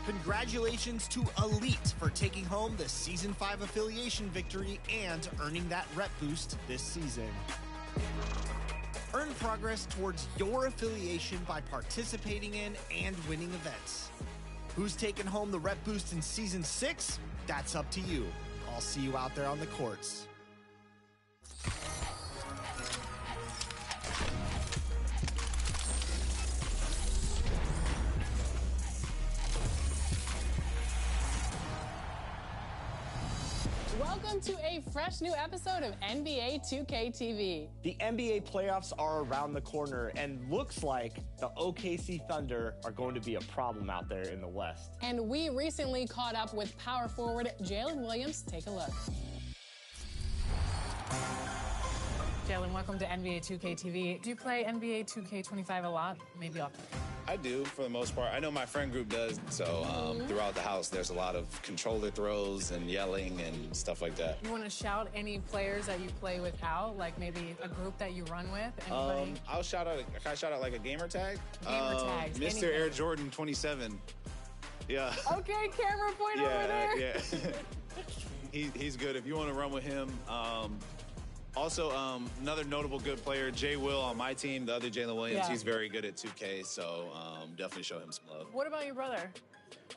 Congratulations to Elite for taking home the Season 5 affiliation victory and earning that rep boost this season. Earn progress towards your affiliation by participating in and winning events. Who's taking home the rep boost in Season 6? That's up to you. I'll see you out there on the courts. Welcome to a fresh new episode of NBA 2K TV. The NBA playoffs are around the corner, and looks like the OKC Thunder are going to be a problem out there in the West. And we recently caught up with power forward Jalen Williams. Take a look. Jalen, welcome to NBA 2K TV. Do you play NBA 2K25 a lot? Maybe often? I do, for the most part. I know my friend group does, so throughout the house, there's a lot of controller throws and yelling and stuff like that. You want to shout any players that you play with out, like maybe a group that you run with? Anybody? I'll shout out, can I shout out like a gamer tag? Gamer tags, Mr. anything. Air Jordan 27. Yeah. Okay, camera point over there. Yeah. He's good. If you want to run with him. Also, another notable good player, Jay Will on my team, the other Jalen Williams. Yeah. He's very good at 2K, so definitely show him some love. What about your brother?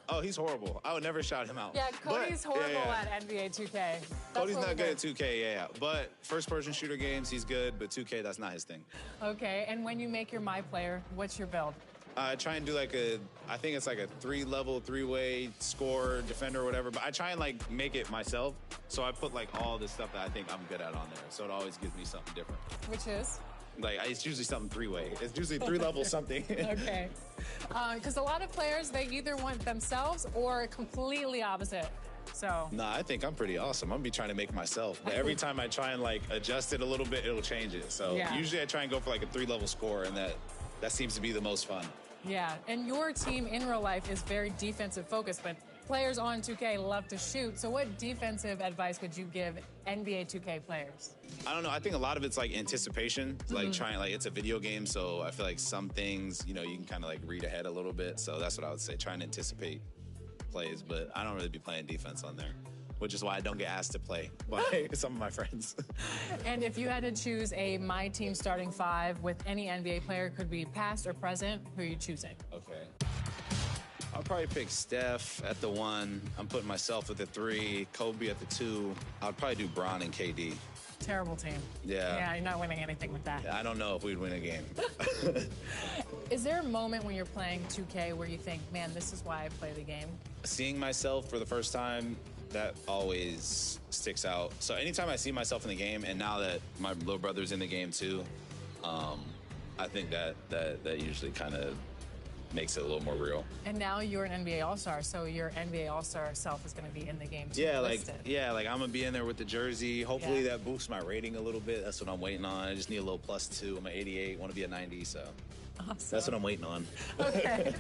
Oh, he's horrible. I would never shout him out. Yeah, Cody's But, horrible yeah. at NBA 2K. That's Cody's what not we good heard. at 2K, yeah. But first-person shooter games, he's good. But 2K, that's not his thing. Okay, and when you make your My Player, what's your build? I try and do I think it's like a 3-level, 3-way scorer, defender, or whatever. But I try and like make it myself. So I put like all the stuff that I think I'm good at on there. So it always gives me something different. Which is? Like it's usually something 3-way. It's usually 3-level something. Okay. Because a lot of players, they either want themselves or completely opposite. So. Nah, I think I'm pretty awesome. I'm gonna be trying to make myself. But every time I try and like adjust it a little bit, it'll change it. So Yeah. usually I try and go for like a 3-level score, and that seems to be the most fun. Yeah, and your team in real life is very defensive focused, but players on 2K love to shoot. So what defensive advice would you give NBA 2K players? I don't know. I think a lot of it's like anticipation, like trying, like it's a video game. So I feel like some things, you can kind of like read ahead a little bit. So that's what I would say, trying to anticipate plays. But I don't really be playing defense on there, which is why I don't get asked to play by some of my friends. And if you had to choose a My Team starting 5 with any NBA player, could be past or present, who are you choosing? Okay. I'll probably pick Steph at the 1. I'm putting myself at the 3, Kobe at the 2. I'd probably do Bron and KD. Terrible team. Yeah. Yeah, you're not winning anything with that. I don't know if we'd win a game. Is there a moment when you're playing 2K where you think, man, this is why I play the game? Seeing myself for the first time, that always sticks out. So anytime I see myself in the game, and now that my little brother's in the game too, I think that usually kind of makes it a little more real. And now you're an NBA All-Star, so your NBA All-Star self is going to be in the game too. Yeah, listed. like I'm gonna be in there with the jersey. Hopefully Yeah. that boosts my rating a little bit. That's what I'm waiting on. I just need a little +2. I'm an 88, want to be a 90, so Awesome. that's what I'm waiting on. Okay.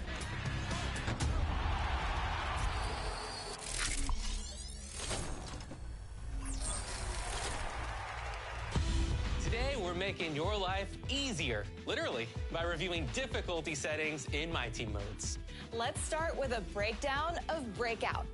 Today, we're making your life easier, literally, by reviewing difficulty settings in My Team modes. Let's start with a breakdown of Breakout.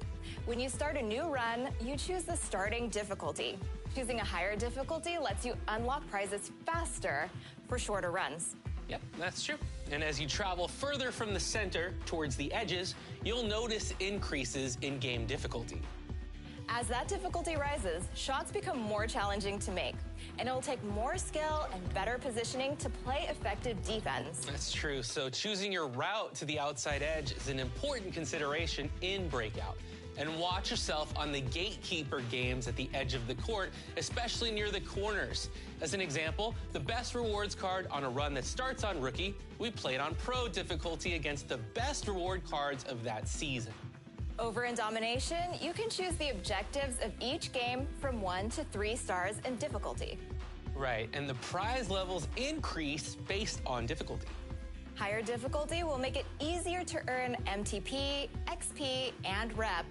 When you start a new run, you choose the starting difficulty. Choosing a higher difficulty lets you unlock prizes faster for shorter runs. Yep, that's true. And as you travel further from the center towards the edges, you'll notice increases in game difficulty. As that difficulty rises, shots become more challenging to make, and it'll take more skill and better positioning to play effective defense. That's true. So choosing your route to the outside edge is an important consideration in Breakout. And watch yourself on the gatekeeper games at the edge of the court, especially near the corners. As an example, the best rewards card on a run that starts on Rookie, we played on Pro difficulty against the best reward cards of that season. Over in Domination, you can choose the objectives of each game from 1 to 3 stars in difficulty. Right, and the prize levels increase based on difficulty. Higher difficulty will make it easier to earn MTP, XP, and rep,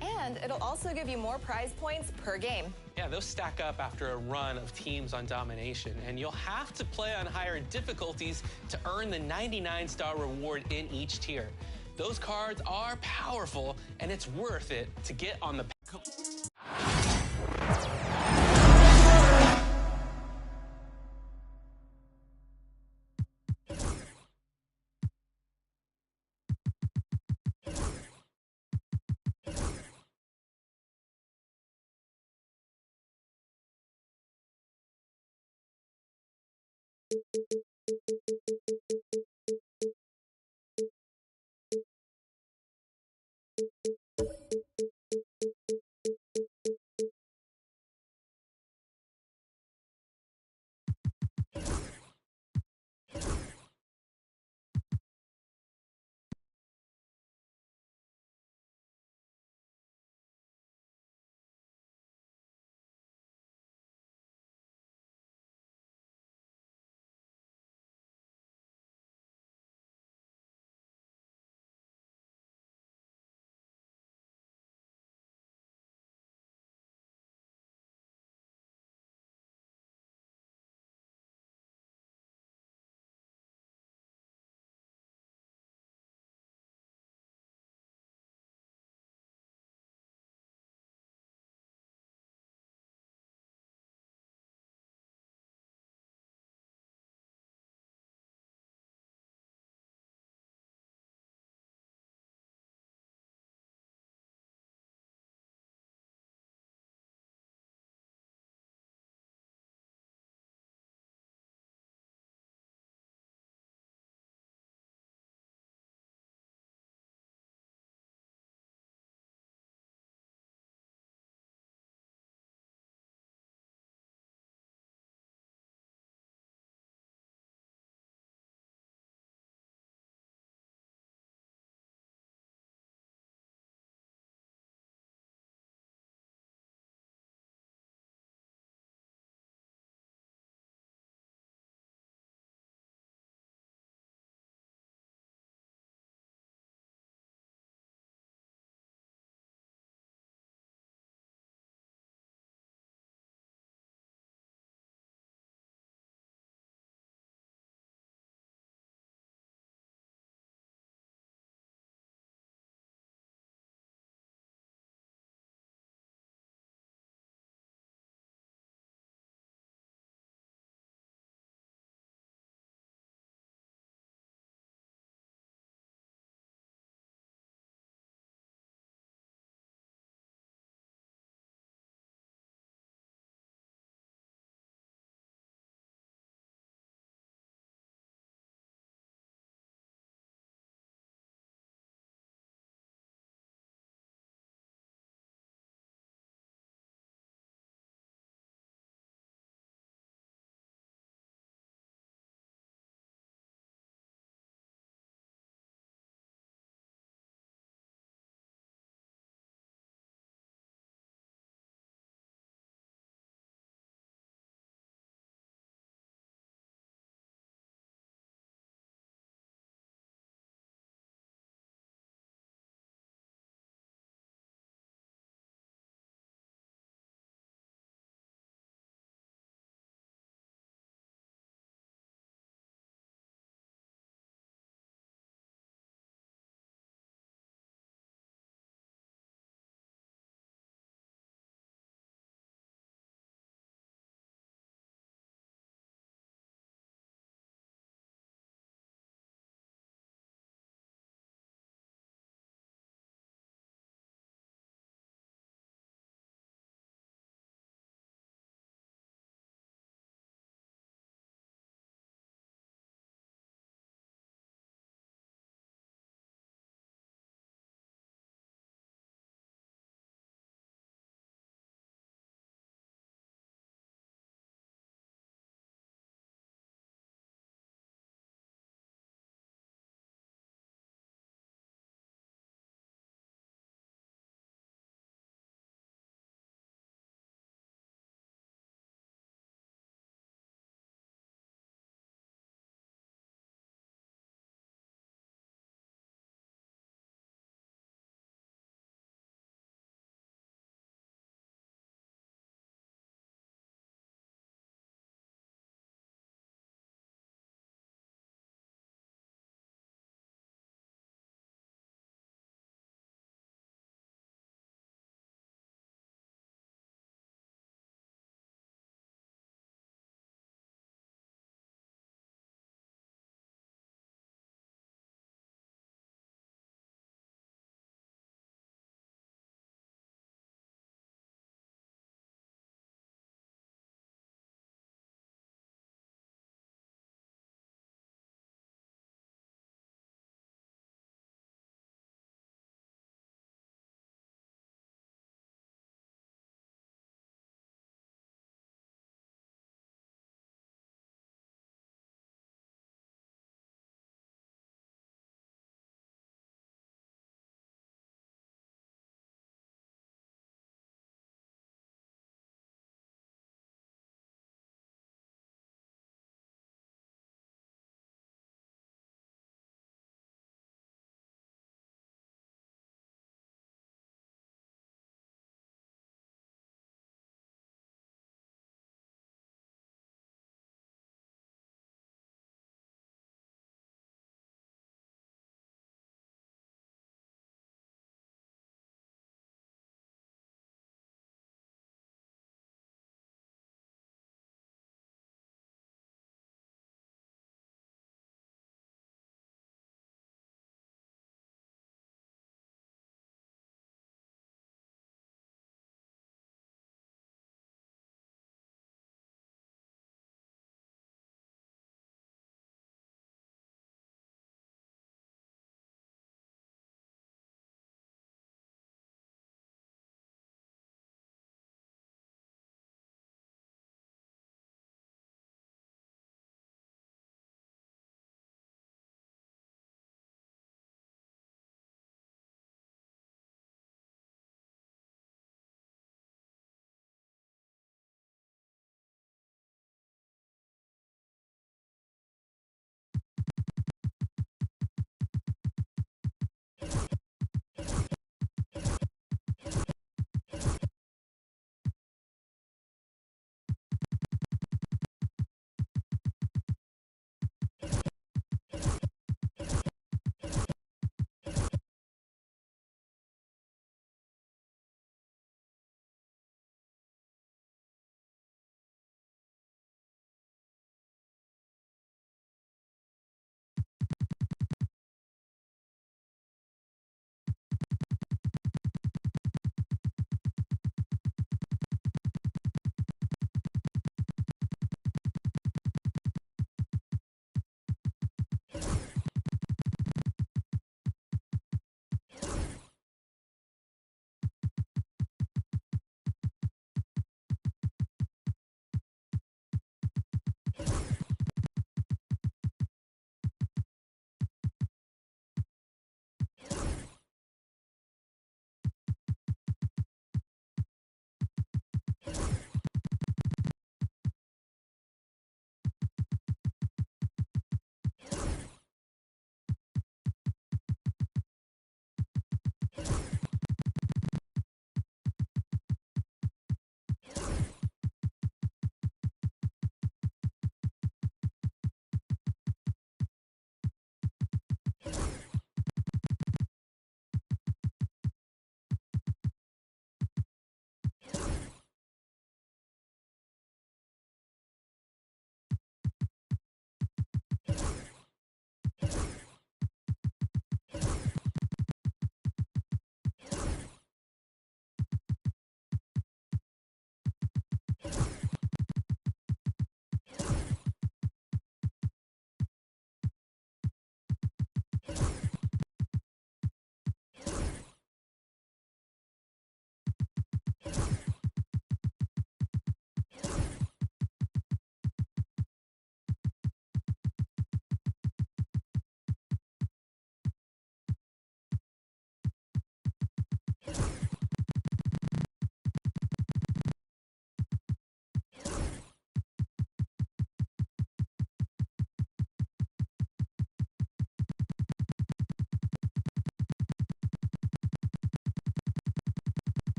and it'll also give you more prize points per game. Yeah, those stack up after a run of teams on Domination, and you'll have to play on higher difficulties to earn the 99-star reward in each tier. Those cards are powerful, and it's worth it to get on the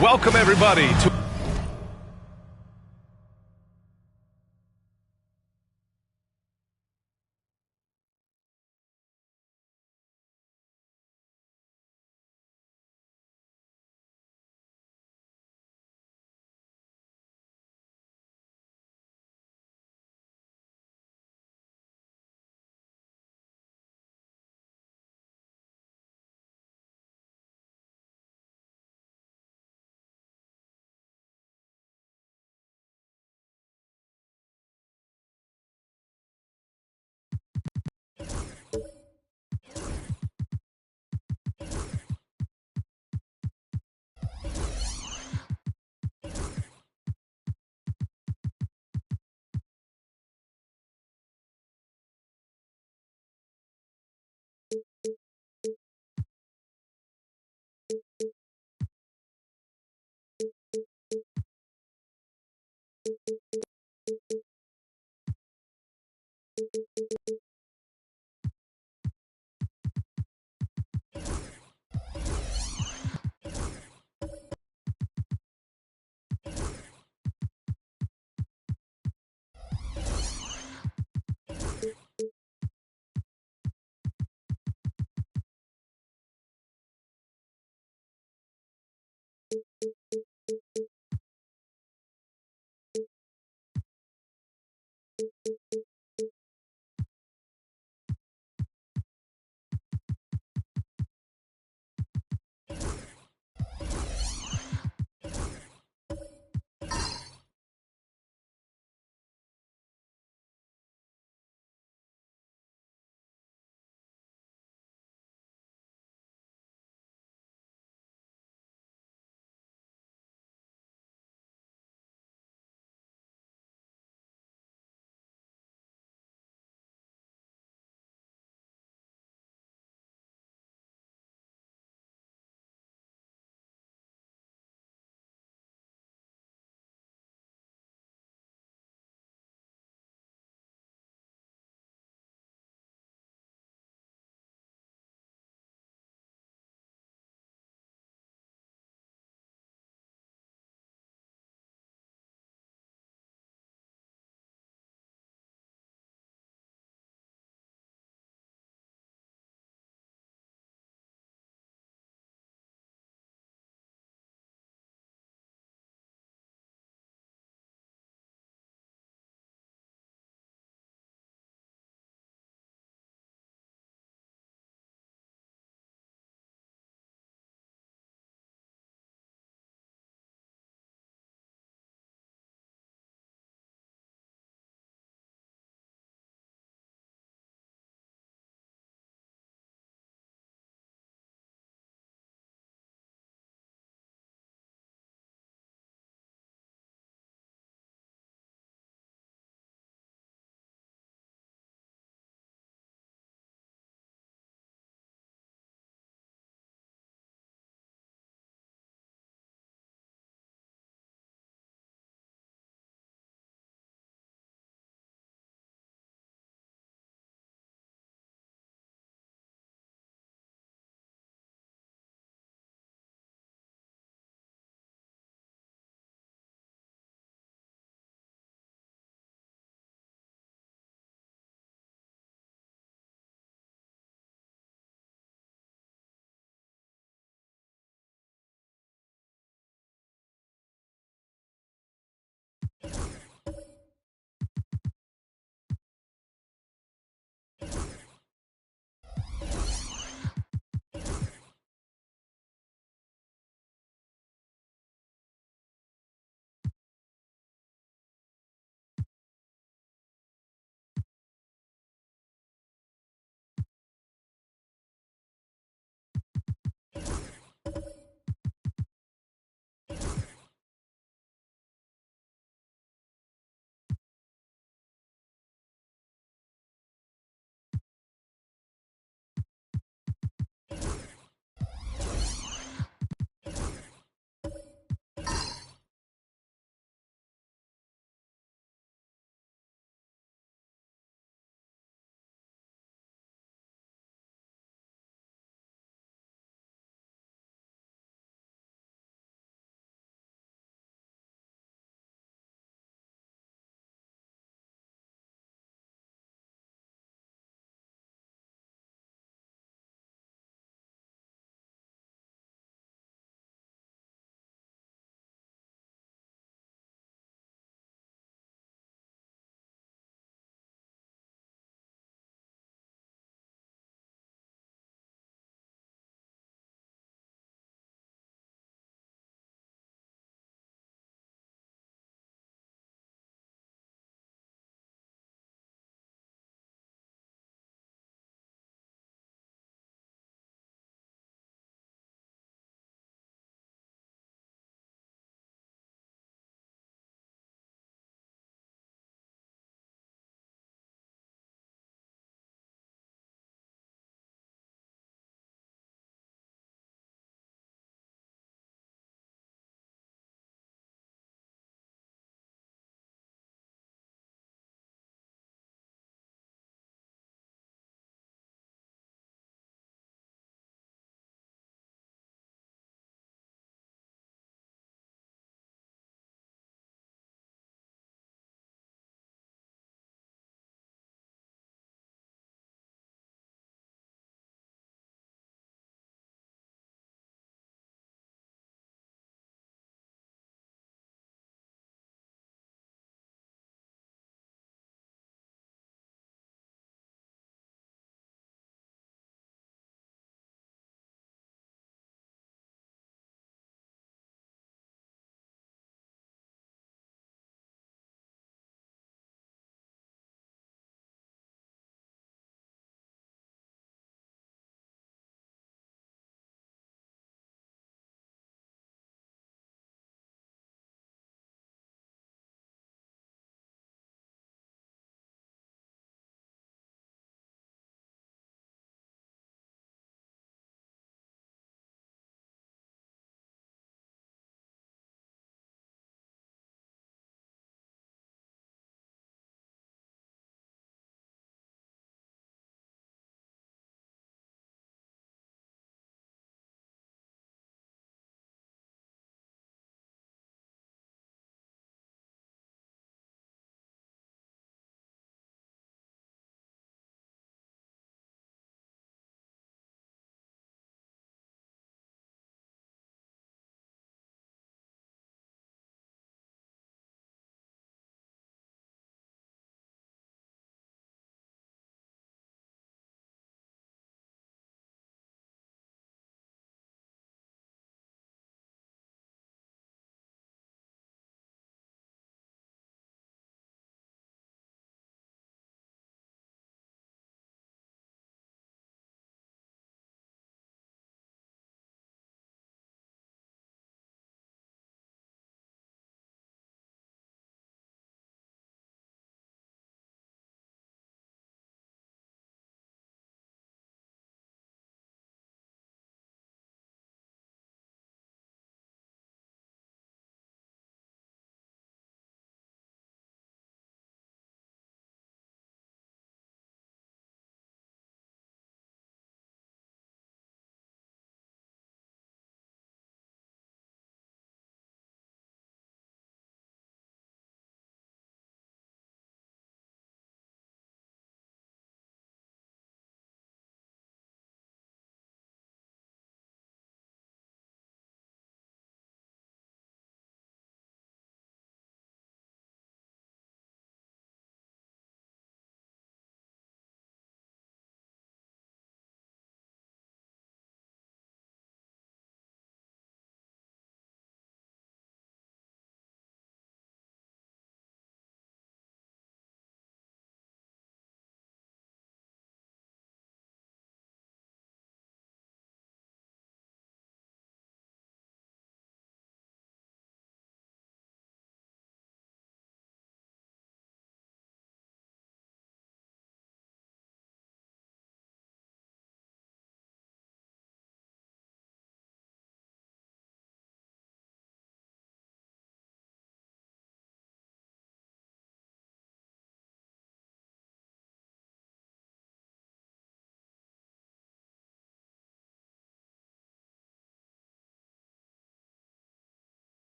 Welcome, everybody, to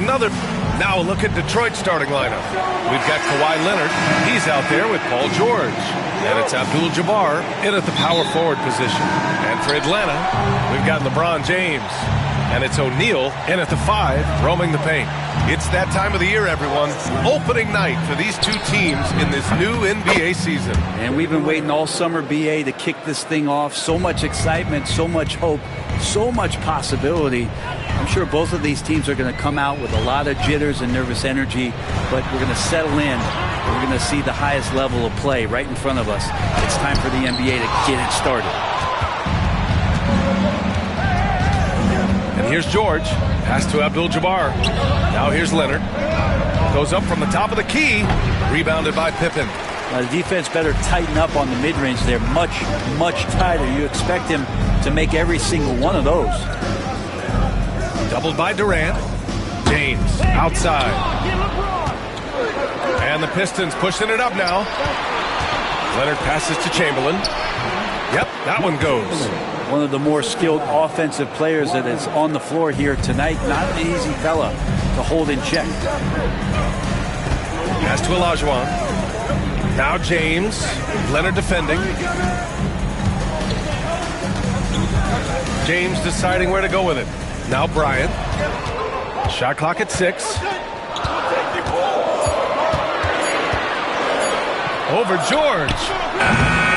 another. Now a look at Detroit's starting lineup. We've got Kawhi Leonard. He's out there with Paul George. And it's Abdul-Jabbar in at the power forward position. And for Atlanta, we've got LeBron James. And it's O'Neal in at the 5, roaming the paint. It's that time of the year, everyone. Opening night for these two teams in this new NBA season. And we've been waiting all summer, BA, to kick this thing off. So much excitement, so much hope, so much possibility. I'm sure both of these teams are going to come out with a lot of jitters and nervous energy, but we're going to settle in. We're going to see the highest level of play right in front of us. It's time for the NBA to get it started. And here's George. Pass to Abdul-Jabbar. Now here's Leonard. Goes up from the top of the key. Rebounded by Pippen. The defense better tighten up on the mid-range there. Much, much tighter. You expect him to make every single one of those. Doubled by Durant. James outside. And the Pistons pushing it up now. Leonard passes to Chamberlain. Yep, that one goes. One of the more skilled offensive players that is on the floor here tonight. Not an easy fella to hold in check. Pass to Olajuwon. Now James. Leonard defending. James deciding where to go with it. Now Bryant. Shot clock at 6. Over George.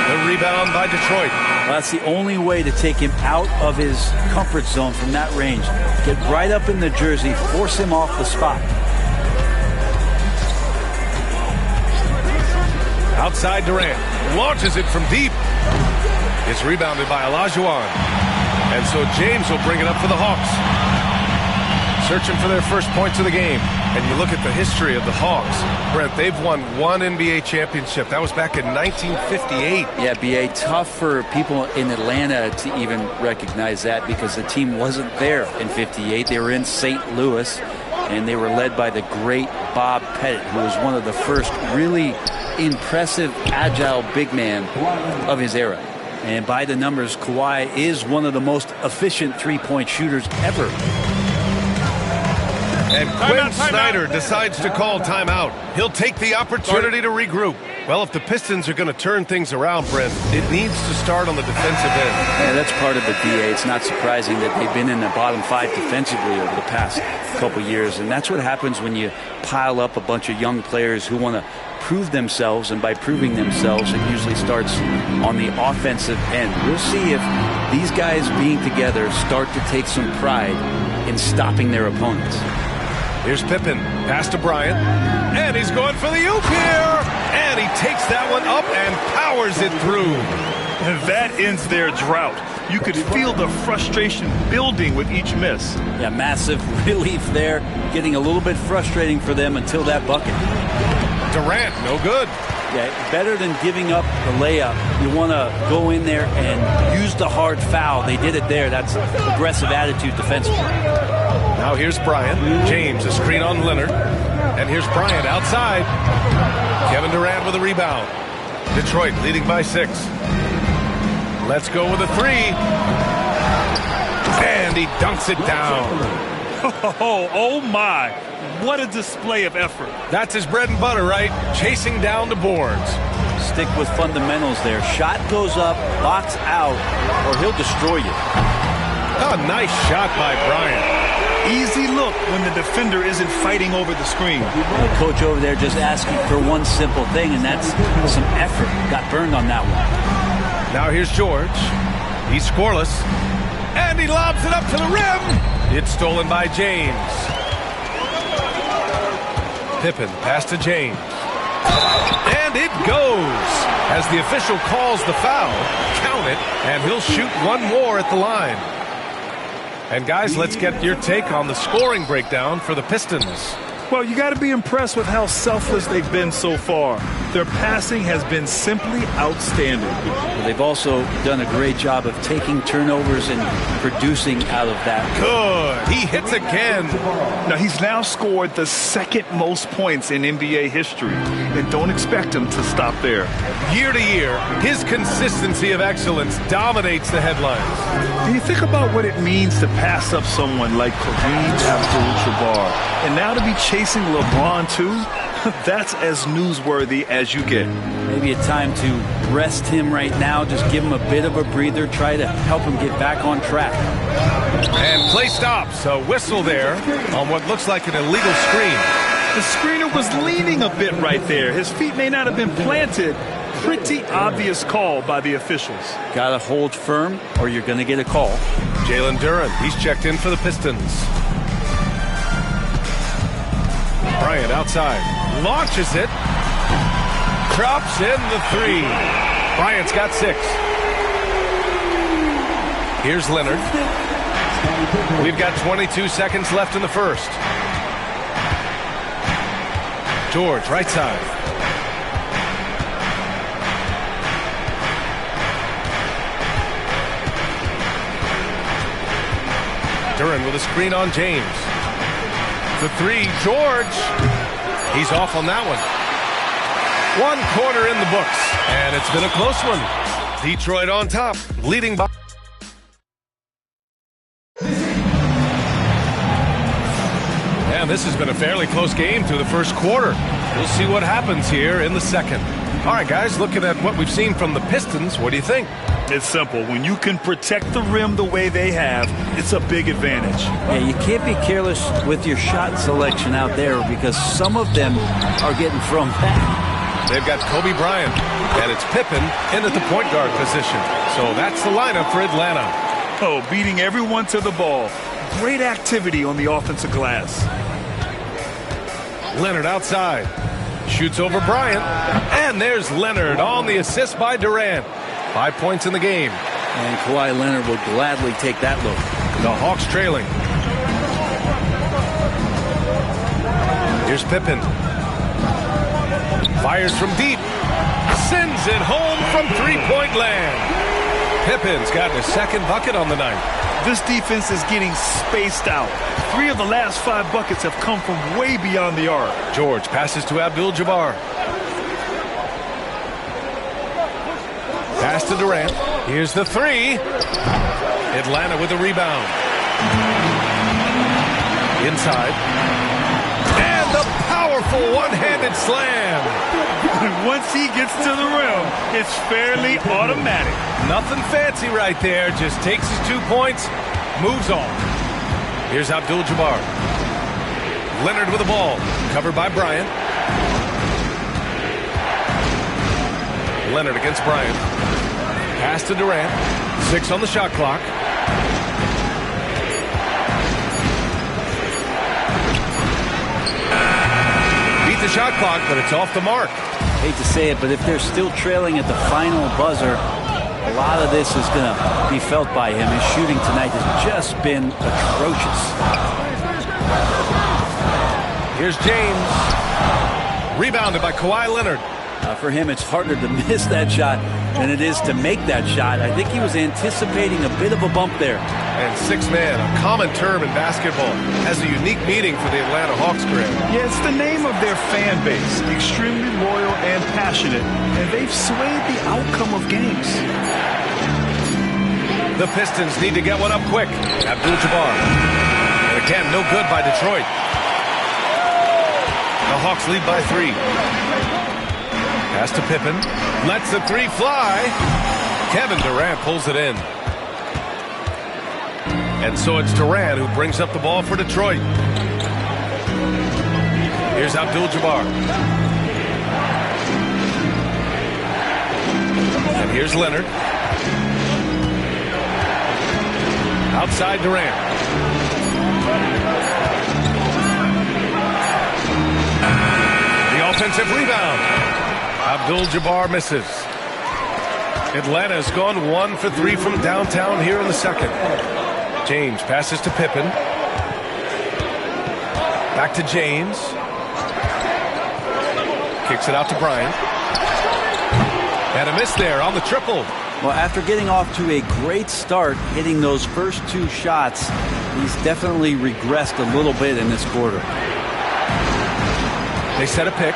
The rebound by Detroit. Well, that's the only way to take him out of his comfort zone from that range. Get right up in the jersey, force him off the spot. Outside Durant. Launches it from deep. It's rebounded by Olajuwon. And so James will bring it up for the Hawks. Searching for their first points of the game. And you look at the history of the Hawks. Brent, they've won one NBA championship. That was back in 1958. Yeah, BA, tough for people in Atlanta to even recognize that because the team wasn't there in 58. They were in St. Louis, and they were led by the great Bob Pettit, who was one of the first really impressive, agile big man of his era. And by the numbers, Kawhi is one of the most efficient three-point shooters ever. And Quinn Snyder decides to call timeout. He'll take the opportunity to regroup. Well, if the Pistons are going to turn things around, Brent, it needs to start on the defensive end. Yeah, that's part of the DA. It's not surprising that they've been in the bottom 5 defensively over the past couple years. And that's what happens when you pile up a bunch of young players who want to prove themselves. And by proving themselves, it usually starts on the offensive end. We'll see if these guys being together start to take some pride in stopping their opponents. Here's Pippen, pass to Bryant, and he's going for the oop here, and he takes that one up and powers it through. And that ends their drought. You could feel the frustration building with each miss. Yeah, massive relief there, getting a little bit frustrating for them until that bucket. Durant, no good. Yeah, better than giving up the layup. You want to go in there and use the hard foul. They did it there. That's aggressive attitude defensively. Now here's Bryant. James, a screen on Leonard. And here's Bryant outside. Kevin Durant with a rebound. Detroit leading by 6. Let's go with a 3. And he dunks it down. Oh my. What a display of effort. That's his bread and butter, right? Chasing down the boards. Stick with fundamentals there. Shot goes up, box out, or he'll destroy you. Oh, nice shot by Bryant. Easy look when the defender isn't fighting over the screen. The coach over there just asking for one simple thing, and that's some effort. Got burned on that one. Now here's George. He's scoreless. And he lobs it up to the rim. It's stolen by James. Pippen, pass to James. And it goes. As the official calls the foul, count it, and he'll shoot one more at the line. And guys, let's get your take on the scoring breakdown for the Pistons. Well, you got to be impressed with how selfless they've been so far. Their passing has been simply outstanding. Well, they've also done a great job of taking turnovers and producing out of that. Good. He hits again. Now, he's now scored the second most points in NBA history, and don't expect him to stop there. Year to year, his consistency of excellence dominates the headlines. And you think about what it means to pass up someone like Kareem Abdul-Jabbar, and now to be chasing LeBron too. That's as newsworthy as you get. Maybe a time to rest him right now, just give him a bit of a breather, try to help him get back on track. And play stops. A whistle there on what looks like an illegal screen. The screener was leaning a bit right there. His feet may not have been planted. Pretty obvious call by the officials. Got to hold firm or you're going to get a call. Jalen Duren, he's checked in for the Pistons. Bryant outside. Launches it. Drops in the three. Bryant's got 6. Here's Leonard. We've got 22 seconds left in the first. George, right side. Duren with a screen on James. The three, George. He's off on that one. 1 quarter in the books, and it's been a close one. Detroit on top, leading by. And this has been a fairly close game through the first quarter. We'll see what happens here in the second. All right, guys, looking at what we've seen from the Pistons, what do you think? It's simple. When you can protect the rim the way they have, it's a big advantage. Yeah, you can't be careless with your shot selection out there because some of them are getting thrown back. They've got Kobe Bryant, and it's Pippen in at the point guard position. So that's the lineup for Atlanta. Oh, beating everyone to the ball. Great activity on the offensive glass. Leonard outside. Shoots over Bryant. And there's Leonard on the assist by Durant. 5 points in the game. And Kawhi Leonard will gladly take that look. The Hawks trailing. Here's Pippen. Fires from deep. Sends it home from three-point land. Pippen's gotten his second bucket on the night. This defense is getting spaced out. 3 of the last 5 buckets have come from way beyond the arc. George passes to Abdul-Jabbar. Pass to Durant. Here's the three. Atlanta with the rebound. Inside. And the powerful one-handed slam. Once he gets to the rim, it's fairly automatic. Nothing fancy right there. Just takes his 2 points, moves on. Here's Abdul-Jabbar. Leonard with the ball. Covered by Bryant. Leonard against Bryant. Pass to Durant. 6 on the shot clock. Beat the shot clock, but it's off the mark. Hate to say it, but if they're still trailing at the final buzzer, a lot of this is going to be felt by him. His shooting tonight has just been atrocious. Here's James. Rebounded by Kawhi Leonard. For him, it's harder to miss that shot than it is to make that shot. I think he was anticipating a bit of a bump there. And 6-man, a common term in basketball, has a unique meaning for the Atlanta Hawks, Greg. Yeah, it's the name of their fan base. Extremely loyal and passionate. And they've swayed the outcome of games. The Pistons need to get one up quick. Abdul-Jabbar. And again, no good by Detroit. The Hawks lead by 3. Pass to Pippen. Lets the three fly. Kevin Durant pulls it in. And so it's Durant who brings up the ball for Detroit. Here's Abdul-Jabbar. And here's Leonard. Outside Durant. The offensive rebound. Abdul-Jabbar misses. Atlanta has gone 1 for 3 from downtown here in the second. James passes to Pippen. Back to James. Kicks it out to Bryant. And a miss there on the triple. Well, after getting off to a great start, hitting those first 2 shots, he's definitely regressed a little bit in this quarter. They set a pick.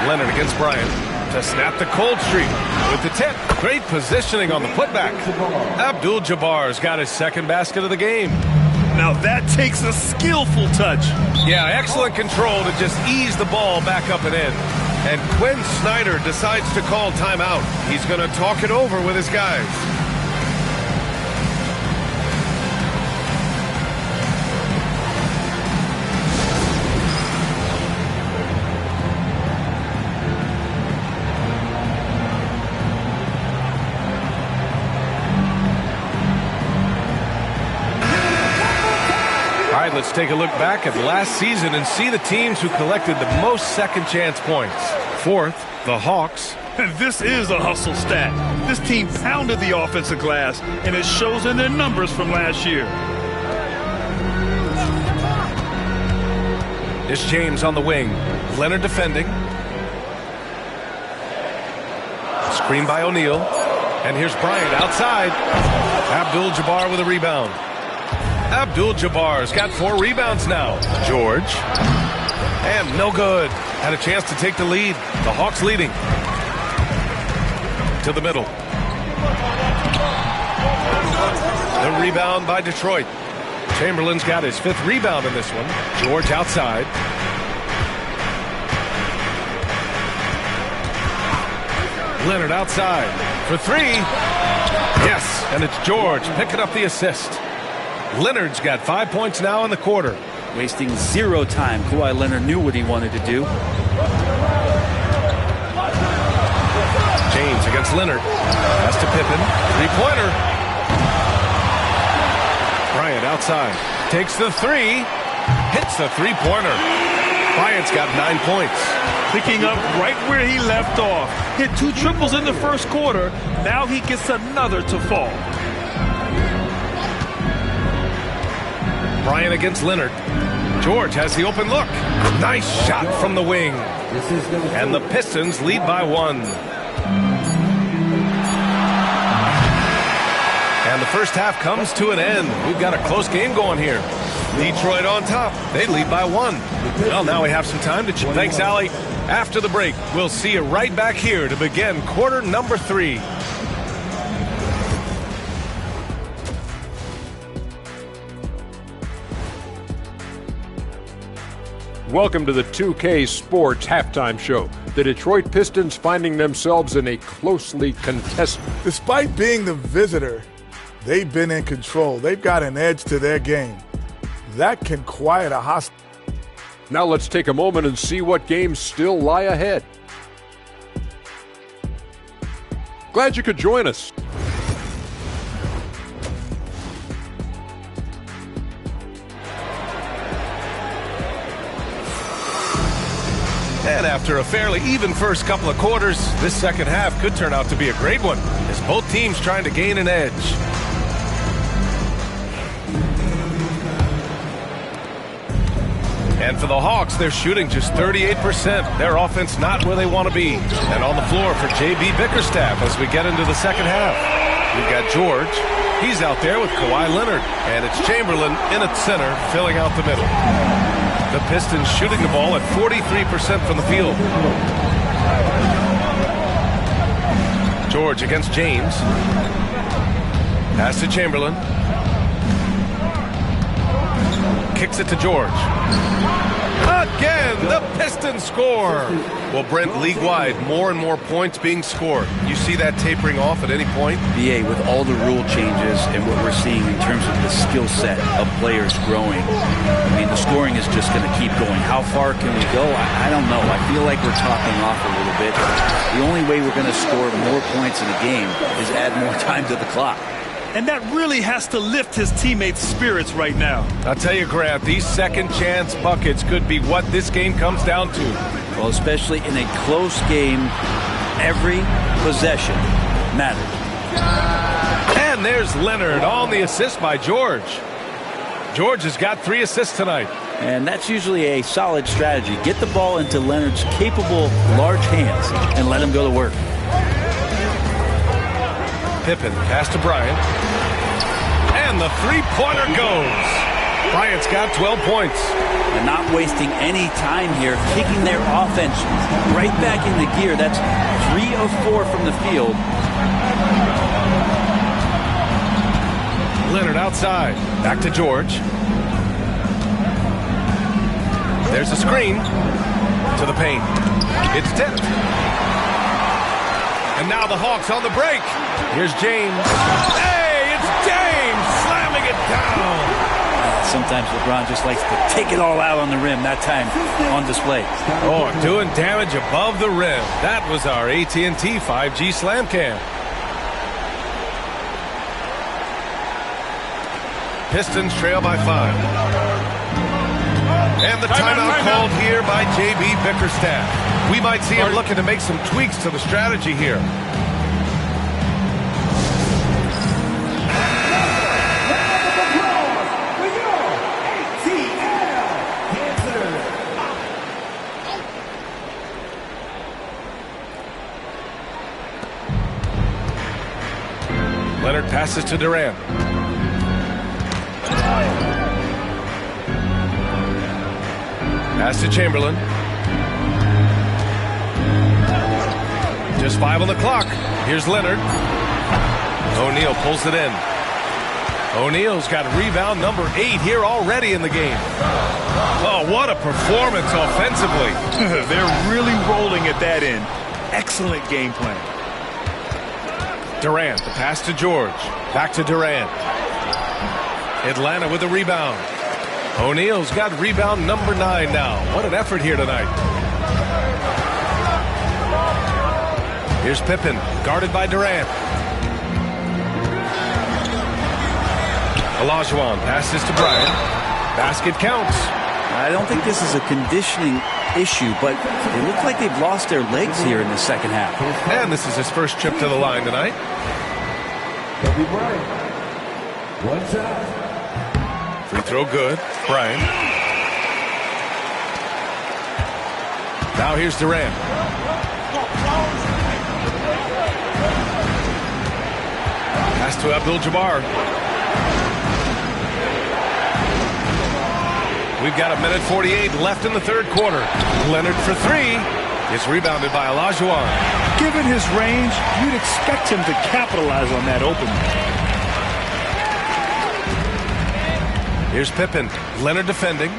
Leonard against Bryant to snap the cold streak with the tip. Great positioning on the putback. Abdul-Jabbar's got his second basket of the game. Now that takes a skillful touch. Yeah, excellent control to just ease the ball back up and in. And Quinn Snyder decides to call timeout. He's going to talk it over with his guys. All right, let's take a look back at last season and see the teams who collected the most second chance points. Fourth, the Hawks. And this is a hustle stat. This team pounded the offensive glass, and it shows in their numbers from last year. It's James on the wing. Leonard defending. Screen by O'Neal. And here's Bryant outside. Abdul-Jabbar with a rebound. Abdul-Jabbar's got 4 rebounds now. George. And no good. Had a chance to take the lead. The Hawks leading. To the middle. The rebound by Detroit. Chamberlain's got his 5th rebound in this one. George outside. Leonard outside for 3. Yes, and it's George picking up the assist. Leonard's got 5 points now in the quarter. Wasting 0 time. Kawhi Leonard knew what he wanted to do. James against Leonard. Pass to Pippen. 3-pointer. Bryant outside. Takes the 3. Hits the 3-pointer. Bryant's got 9 points. Picking up right where he left off. Hit 2 triples in the first quarter. Now he gets another to fall. Bryant against Leonard. George has the open look. Nice shot from the wing. And the Pistons lead by 1. And the first half comes to an end. We've got a close game going here. Detroit on top. They lead by 1. Well, now we have some time to check. Thanks, Allie. After the break, we'll see you right back here to begin quarter number 3. Welcome to the 2K Sports Halftime Show. The Detroit Pistons finding themselves in a closely contested. Despite being the visitor, they've been in control. They've got an edge to their game. That can quiet a hostile. Now let's take a moment and see what games still lie ahead. Glad you could join us. And after a fairly even first couple of quarters, this second half could turn out to be a great one, as both teams trying to gain an edge. And for the Hawks, they're shooting just 38%. Their offense not where they want to be. And on the floor for J.B. Bickerstaff as we get into the second half. We've got George. He's out there with Kawhi Leonard. And it's Chamberlain in at center, filling out the middle. The Pistons shooting the ball at 43% from the field. George against James. Pass to Chamberlain. Kicks it to George. Again, the Pistons score. Well, Brent, league-wide, more and more points being scored. You see that tapering off at any point? BA, with all the rule changes and what we're seeing in terms of the skill set of players growing, I mean, the scoring is just going to keep going. How far can we go? I don't know. I feel like we're topping off a little bit. The only way we're going to score more points in a game is add more time to the clock. And that really has to lift his teammates' spirits right now. I'll tell you, Grant, these second chance buckets could be what this game comes down to. Well, especially in a close game, every possession matters. And there's Leonard on the assist by George. George has got 3 assists tonight. And that's usually a solid strategy. Get the ball into Leonard's capable, large hands and let him go to work. Pippen, pass to Bryant. And the three-pointer goes. Bryant's got 12 points. And not wasting any time here, kicking their offense right back into gear. That's 3 of 4 from the field. Leonard outside. Back to George. There's a screen to the paint. It's tipped. And now the Hawks on the break. Here's James. Hey, it's James slamming it down. Sometimes LeBron just likes to take it all out on the rim. That time on display. Oh, doing damage above the rim. That was our AT&T 5G Slam Cam. Pistons trail by 5. And the timeout called here by J.B. Bickerstaff. We might see him looking to make some tweaks to the strategy here. Leonard passes to Durant. Pass to Chamberlain. Just 5 on the clock. Here's Leonard. O'Neal pulls it in. O'Neal's got rebound number 8 here already in the game. Oh, what a performance offensively. They're really rolling at that end. Excellent game plan. Durant, the pass to George. Back to Durant. Atlanta with a rebound. O'Neal's got rebound number 9 now. What an effort here tonight. Here's Pippen, guarded by Durant. Olajuwon passes to Bryant. Basket counts. I don't think this is a conditioning issue, but they look like they've lost their legs here in the second half. And this is his first trip to the line tonight. Kobe Bryant. 1 shot. Free throw good. Bryant. Now here's Durant. Pass to Abdul-Jabbar. We've got 1:48 left in the third quarter. Leonard for 3. It's rebounded by Olajuwon. Given his range, you'd expect him to capitalize on that opening. Here's Pippen. Leonard defending.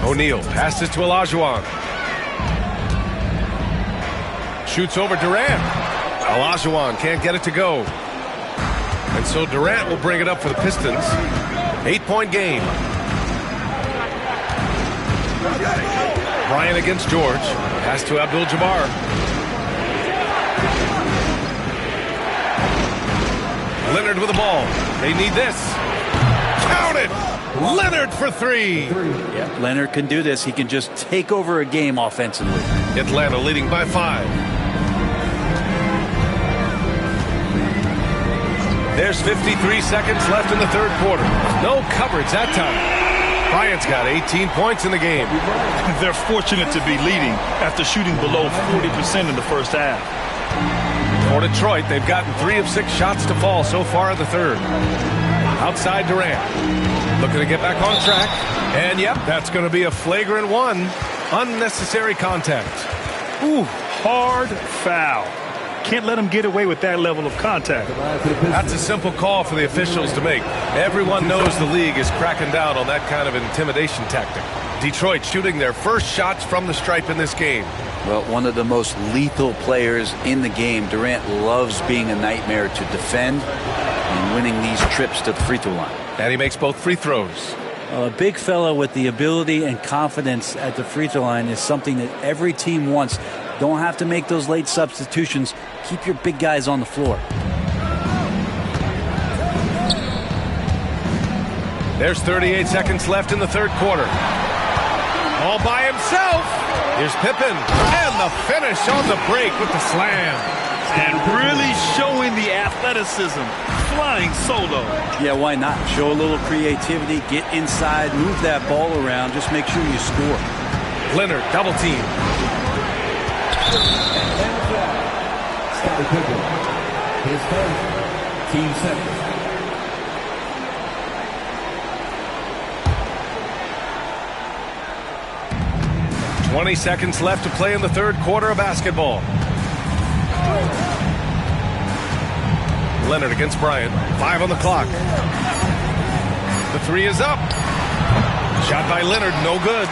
O'Neal passes to Olajuwon. Shoots over Durant. Olajuwon can't get it to go. And so Durant will bring it up for the Pistons. 8-point game. Bryant against George. Pass to Abdul-Jabbar. Leonard with the ball. They need this. Count it! Leonard for 3. Yeah, Leonard can do this. He can just take over a game offensively. Atlanta leading by 5. There's 53 seconds left in the third quarter. No coverage that time. Bryant's got 18 points in the game. They're fortunate to be leading after shooting below 40% in the first half. For Detroit, they've gotten 3 of 6 shots to fall so far in the third. Outside Durant. Looking to get back on track. And yep, that's going to be a flagrant 1. Unnecessary contact. Ooh, hard foul. Can't let him get away with that level of contact. That's a simple call for the officials to make. Everyone knows the league is cracking down on that kind of intimidation tactic. Detroit shooting their first shots from the stripe in this game. Well, one of the most lethal players in the game. Durant loves being a nightmare to defend and winning these trips to the free throw line. And he makes both free throws. A big fella with the ability and confidence at the free throw line is something that every team wants. Don't have to make those late substitutions. Keep your big guys on the floor. There's 38 seconds left in the third quarter. All by himself. Here's Pippen. And the finish on the break with the slam. And really showing the athleticism. Flying solo. Yeah, why not? Show a little creativity, get inside, move that ball around, just make sure you score. Leonard, double team. His first, team second. "20 seconds left to play in the third quarter of basketball. Leonard against Bryant. 5 on the clock. The three is up. Shot by Leonard, no good.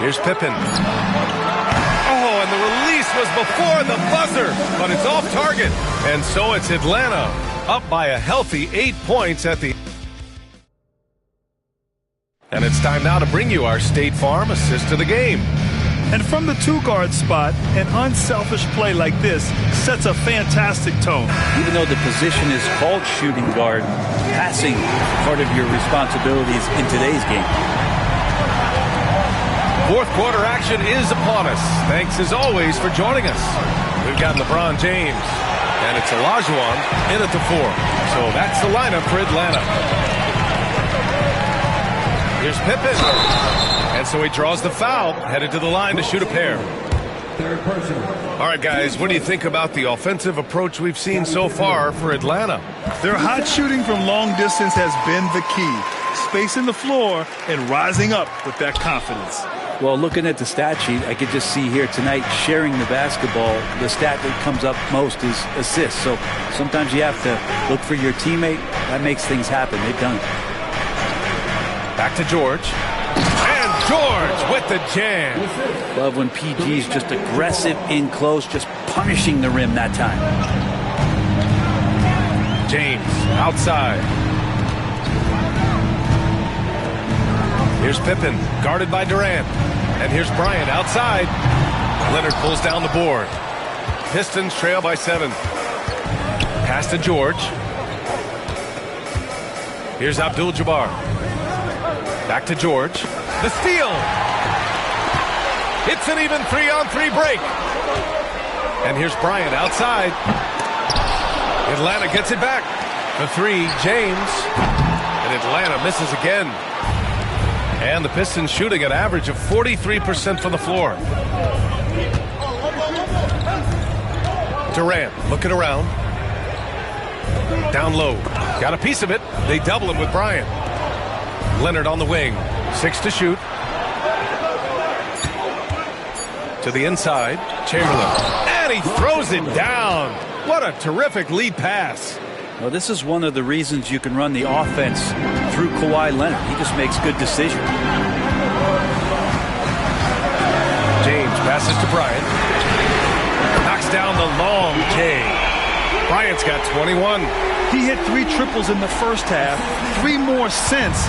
Here's Pippen. Oh, and the release was before the buzzer, but it's off target. And so it's Atlanta up by a healthy 8 points at the... And it's time now to bring you our State Farm assist of the game. And from the two-guard spot, an unselfish play like this sets a fantastic tone. Even though the position is called shooting guard, passing part of your responsibilities in today's game. Fourth quarter action is upon us. Thanks as always for joining us. We've got LeBron James, and it's Olajuwon in at the 4. So that's the lineup for Atlanta. Here's Pippen. And so he draws the foul, headed to the line to shoot a pair. Third person. All right, guys, what do you think about the offensive approach we've seen so far for Atlanta? Their hot shooting from long distance has been the key. Spacing the floor and rising up with that confidence. Well, looking at the stat sheet, I could just see here tonight sharing the basketball. The stat that comes up most is assists. So sometimes you have to look for your teammate. That makes things happen. They've done it. Back to George. And George with the jam. Love when PG's just aggressive in close, just punishing the rim that time. James outside. Here's Pippen, guarded by Durant. And here's Bryant outside. Leonard pulls down the board. Pistons trail by 7. Pass to George. Here's Abdul-Jabbar. Back to George. The steal. It's an even 3-on-3 break. And here's Bryant outside. Atlanta gets it back. The 3, James. And Atlanta misses again. And the Pistons shooting an average of 43% from the floor. Durant looking around. Down low. Got a piece of it. They double him with Bryant. Leonard on the wing. 6 to shoot. To the inside. Chamberlain. And he throws it down. What a terrific lead pass. Well, this is one of the reasons you can run the offense through Kawhi Leonard. He just makes good decisions. James passes to Bryant. Knocks down the long K. Bryant's got 21. He hit 3 triples in the first half. 3 more since.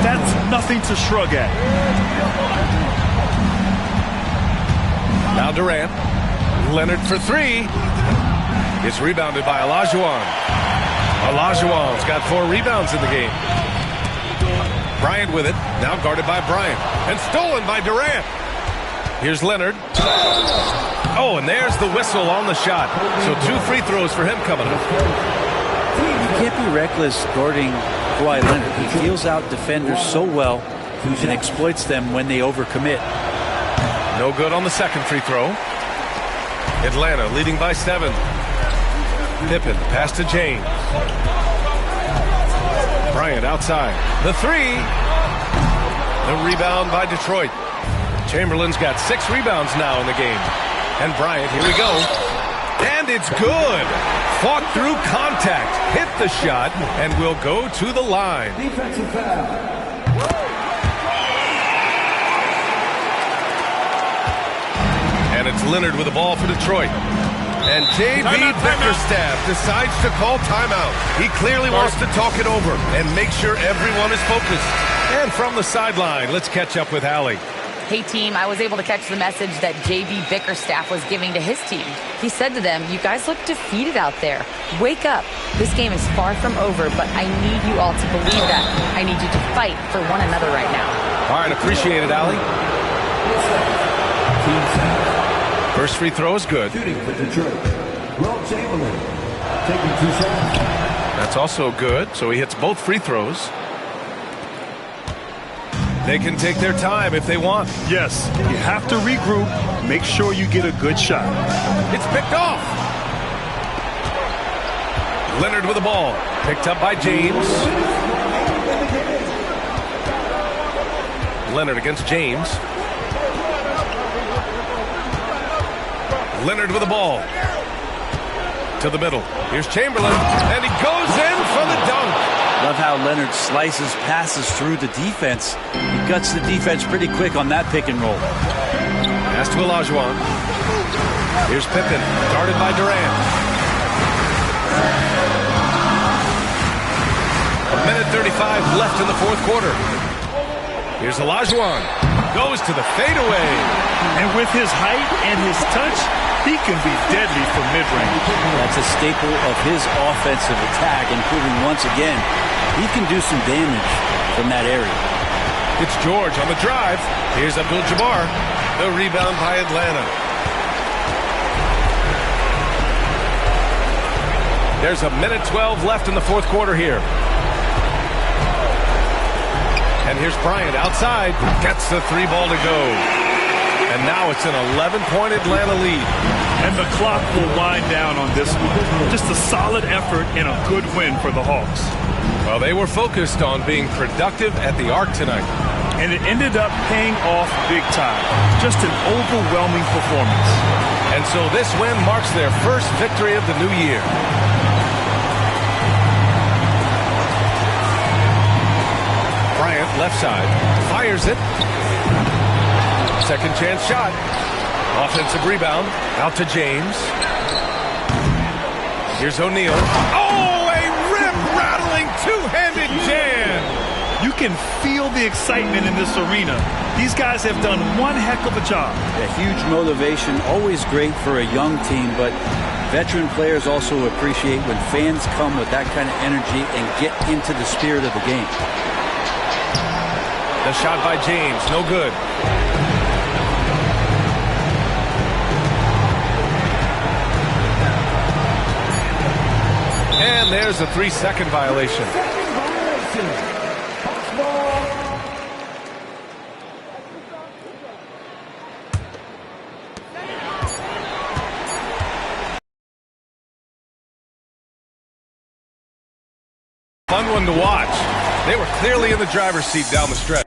That's nothing to shrug at. Now Durant. Leonard for 3. It's rebounded by Olajuwon. Olajuwon's got 4 rebounds in the game. Bryant with it. Now guarded by Bryant. And stolen by Durant. Here's Leonard. Oh, and there's the whistle on the shot. So 2 free throws for him coming up. You can't be reckless guarding Kawhi Leonard. He feels out defenders so well and exploits them when they overcommit. No good on the second free throw. Atlanta leading by 7. Pippen, pass to James. Bryant outside. The 3. The rebound by Detroit. Chamberlain's got 6 rebounds now in the game. And Bryant, here we go. And it's good. Fought through contact. Hit the shot and will go to the line. Defensive foul. And it's Leonard with the ball for Detroit. And J.B. Bickerstaff decides to call timeout. He clearly wants to talk it over and make sure everyone is focused. And from the sideline, let's catch up with Allie. Hey, team, I was able to catch the message that J.B. Bickerstaff was giving to his team. He said to them, you guys look defeated out there. Wake up. This game is far from over, but I need you all to believe that. I need you to fight for one another right now. All right, appreciate it, Allie. Team First free throw is good. Shooting for Detroit, Will Chamberlain. Taking 2 shots. That's also good, so he hits both free throws. They can take their time if they want. Yes, you have to regroup. Make sure you get a good shot. It's picked off. Leonard with the ball. Picked up by James. Leonard against James. Leonard with the ball. To the middle. Here's Chamberlain, and he goes in for the dunk. Love how Leonard slices passes through the defense. He guts the defense pretty quick on that pick and roll. Pass to Olajuwon. Here's Pippen, guarded by Durant. A minute 35 left in the fourth quarter. Here's Olajuwon. Goes to the fadeaway. And with his height and his touch, he can be deadly from mid-range. That's a staple of his offensive attack, and proving once again he can do some damage from that area. It's George on the drive. Here's Abdul-Jabbar. The rebound by Atlanta. There's a minute 12 left in the fourth quarter here. And here's Bryant outside. Gets the 3 ball to go. And now it's an 11-point Atlanta lead. And the clock will wind down on this one. Just a solid effort and a good win for the Hawks. Well, they were focused on being productive at the Arc tonight. And it ended up paying off big time. Just an overwhelming performance. And so this win marks their first victory of the new year. Bryant, left side, fires it. Second chance shot. Offensive rebound. Out to James. Here's O'Neal. Oh, a rip-rattling two-handed jam. You can feel the excitement in this arena. These guys have done one heck of a job. A huge motivation, always great for a young team, but veteran players also appreciate when fans come with that kind of energy and get into the spirit of the game. The shot by James, no good. And there's a 3-second violation. Fun one to watch. They were clearly in the driver's seat down the stretch.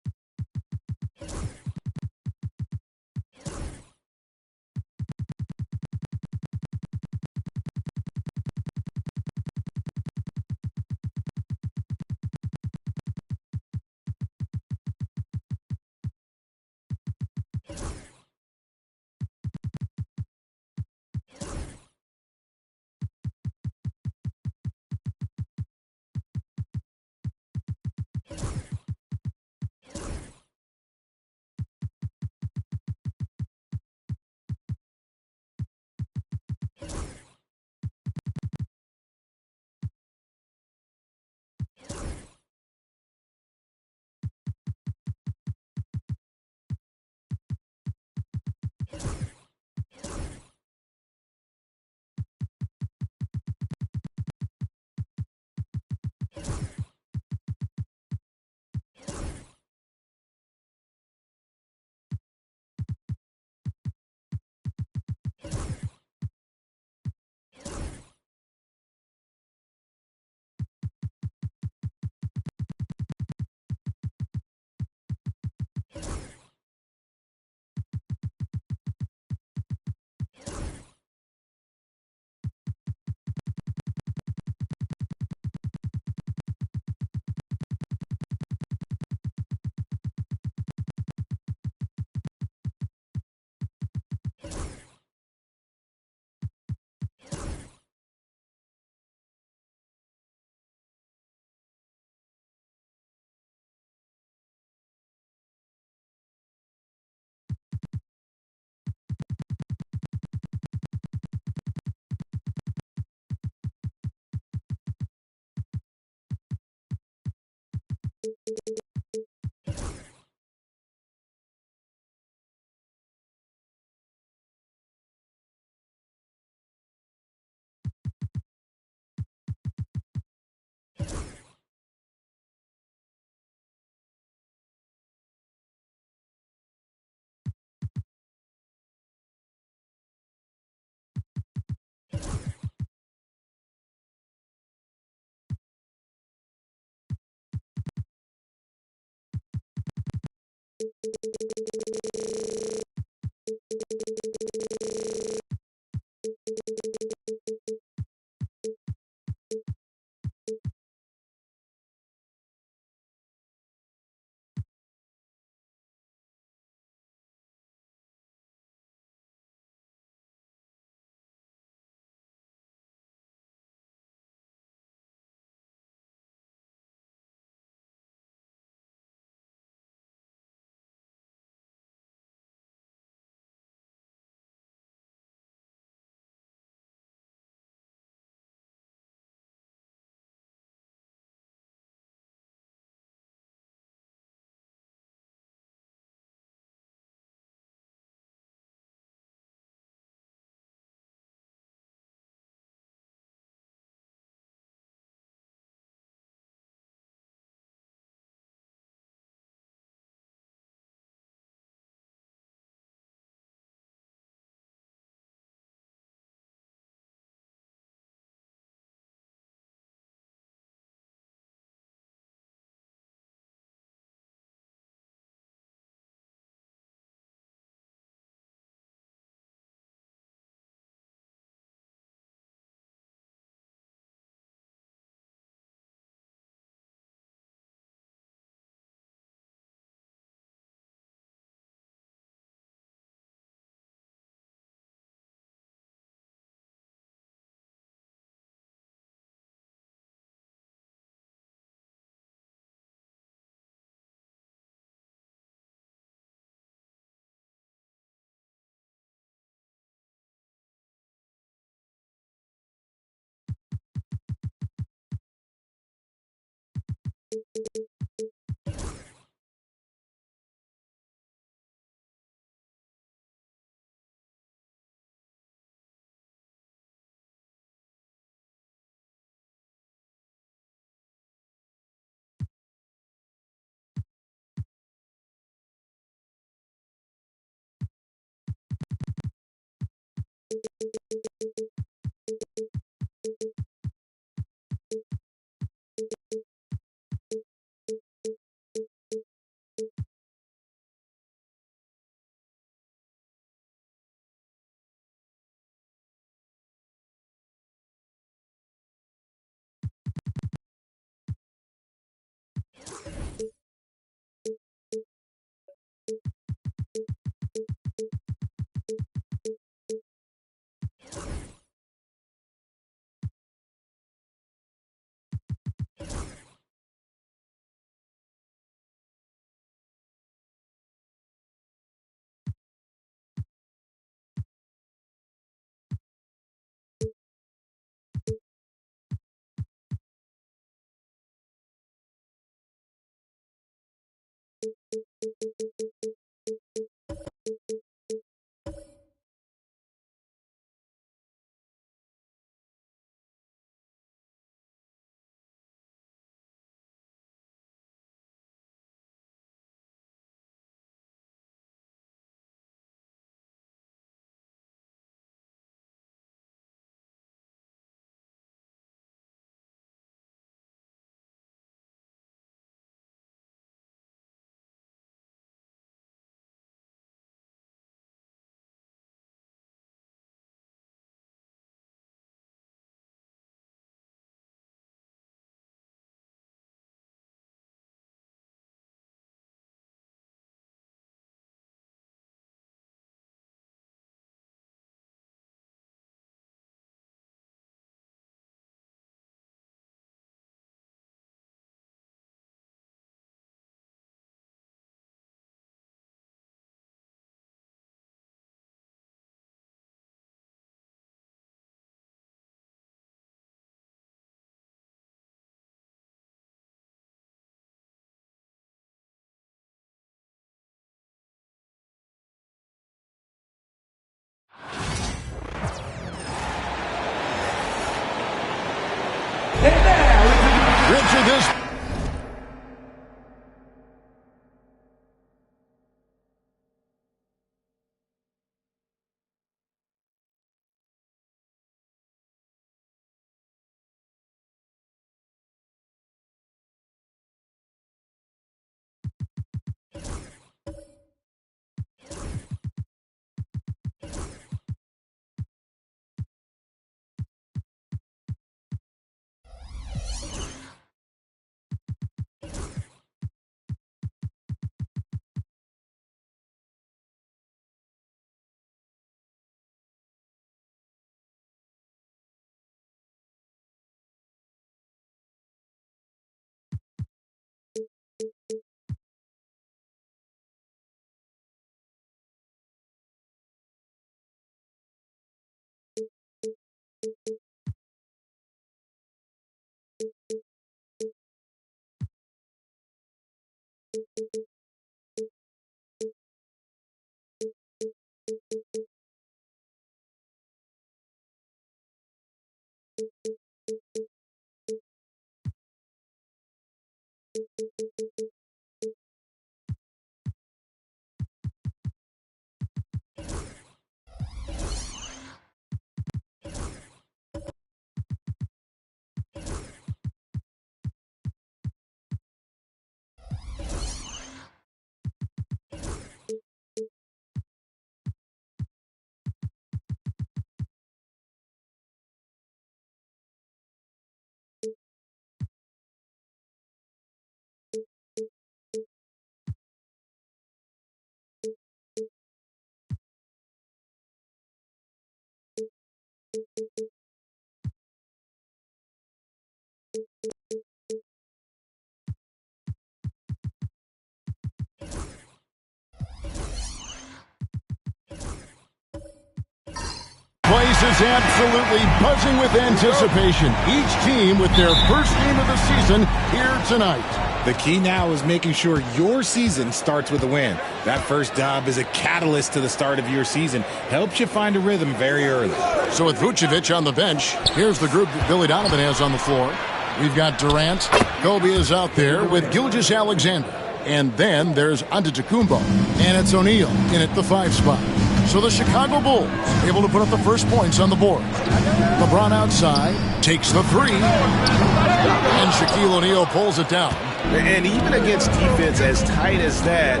Place is absolutely buzzing with anticipation. Each team with their first game of the season here tonight. The key now is making sure your season starts with a win. That first dub is a catalyst to the start of your season. Helps you find a rhythm very early. So with Vucevic on the bench, here's the group that Billy Donovan has on the floor. We've got Durant. Kobe is out there with Gilgeous-Alexander. And then there's Antetokounmpo. And it's O'Neal in at the 5 spot. So the Chicago Bulls able to put up the first points on the board. LeBron outside, takes the 3. And Shaquille O'Neal pulls it down. And even against defense as tight as that,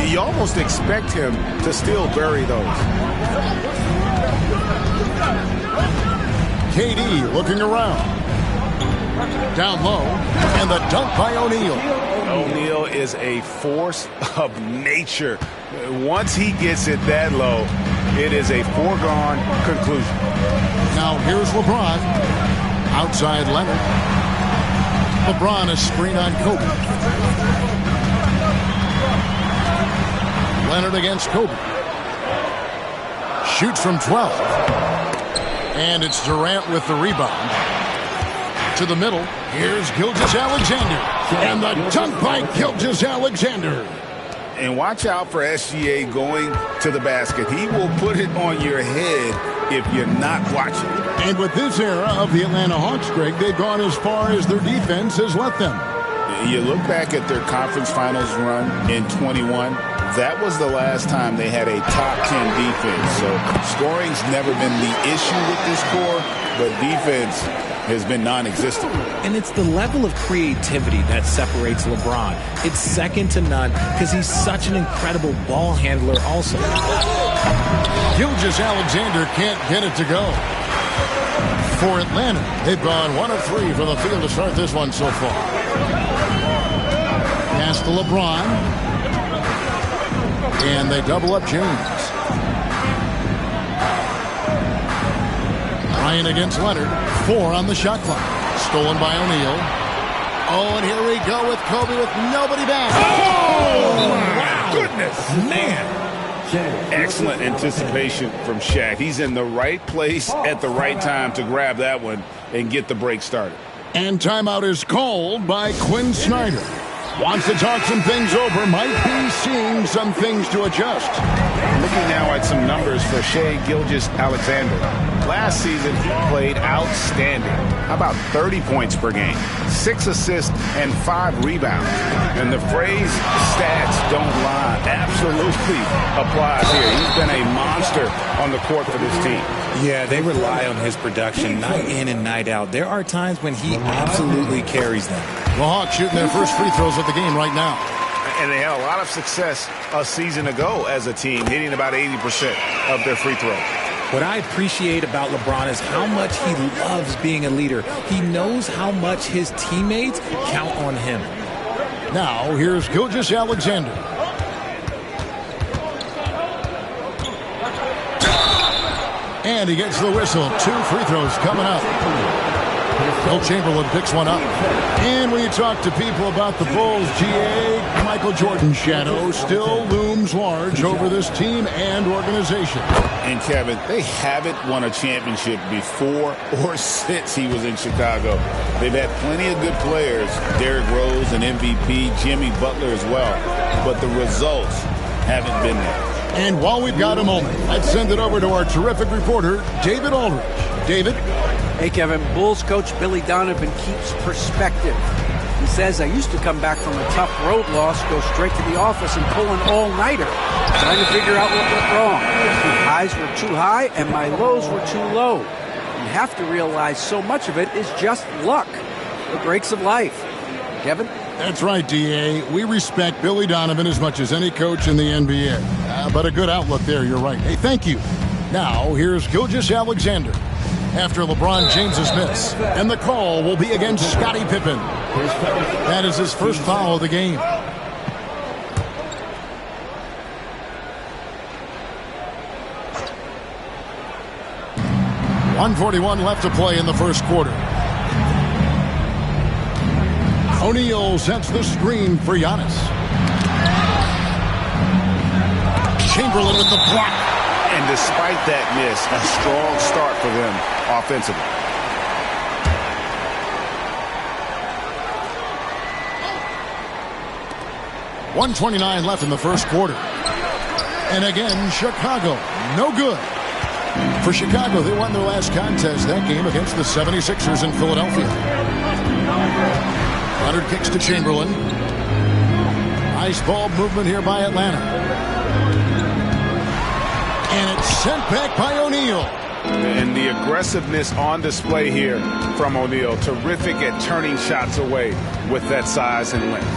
you almost expect him to still bury those. KD looking around. Down low, and the dunk by O'Neal. O'Neal is a force of nature. Once he gets it that low, it is a foregone conclusion. Now here's LeBron. Outside Leonard. LeBron is screen on Kobe. Leonard against Kobe. Shoots from 12. And it's Durant with the rebound. To the middle. Here's Gilgeous-Alexander. And the dunk by Gilgeous-Alexander. And watch out for SGA going to the basket. He will put it on your head if you're not watching. And with this era of the Atlanta Hawks, Greg, they've gone as far as their defense has let them. You look back at their conference finals run in 21. That was the last time they had a top 10 defense. So scoring's never been the issue with this core, but defense has been non-existent. And it's the level of creativity that separates LeBron. It's second to none because he's such an incredible ball handler also. Gilgeous-Alexander can't get it to go. For Atlanta, they've gone 1 of 3 from the field to start this one so far. Pass to LeBron. And they double up James. Ryan against Leonard. 4 on the shot clock. Stolen by O'Neal. Oh, and here we go with Kobe with nobody back. Oh, my goodness, man. Excellent anticipation from Shaq. He's in the right place at the right time to grab that one and get the break started. And timeout is called by Quinn Snyder. Wants to talk some things over, might be seeing some things to adjust. Looking now at some numbers for Shai Gilgeous-Alexander. Last season, he played outstanding. About 30 points per game, 6 assists, and 5 rebounds. And the phrase, stats don't lie, absolutely applies here. He's been a monster on the court for this team. Yeah, they rely on his production night in and night out. There are times when he absolutely carries them. The Hawks shooting their first free throws of the game right now. And they had a lot of success a season ago as a team, hitting about 80% of their free throws. What I appreciate about LeBron is how much he loves being a leader. He knows how much his teammates count on him. Now, here's Gilgeous-Alexander. And he gets the whistle. 2 free throws coming up. Will Chamberlain picks one up. And when you talk to people about the Bulls, GA, Michael Jordan's shadow still looms large over this team and organization. And Kevin, they haven't won a championship before or since he was in Chicago. They've had plenty of good players, Derrick Rose, an MVP, Jimmy Butler as well, but the results haven't been there. And while we've got a moment, let's send it over to our terrific reporter, David Aldridge. David? Hey, Kevin. Bulls coach Billy Donovan keeps perspective. He says, I used to come back from a tough road loss, go straight to the office and pull an all-nighter, trying to figure out what went wrong. My highs were too high and my lows were too low. You have to realize so much of it is just luck. The breaks of life. Kevin? That's right, D.A. We respect Billy Donovan as much as any coach in the NBA. But a good outlook there, you're right. Hey, thank you. Now, here's Gilgeous-Alexander after LeBron James's miss. And the call will be against Scottie Pippen. That is his first foul of the game. .141 left to play in the first quarter. O'Neal sets the screen for Giannis. Chamberlain with the block. And despite that miss, a strong start for them offensively. .129 left in the first quarter. And again, Chicago, no good. For Chicago, they won their last contest, that game against the 76ers in Philadelphia. Leonard kicks to Chamberlain. Nice ball movement here by Atlanta. And it's sent back by O'Neal. And the aggressiveness on display here from O'Neal. Terrific at turning shots away with that size and length.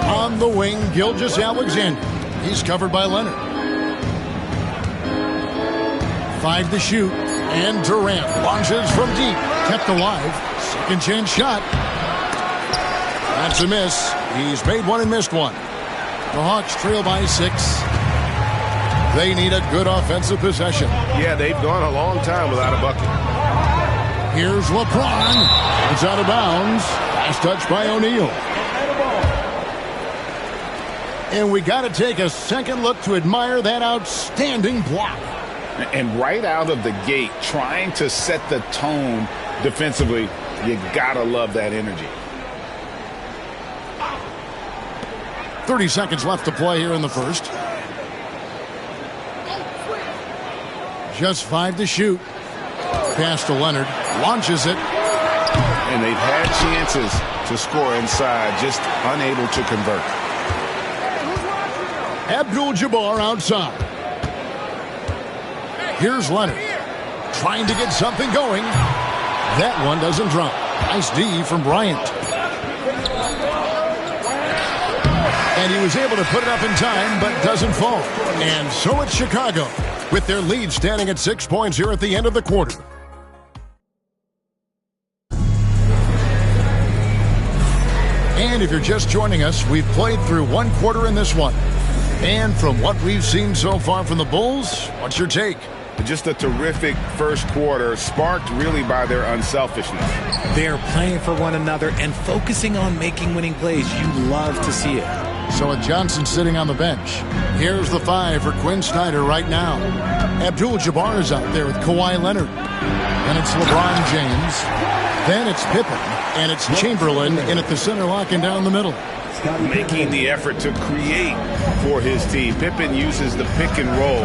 On the wing, Gilgeous-Alexander. He's covered by Leonard. 5 to shoot. And Durant launches from deep. Kept alive. Second chance shot. That's a miss. He's made one and missed one. The Hawks trail by 6. They need a good offensive possession. Yeah, they've gone a long time without a bucket. Here's LeBron. It's out of bounds. Last touch by O'Neal. And we got to take a second look to admire that outstanding block. And right out of the gate, trying to set the tone defensively, you got to love that energy. 30 seconds left to play here in the first. Just 5 to shoot. Pass to Leonard. Launches it. And they've had chances to score inside, just unable to convert. Abdul-Jabbar outside. Here's Leonard. Trying to get something going. That one doesn't drop. Nice D from Bryant. And he was able to put it up in time, but doesn't fall. And so it's Chicago, with their lead standing at 6 points here at the end of the quarter. And if you're just joining us, we've played through one quarter in this one. And from what we've seen so far from the Bulls, what's your take? Just a terrific first quarter, sparked really by their unselfishness. They're playing for one another and focusing on making winning plays. You love to see it. So with Johnson sitting on the bench, here's the 5 for Quinn Snyder right now. Abdul-Jabbar is out there with Kawhi Leonard. And it's LeBron James. Then it's Pippen. And it's Chamberlain in at the center, locking down the middle. Making the effort to create for his team. Pippen uses the pick and roll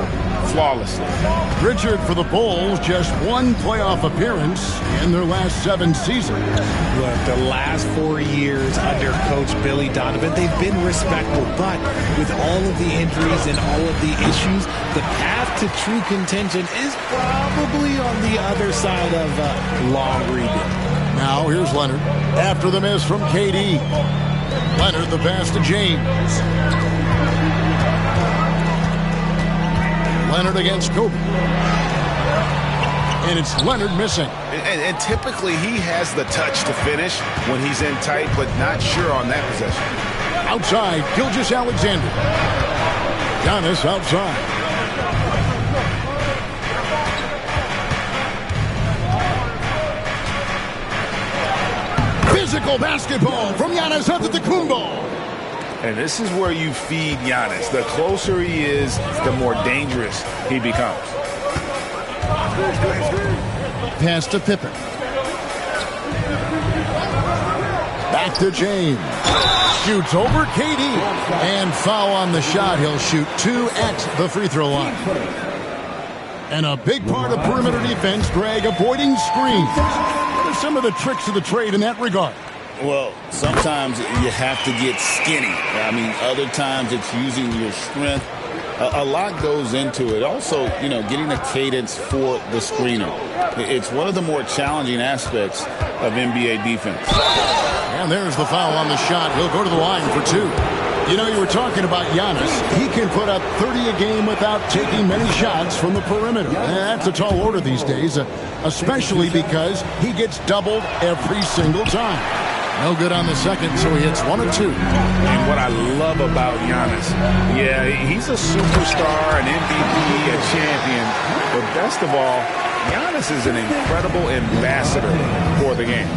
flawlessly. Richard for the Bulls, just one playoff appearance in their last 7 seasons. Look, the last 4 years under Coach Billy Donovan, they've been respectable, but with all of the injuries and all of the issues, the path to true contention is probably on the other side of a long rebuild. Now here's Leonard after the miss from KD. Leonard the pass to James. Leonard against Kobe. And it's Leonard missing. And typically he has the touch to finish when he's in tight, but not sure on that possession. Outside, Gilgeous-Alexander. Giannis outside. Physical basketball from Giannis Antetokounmpo. And this is where you feed Giannis. The closer he is, the more dangerous he becomes. Pass to Pippen. Back to James. Shoots over KD. And foul on the shot. He'll shoot 2 at the free throw line. And a big part of perimeter defense, Greg, avoiding screens. some of the tricks of the trade in that regard? Well, sometimes you have to get skinny. I mean, other times it's using your strength. A lot goes into it. Also, getting a cadence for the screener. It's one of the more challenging aspects of NBA defense. And there's the foul on the shot. He'll go to the line for 2. You were talking about Giannis. He can put up 30 a game without taking many shots from the perimeter. That's a tall order these days, especially because he gets doubled every single time. No good on the second, so he hits 1 of 2. And what I love about Giannis, he's a superstar, an MVP, a champion. But best of all, Giannis is an incredible ambassador for the game.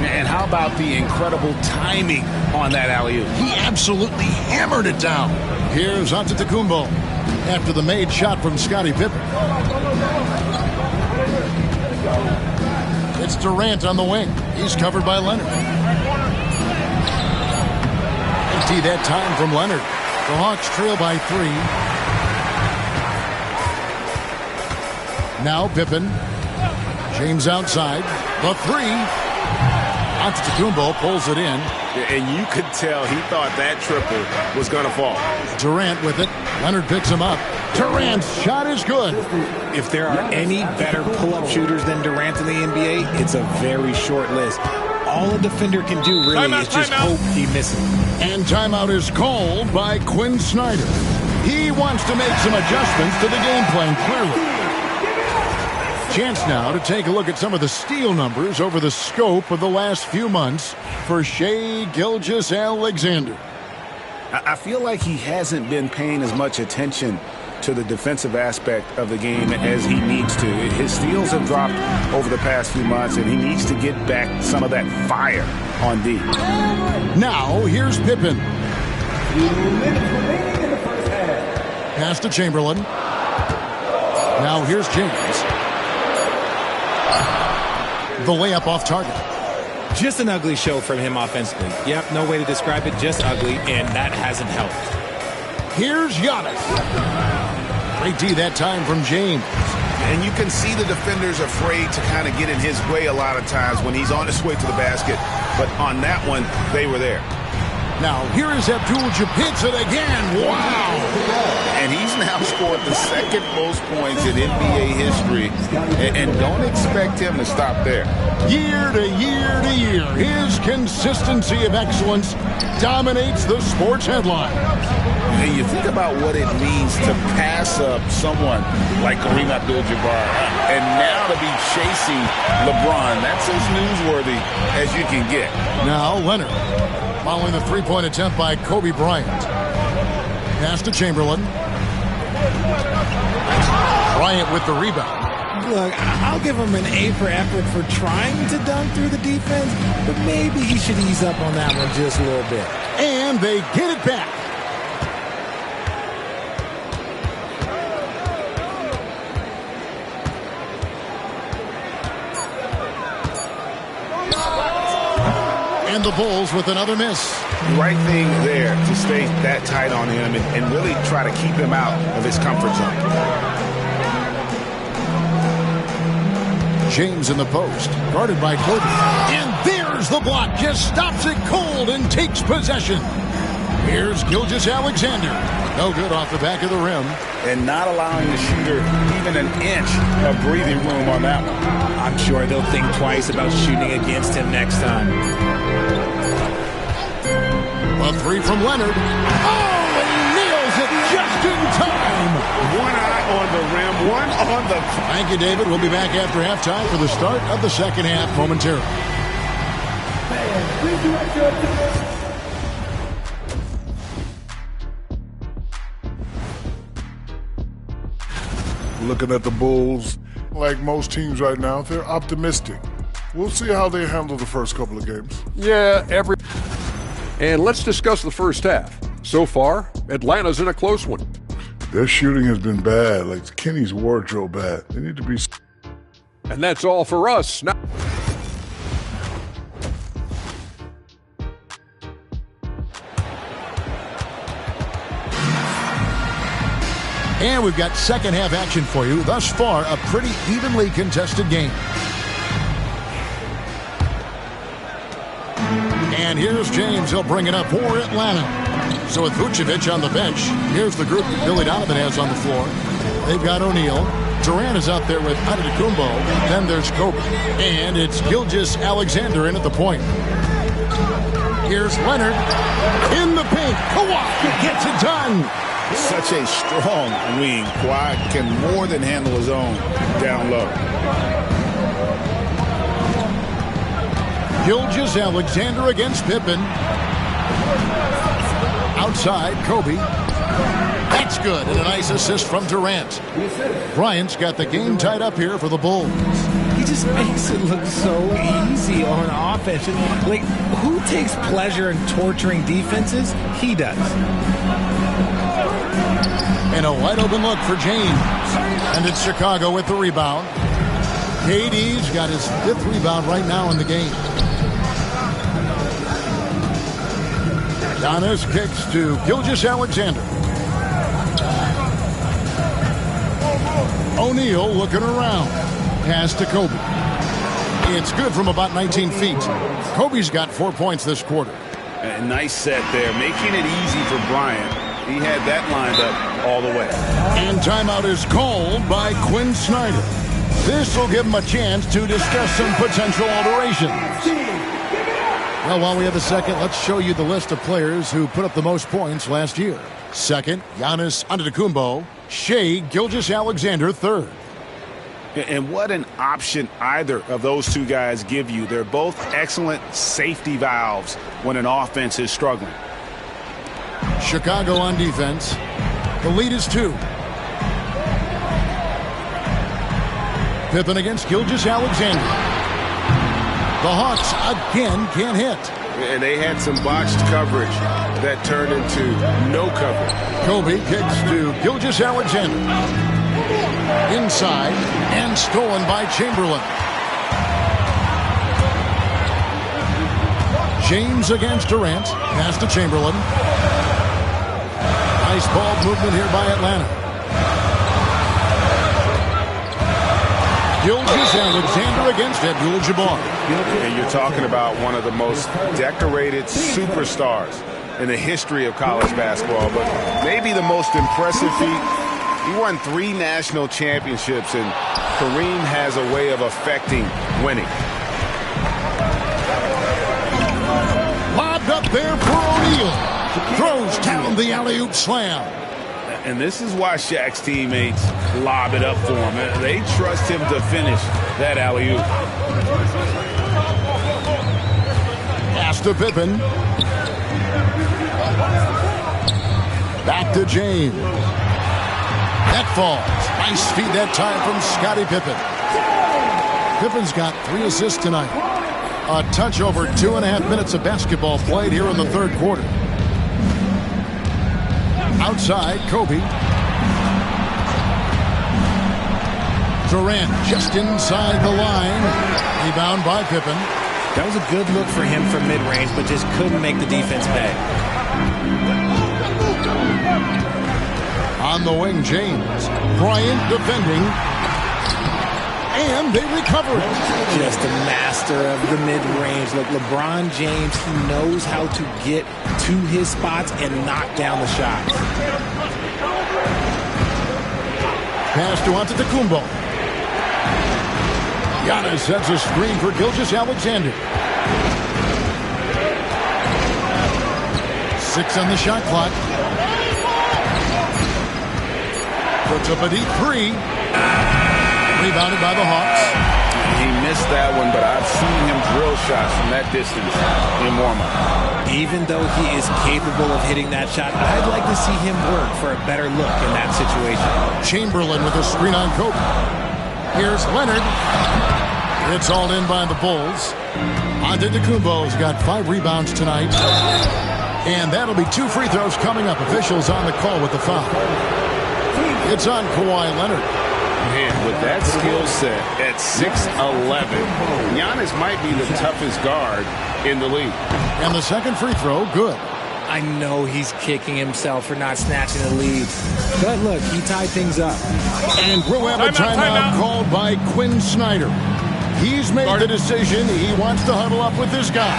And how about the incredible timing on that alley-oop? He absolutely hammered it down. Here's Antetokounmpo after the made shot from Scottie Pippen. It's Durant on the wing. He's covered by Leonard. Empty that time from Leonard. The Hawks trail by 3. Now Pippen. James outside. The 3. Antetokounmpo pulls it in. And you could tell he thought that triple was going to fall. Durant with it. Leonard picks him up. Durant's shot is good. If there are any better pull-up shooters than Durant in the NBA, it's a very short list. All a defender can do really is just hope he misses. And timeout is called by Quinn Snyder. He wants to make some adjustments to the game plan, clearly. Chance now to take a look at some of the steal numbers over the scope of the last few months for Shai Gilgeous-Alexander. I feel like he hasn't been paying as much attention to the defensive aspect of the game as he needs to. His steals have dropped over the past few months, and he needs to get back some of that fire on D. Now, here's Pippen. Pass to Chamberlain. Now, here's James. The layup off target. Just an ugly show from him offensively. Yep, no way to describe it, just ugly, and that hasn't helped. Here's Giannis. Great D that time from James. And you can see the defenders afraid to kind of get in his way a lot of times when he's on his way to the basket. But on that one, they were there. Now, here is Abdul-Jabbar again. Wow! And he's now scored the second most points in NBA history. And don't expect him to stop there. Year to year to year, his consistency of excellence dominates the sports headlines. And you think about what it means to pass up someone like Kareem Abdul-Jabbar and now to be chasing LeBron. That's as newsworthy as you can get. Now Leonard following the three-point attempt by Kobe Bryant. Pass to Chamberlain. Bryant with the rebound. Look, I'll give him an A for effort for trying to dunk through the defense, but maybe he should ease up on that one just a little bit. And they get it back. And the Bulls with another miss. Right thing there to stay that tight on him and really try to keep him out of his comfort zone. James in the post, guarded by Kobe. And there's the block, just stops it cold and takes possession. Here's Gilgeous-Alexander. No good off the back of the rim. And not allowing the shooter even an inch of breathing room on that one. I'm sure they'll think twice about shooting against him next time. A three from Leonard. Oh, and he nails it just in time. One eye on the rim, one on the... Thank you, David. We'll be back after halftime for the start of the second half momentarily. Looking at the Bulls, like most teams right now, they're optimistic. We'll see how they handle the first couple of games. Yeah, And let's discuss the first half. So far, Atlanta's in a close one. Their shooting has been bad, like Kenny's wardrobe bad. They need to be... And that's all for us. Now And we've got second half action for you. Thus far, a pretty evenly contested game. And here's James. He'll bring it up for Atlanta. So with Vucevic on the bench, here's the group that Billy Donovan has on the floor. They've got O'Neal. Durant is out there with Antetokounmpo. Then there's Kobe. And it's Gilgeous-Alexander in at the point. Here's Leonard in the paint. Kawhi gets it done. Such a strong wing. Kawhi can more than handle his own down low. Gilgeous-Alexander against Pippen. Outside, Kobe. That's good, and a nice assist from Durant. Bryant's got the game tied up here for the Bulls. He just makes it look so easy on offense. Like, who takes pleasure in torturing defenses? He does. And a wide open look for James. And it's Chicago with the rebound. KD's got his 5th rebound right now in the game. Giannis kicks to Gilgeous-Alexander. O'Neal looking around. Pass to Kobe. It's good from about 19 feet. Kobe's got 4 points this quarter. A nice set there, making it easy for Bryant. He had that lined up all the way. And timeout is called by Quinn Snyder. This will give him a chance to discuss some potential alterations. Well, while we have a second, let's show you the list of players who put up the most points last year. Second, Giannis Antetokounmpo. Shai Gilgeous-Alexander, third. And what an option either of those two guys give you. They're both excellent safety valves when an offense is struggling. Chicago on defense. The lead is 2. Pippen against Gilgeous-Alexander. The Hawks again can't hit. And they had some botched coverage that turned into no coverage. Kobe kicks to Gilgeous-Alexander. Inside and stolen by Chamberlain. James against Durant. Pass to Chamberlain. Nice ball movement here by Atlanta. Gilgeous-Alexander against Abdul-Jabbar. And you're talking about one of the most decorated superstars in the history of college basketball, but maybe the most impressive feat. He won 3 national championships, and Kareem has a way of affecting winning. Lobbed up there for O'Neal. Throws down the alley-oop slam. And this is why Shaq's teammates lob it up for him. They trust him to finish that alley-oop. Pass to Pippen. Back to James. That falls. Nice feed that time from Scottie Pippen. Pippen's got 3 assists tonight. A touch over 2.5 minutes of basketball played here in the third quarter. Outside, Kobe. Durant just inside the line. Rebound by Pippen. That was a good look for him from mid-range, but just couldn't make the defense pay. On the wing, James. Bryant defending. And they recover it. Just a master of the mid-range. Look, LeBron James, he knows how to get to his spots and knock down the shots. Pass to Antetokounmpo. Giannis sets a screen for Gilgeous-Alexander. 6 on the shot clock. Puts up a deep 3. Rebounded by the Hawks. He missed that one, but I've seen him drill shots from that distance in warm-up. Even though he is capable of hitting that shot, I'd like to see him work for a better look in that situation. Chamberlain with a screen on Kobe. Here's Leonard. It's all in by the Bulls. Antetokounmpo's got 5 rebounds tonight. And that'll be 2 free throws coming up. Officials on the call with the foul. It's on Kawhi Leonard. Man, with that skill set at 6'11", Giannis might be the toughest guard in the league. And the second free throw, good. I know he's kicking himself for not snatching the lead. But look, he tied things up. And we'll have a timeout called by Quinn Snyder. He's made the decision. He wants to huddle up with this guy.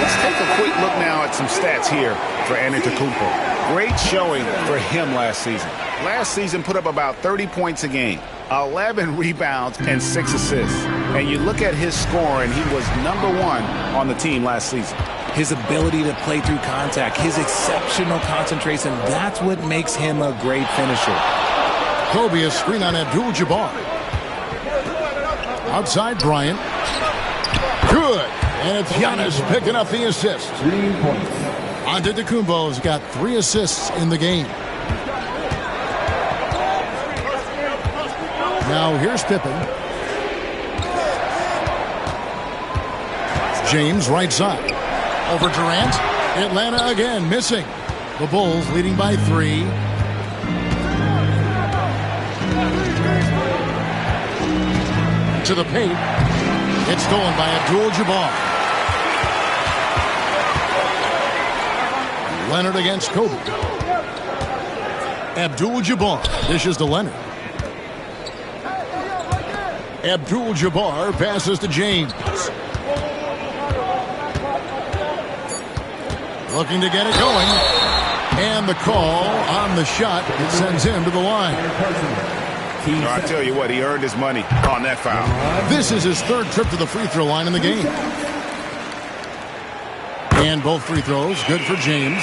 Let's take a quick look now at some stats here for Antetokounmpo. Great showing for him last season. Last season put up about 30 points a game, 11 rebounds, and 6 assists. And you look at his scoring, he was #1 on the team last season. His ability to play through contact, his exceptional concentration, that's what makes him a great finisher. Kobe a screen on Abdul-Jabbar. Outside Bryant. Good. And it's Giannis picking up the assist. 3 points. Antetokounmpo's got 3 assists in the game. Now here's Pippen. James right side. Over Durant. Atlanta again missing. The Bulls leading by 3. To the paint. It's stolen by Abdul-Jabbar. Leonard against Kobe. Abdul-Jabbar dishes to Leonard. Abdul-Jabbar passes to James. Looking to get it going. And the call on the shot that sends him to the line. I tell you what, he earned his money on that foul. This is his 3rd trip to the free throw line in the game. And both free throws good for James.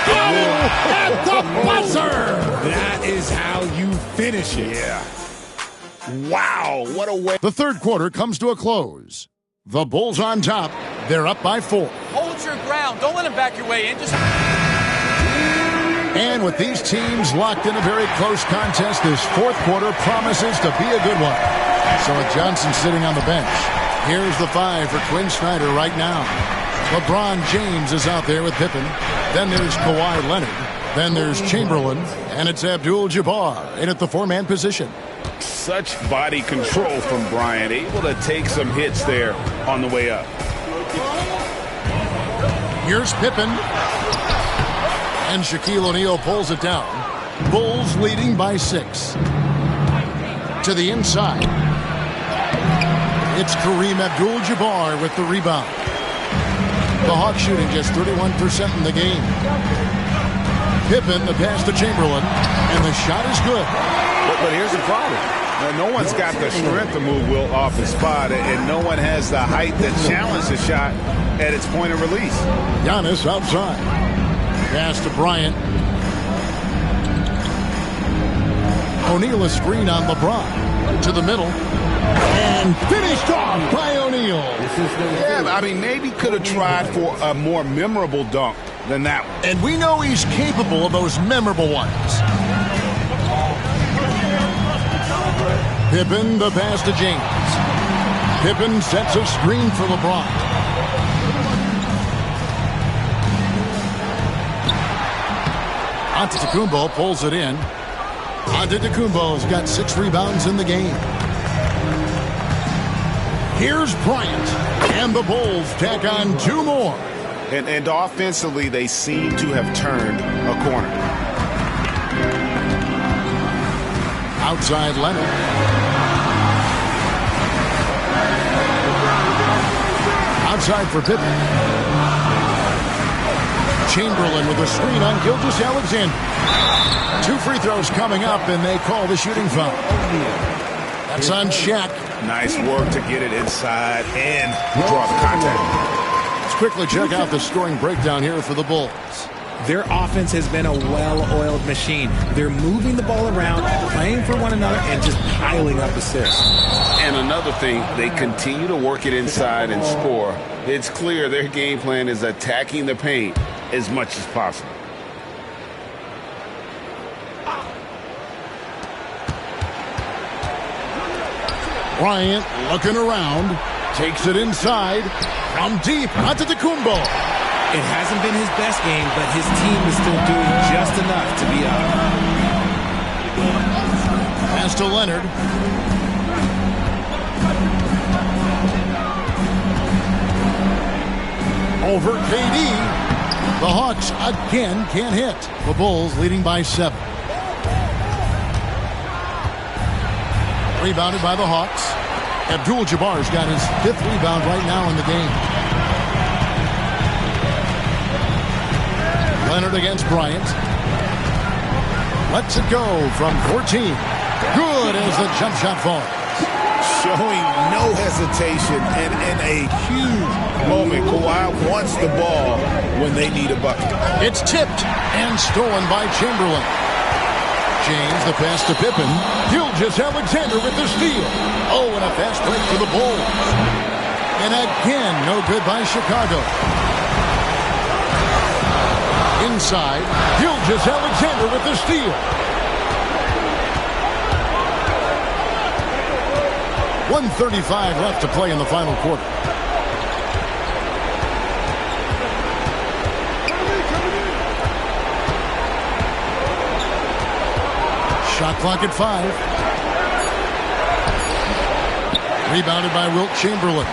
At the buzzer! That is how you finish it. Yeah. Wow, what a way. The 3rd quarter comes to a close. The Bulls on top. They're up by 4. Hold your ground. Don't let them back your way in. Just... And with these teams locked in a very close contest, this 4th quarter promises to be a good one. So with Johnson sitting on the bench, here's the 5 for Quinn Snyder right now. LeBron James is out there with Pippen. Then there's Kawhi Leonard. Then there's Chamberlain. And it's Abdul-Jabbar in at the 4-man position. Such body control from Bryant. Able to take some hits there on the way up. Here's Pippen. And Shaquille O'Neal pulls it down. Bulls leading by 6. To the inside. It's Kareem Abdul-Jabbar with the rebound. The Hawks shooting just 31% in the game. Pippen, the pass to Chamberlain, and the shot is good. But here's the problem. Now, no one's got the strength to move Will off the spot, and no one has the height to challenge the shot at its point of release. Giannis outside. Pass to Bryant. O'Neal a screen on LeBron. To the middle. And finished off by O'Neal. Yeah, I mean, maybe could have tried for a more memorable dunk than that one. And we know he's capable of those memorable ones. Pippen, the pass to James. Pippen sets a screen for LeBron. Antetokounmpo pulls it in. Antetokounmpo's got 6 rebounds in the game. Here's Bryant. And the Bulls tack on 2 more. And offensively, they seem to have turned a corner. Outside Leonard. Outside for Pippen. Chamberlain with a screen on Gilgeous-Alexander. 2 free throws coming up, and they call the shooting foul. That's on Shaq. Nice work to get it inside and draw the contact. Let's quickly check out the scoring breakdown here for the Bulls. Their offense has been a well-oiled machine. They're moving the ball around, playing for one another, and just piling up assists. And another thing, they continue to work it inside and score. It's clear their game plan is attacking the paint as much as possible. Bryant looking around, takes it inside, from deep, Antetokounmpo. It hasn't been his best game, but his team is still doing just enough to be up. Pass to Leonard. Over KD. The Hawks again can't hit. The Bulls leading by 7. Rebounded by the Hawks. Abdul-Jabbar's got his 5th rebound right now in the game. Leonard against Bryant. Lets it go from 14. Good as the jump shot falls. Showing no hesitation, and in a huge moment, Kawhi wants the ball when they need a bucket. It's tipped and stolen by Chamberlain. James, the pass to Pippen. Gilgeous-Alexander with the steal. Oh, and a fast break for the Bulls. And again, no good by Chicago. Inside, Gilgeous-Alexander with the steal. 1:35 left to play in the final quarter. Shot clock at 5. Rebounded by Wilt Chamberlain.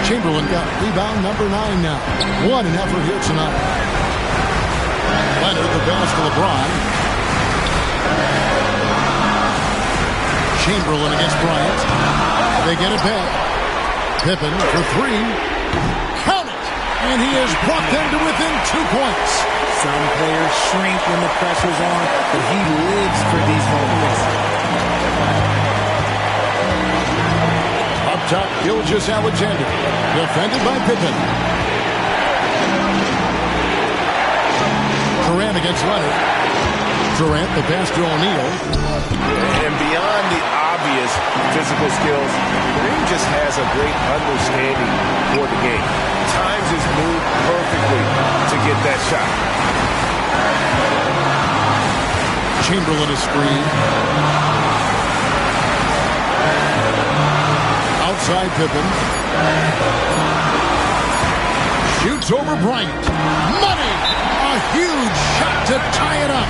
Chamberlain got rebound number 9 now. What an effort here tonight. Leonard, the pass to LeBron. Chamberlain against Bryant. They get it back. Pippen for 3. Count it! And he has brought them to within 2 points. Some players shrink when the pressure's on, but he lives for these moments. Up top, Gilgeous-Alexander. Defended by Pippen. Durant against Leonard. Durant, the pass to O'Neal. And beyond the obvious physical skills, Kareem just has a great understanding for the game. Times his move perfectly to get that shot. Chamberlain is screen. Outside Pippen. Shoots over Bryant. Money! A huge shot to tie it up.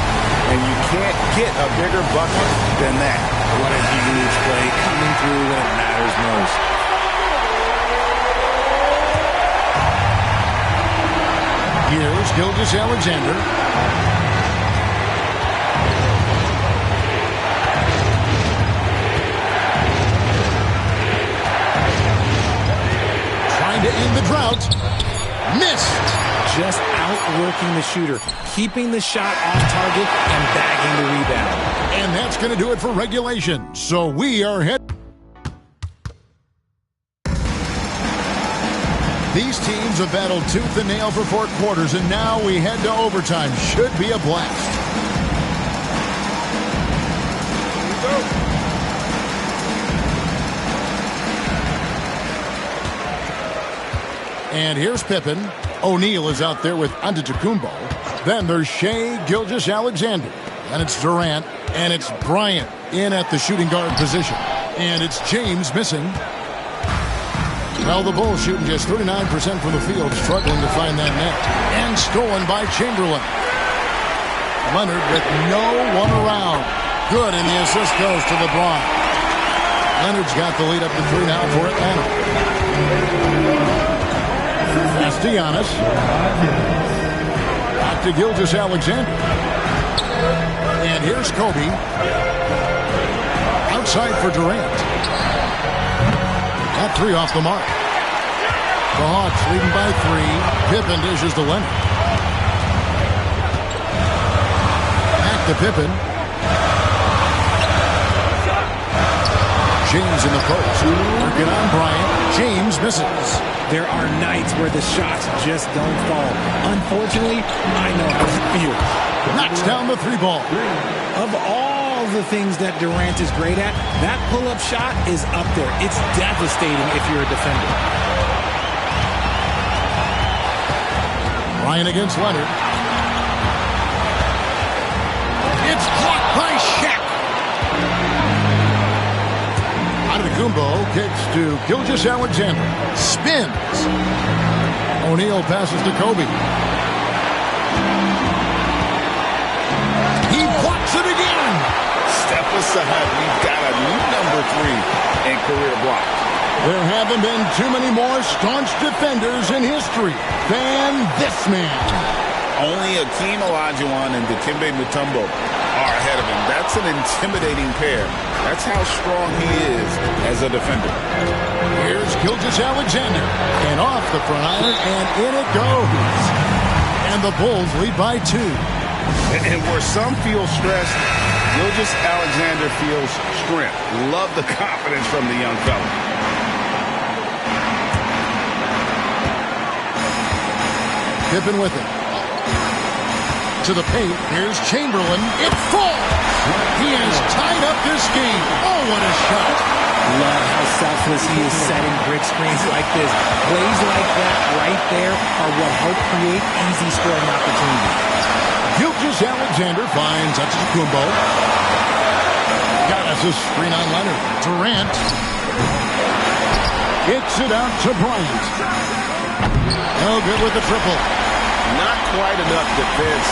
And you can't get a bigger bucket than that. What a huge play coming through when it matters most. Here's Gilgeous-Alexander. Trying to end the drought. Missed. Just outworking the shooter, keeping the shot off target and bagging the rebound. And that's going to do it for regulation. So we are heading. These teams have battled tooth and nail for 4 quarters, and now we head to overtime. Should be a blast. And here's Pippen. O'Neal is out there with Antetokounmpo. Then there's Shea Gilgeous-Alexander. And it's Durant. And it's Bryant in at the shooting guard position. And it's James missing. Well, the Bulls shooting just 39% from the field, struggling to find that net. And stolen by Chamberlain. Leonard with no one around. Good, and the assist goes to LeBron. Leonard's got the lead up to 3 now for Atlanta. Castellanos. Back to Gilgeous-Alexander. And here's Kobe. Outside for Durant. That 3 off the mark. The Hawks leading by 3. Pippen dishes to Leonard. Back to Pippen. James in the post. Working on Bryant. James misses. There are nights where the shots just don't fall. Unfortunately, I know how it feels. Knocks down the 3 ball. Of all the things that Durant is great at, that pull-up shot is up there. It's devastating if you're a defender. Bryant against Leonard. It's blocked by Shaq. Antetokounmpo kicks to Gilgeous-Alexander. Spins. O'Neal passes to Kobe. He blocks it again. Step aside. We've got a new number 3 in career block. There haven't been too many more staunch defenders in history than this man. Only Akeem Olajuwon and Dikembe Mutombo are ahead of him. That's an intimidating pair. That's how strong he is as a defender. Here's Gilgeous-Alexander. And off the front iron, and in it goes. And the Bulls lead by 2. And where some feel stressed, Gilgeous-Alexander feels strength. Love the confidence from the young fella. Pippen with it. To the paint. Here's Chamberlain. It falls. He has tied up this game. Oh, what a shot. Love how selfless he is setting brick screens like this. Plays like that right there are what help create easy scoring opportunities. Gilgeous-Alexander finds Antetokounmpo. Got us a screen on Leonard. Durant. Kicks it out to Bryant. No good with the triple. Not quite enough defense.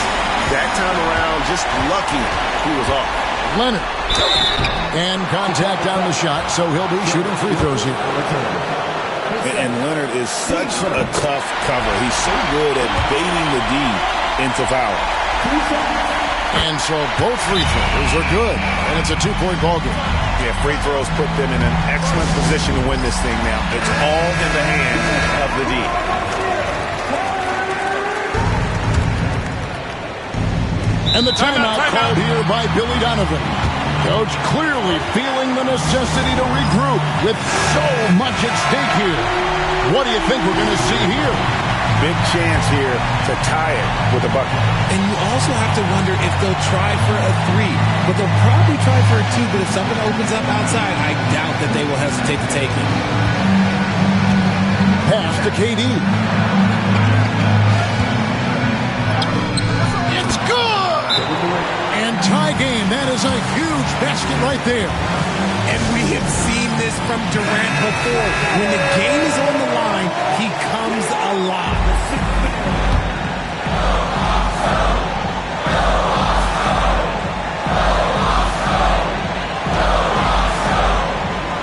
That time around, just lucky he was off. Leonard. And contact on the shot, so he'll be shooting free throws here. And Leonard is such a tough cover. He's so good at baiting the D into foul. And so both free throws are good. And it's a 2-point ball game. Yeah, free throws put them in an excellent position to win this thing now. It's all in the hands of the D. And the timeout called here by Billy Donovan. Coach clearly feeling the necessity to regroup with so much at stake here. What do you think we're going to see here? Big chance here to tie it with a bucket. And you also have to wonder if they'll try for a 3. But they'll probably try for a 2. But if something opens up outside, I doubt that they will hesitate to take it. Pass to KD. It's good! And tie game. That is a huge basket right there. And we have seen this from Durant before. When the game is on the line, he comes alive.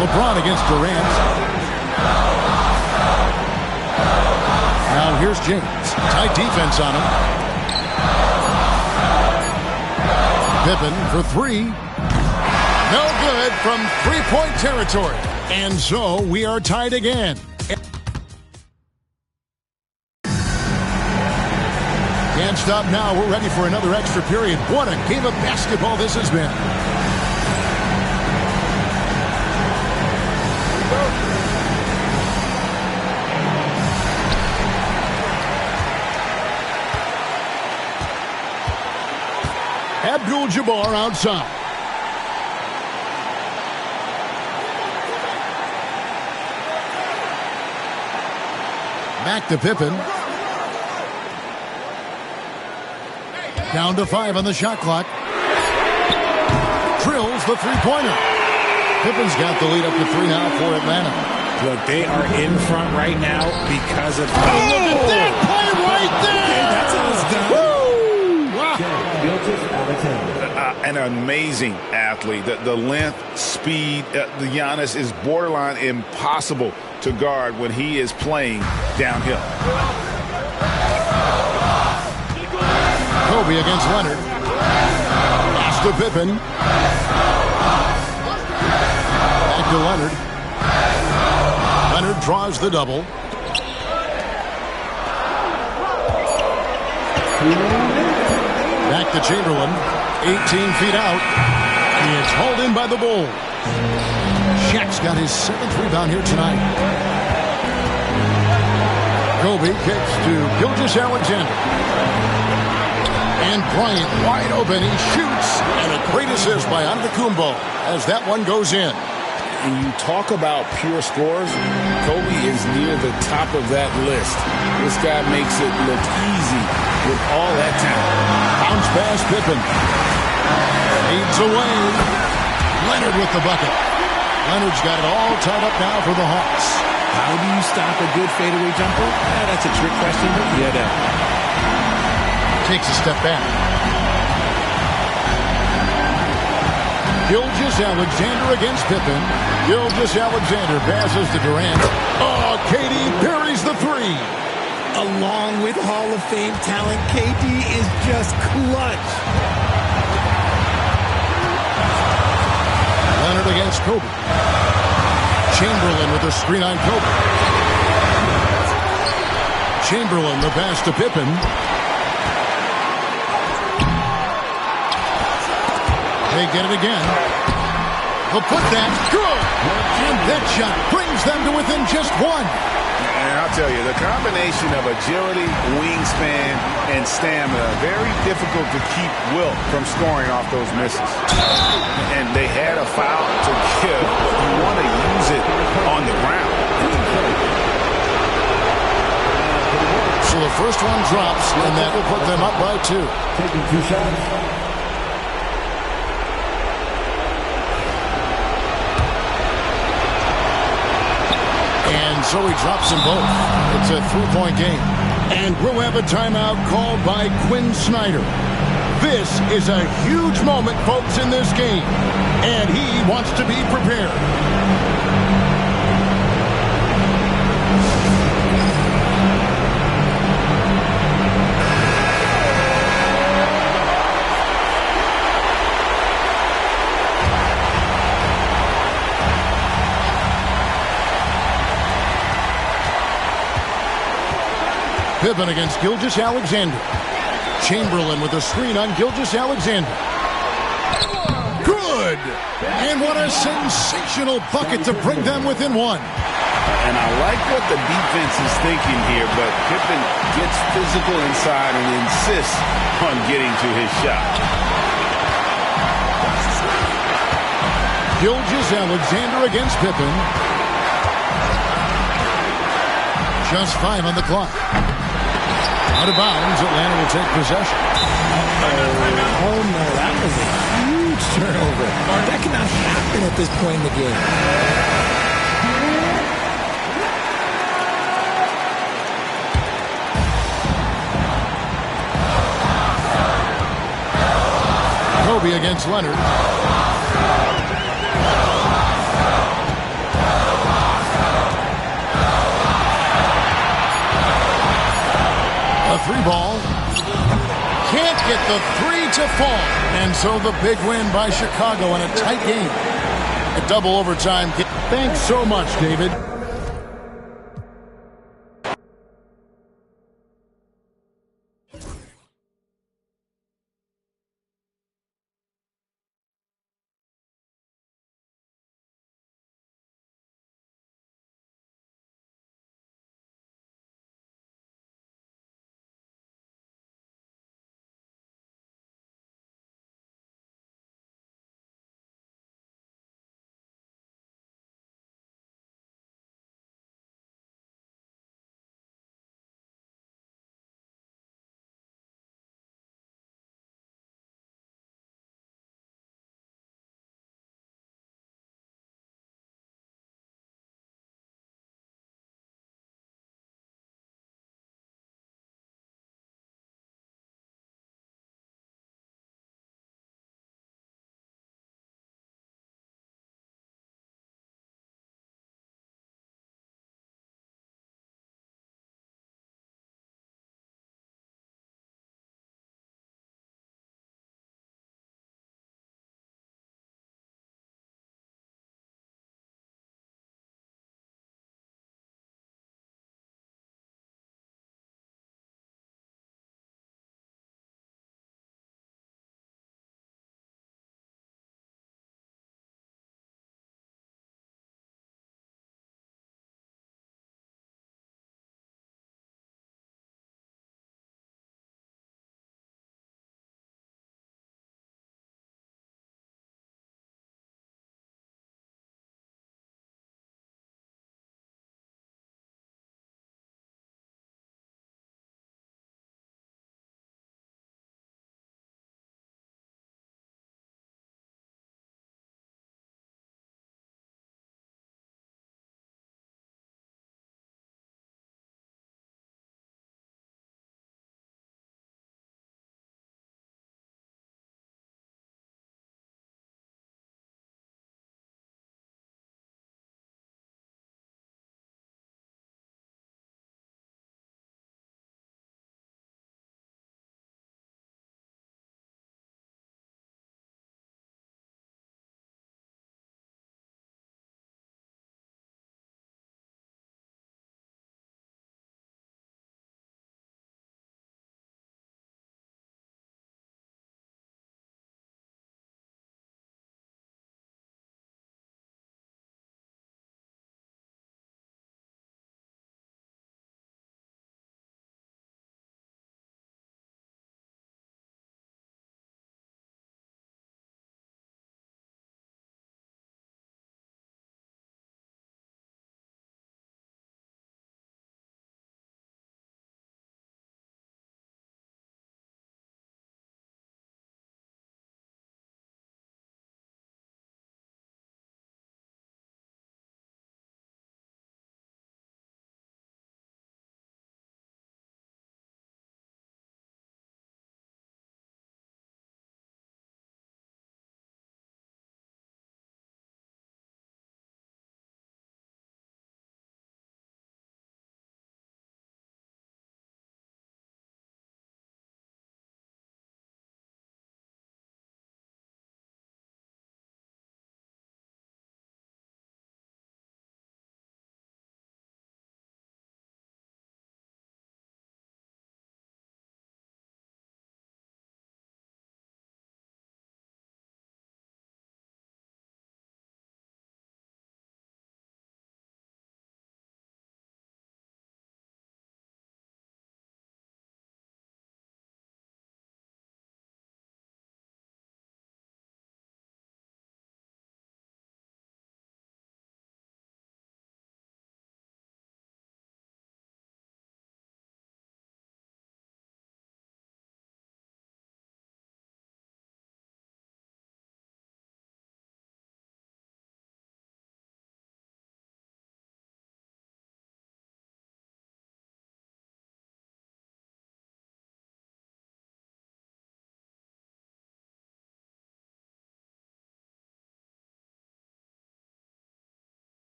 LeBron against Durant. Now here's James. Tight defense on him. Pippen for 3. No good from 3-point territory. And so we are tied again. Can't stop now. We're ready for another extra period. What a game of basketball this has been. Abdul-Jabbar outside. Back to Pippen. Down to 5 on the shot clock. Drills the three-pointer. Pippen's got the lead up to 3 now for Atlanta. Look, they are in front right now because of... Oh, look at that play right there! Okay, that's how it's done. Woo! An amazing athlete. The length, speed, the Giannis is borderline impossible to guard when he is playing downhill. Kobe against Leonard. Pass to Pippen. Back to Leonard. Leonard draws the double. Back to Chamberlain. 18 feet out. It's hauled in by the Bulls. Shaq's got his 7th rebound here tonight. Kobe kicks to Gilgeous-Alexander. And Bryant wide open. He shoots. And a great assist by Antetokounmpo as that one goes in. When you talk about pure scores, Kobe is near the top of that list. This guy makes it look easy with all that talent. Bounce pass Pippen. Fades away. Leonard with the bucket. Leonard's got it all tied up now for the Hawks. How do you stop a good fadeaway jumper? That's a trick question, but yeah, that. Takes a step back. Gilgeous-Alexander against Pippen. Gilgeous-Alexander passes to Durant. Oh, KD buries the 3. Along with Hall of Fame talent, KD is just clutch. against Kobe. Chamberlain with a screen on Kobe. Chamberlain, the pass to Pippen. They get it again. They'll put that good. And that shot brings them to within just one. And I'll tell you, the combination of agility, wingspan, and stamina, very difficult to keep Wilt from scoring off those misses. And they had a foul to give. You want to use it on the ground. So the first one drops, and that will put them up by 2. Taking 2 shots. And so he drops them both. It's a 3-point game. And we'll have a timeout called by Quinn Snyder. This is a huge moment, folks, in this game. And he wants to be prepared. Pippen against Gilgeous-Alexander. Chamberlain with a screen on Gilgeous-Alexander. Good! And what a sensational bucket to bring them within 1. And I like what the defense is thinking here, but Pippen gets physical inside and insists on getting to his shot. Gilgeous-Alexander against Pippen. Just 5 on the clock. Out of bounds, Atlanta will take possession. Oh, no, that was a huge turnover. That cannot happen at this point in the game. Kobe against Leonard. A 3-ball. Can't get the 3 to fall. And so the big win by Chicago in a tight game. A double overtime. Thanks so much, David.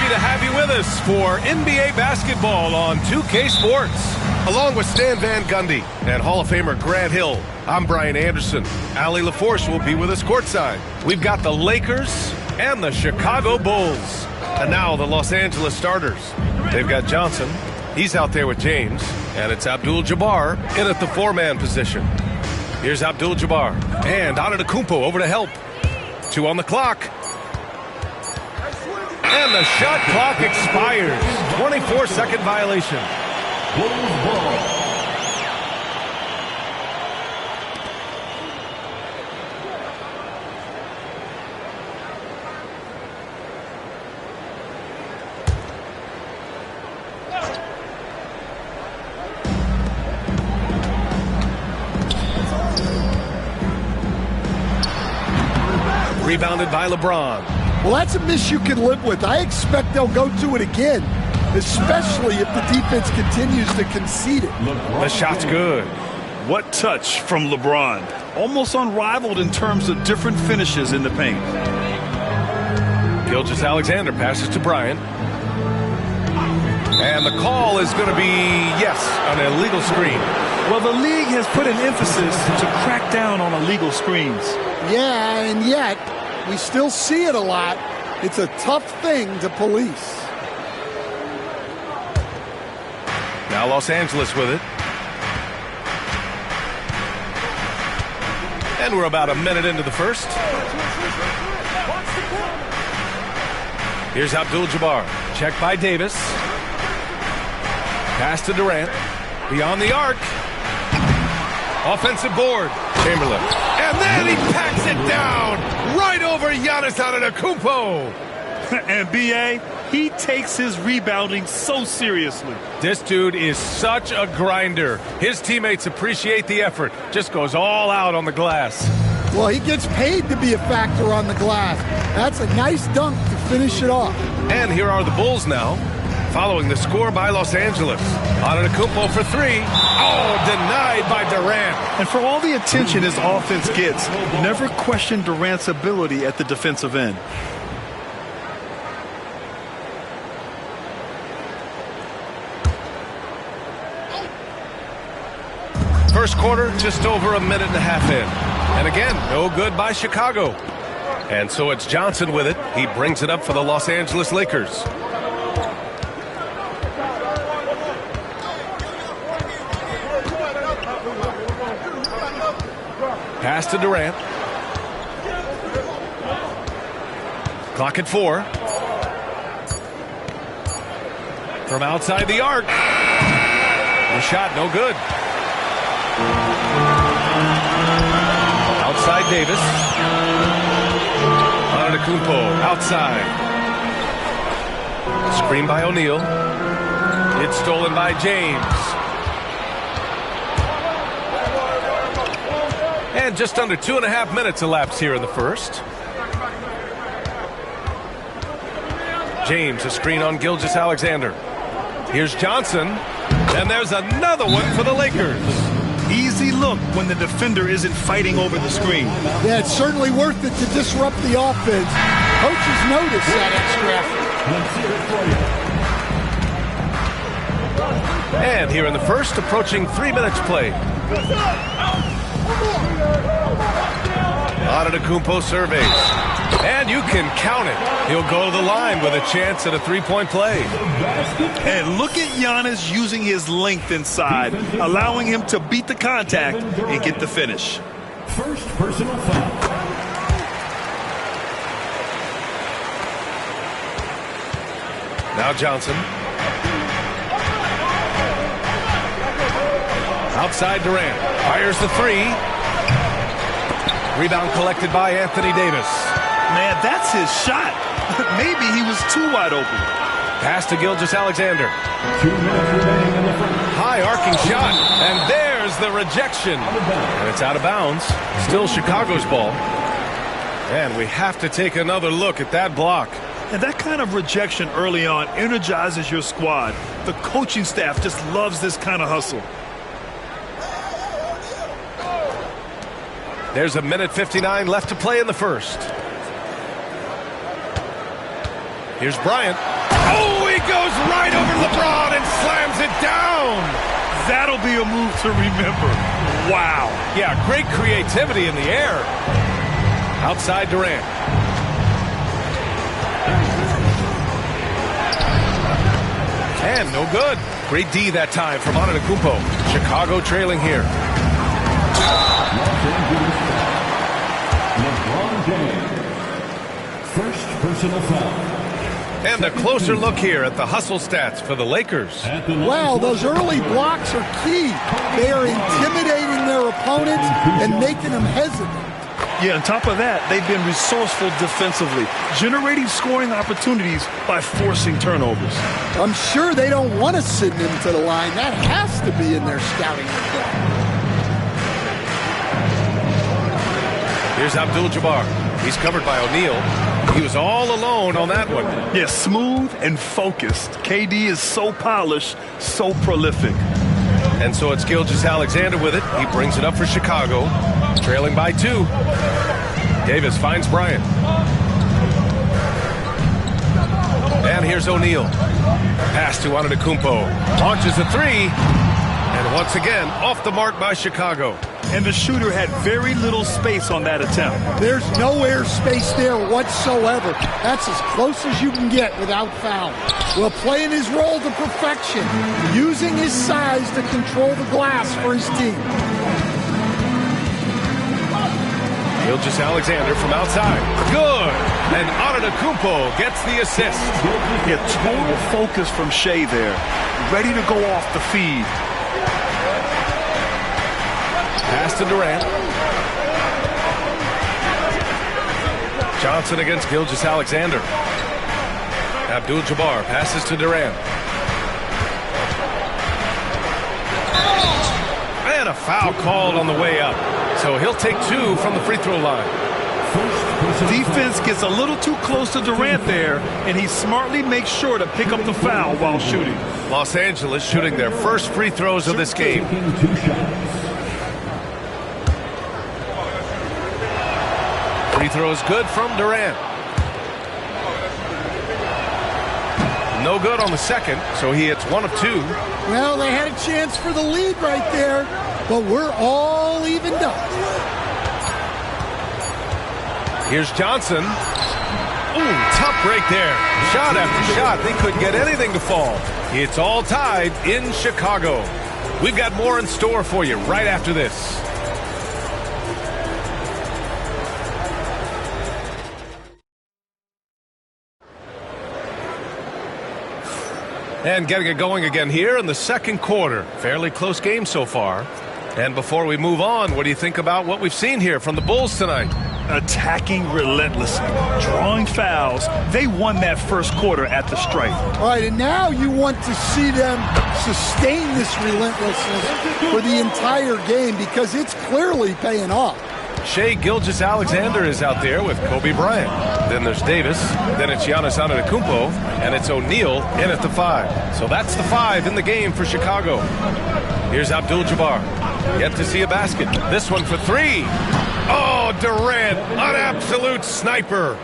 To have you with us for NBA basketball on 2K Sports. Along with Stan Van Gundy and Hall of Famer Grant Hill, I'm Brian Anderson. Allie LaForce will be with us courtside. We've got the Lakers and the Chicago Bulls. And now the Los Angeles starters. They've got Johnson. He's out there with James. And it's Abdul-Jabbar in at the four-man position. Here's Abdul-Jabbar. And Antetokounmpo over to help. 2 on the clock. And the shot clock expires. 24-second violation. Rebounded by LeBron. Well, that's a miss you can live with. I expect they'll go to it again, especially if the defense continues to concede it. The shot's good. What touch from LeBron. Almost unrivaled in terms of different finishes in the paint. Gilgeous-Alexander passes to Bryant. And the call is going to be, yes, an illegal screen. Well, the league has put an emphasis to crack down on illegal screens. Yeah, and yet we still see it a lot. It's a tough thing to police. Now Los Angeles with it. And we're about a minute into the first. Here's Abdul-Jabbar. Check by Davis. Pass to Durant. Beyond the arc. Offensive board. Chamberlain. And then he packs it down right over Giannis Antetokounmpo. And B.A., He takes his rebounding so seriously. This dude is such a grinder. His teammates appreciate the effort. Just goes all out on the glass. Well, he gets paid to be a factor on the glass. That's a nice dunk to finish it off. And here are the Bulls now, following the score by Los Angeles. Antetokounmpo for three. Oh, denied by Durant. And for all the attention his offense gets, never question Durant's ability at the defensive end. First quarter, just over a minute and a half in. And again, no good by Chicago. And so it's Johnson with it. He brings it up for the Los Angeles Lakers. Pass to Durant. Clock at 4. From outside the arc. The shot no good. Outside Davis. Antetokounmpo outside. Screen by O'Neal. It's stolen by James. And just under 2.5 minutes elapsed here in the first. James, a screen on Gilgeous-Alexander. Here's Johnson. And there's another one for the Lakers. Easy look when the defender isn't fighting over the screen. Yeah, it's certainly worth it to disrupt the offense. Coaches notice that extra effort. And here in the first, approaching 3 minutes played. Antetokounmpo surveys. And you can count it. He'll go to the line with a chance at a three-point play. And look at Giannis using his length inside, allowing him to beat the contact and get the finish. First personal foul. Now Johnson. Outside Durant. Fires the three. Rebound collected by Anthony Davis. Man, that's his shot. Maybe he was too wide open. Pass to Gilgeous-Alexander. High arcing shot. And there's the rejection. And it's out of bounds. Still Chicago's ball. And we have to take another look at that block. And that kind of rejection early on energizes your squad. The coaching staff just loves this kind of hustle. There's 1:59 left to play in the first. Here's Bryant. Oh, he goes right over LeBron and slams it down. That'll be a move to remember. Wow. Yeah, great creativity in the air. Outside Durant. And no good. Great D that time from Antetokounmpo. Chicago trailing here. LeBron James. First personal foul. And a closer look here at the hustle stats for the Lakers. Wow, those early blocks are key. They are intimidating their opponents and making them hesitant. Yeah, on top of that, they've been resourceful defensively, generating scoring opportunities by forcing turnovers. I'm sure they don't want to send him to the line. That has to be in their scouting report. Here's Abdul-Jabbar. He's covered by O'Neal. He was all alone on that one. Yeah, smooth and focused. KD is so polished, so prolific. And so it's Gilgeous-Alexander with it. He brings it up for Chicago, trailing by 2. Davis finds Bryant. And here's O'Neal. Pass to Antetokounmpo. Launches a 3. And once again, off the mark by Chicago. And the shooter had very little space on that attempt. There's no air space there whatsoever. That's as close as you can get without foul. Well, playing his role to perfection, using his size to control the glass for his team. Gilgeous-Alexander from outside. Good. And Antetokounmpo gets the assist. Yeah, total focus from Shea there. Ready to go off the feed. Pass to Durant. Johnson against Gilgeous-Alexander. Abdul-Jabbar passes to Durant. And a foul called on the way up. So he'll take 2 from the free throw line. Defense gets a little too close to Durant there, and he smartly makes sure to pick up the foul while shooting. Los Angeles shooting their first free throws of this game. Free throw is good from Durant. No good on the second, so he hits 1 of 2. Well, they had a chance for the lead right there, but we're all evened up. Here's Johnson. Ooh, tough break there. Shot after shot. They couldn't get anything to fall. It's all tied in Chicago. We've got more in store for you right after this. And getting it going again here in the second quarter. Fairly close game so far. And before we move on, what do you think about what we've seen here from the Bulls tonight? Attacking relentlessly, drawing fouls. They won that first quarter at the stripe. All right, and now you want to see them sustain this relentlessness for the entire game because it's clearly paying off. Shai Gilgeous-Alexander is out there with Kobe Bryant. Then there's Davis. Then it's Giannis Antetokounmpo. And it's O'Neal in at the 5. So that's the 5 in the game for Chicago. Here's Abdul-Jabbar. Yet to see a basket. This one for 3. Oh, Durant, an absolute sniper.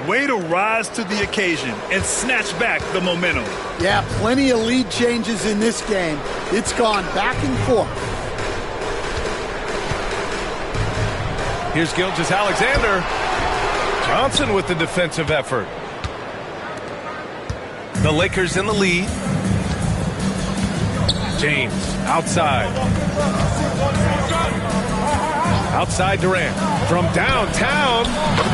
Way to rise to the occasion and snatch back the momentum. Yeah, plenty of lead changes in this game. It's gone back and forth. Here's Gilgeous-Alexander. Johnson with the defensive effort. The Lakers in the lead. James outside. Outside Durant. From downtown.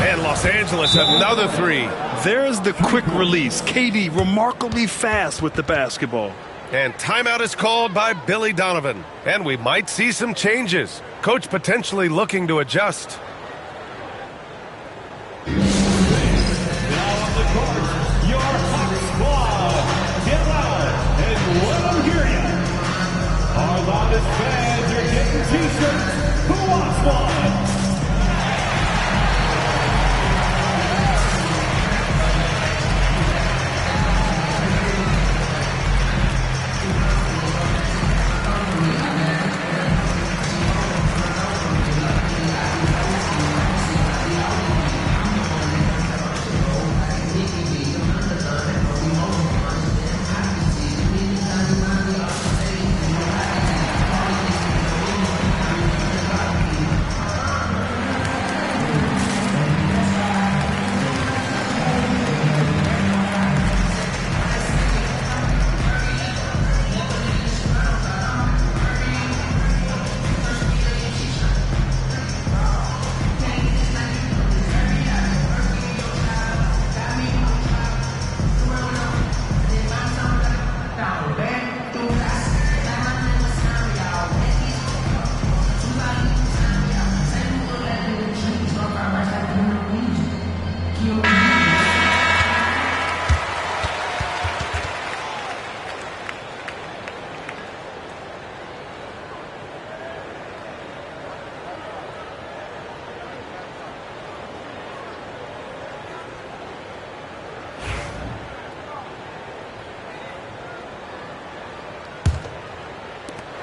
And Los Angeles another 3. There's the quick release. KD remarkably fast with the basketball. And timeout is called by Billy Donovan. And we might see some changes. Coach potentially looking to adjust. Now on the court, your Hawk squad. Get loud and let them hear you. Our loudest fans are getting t-shirts. Who wants one?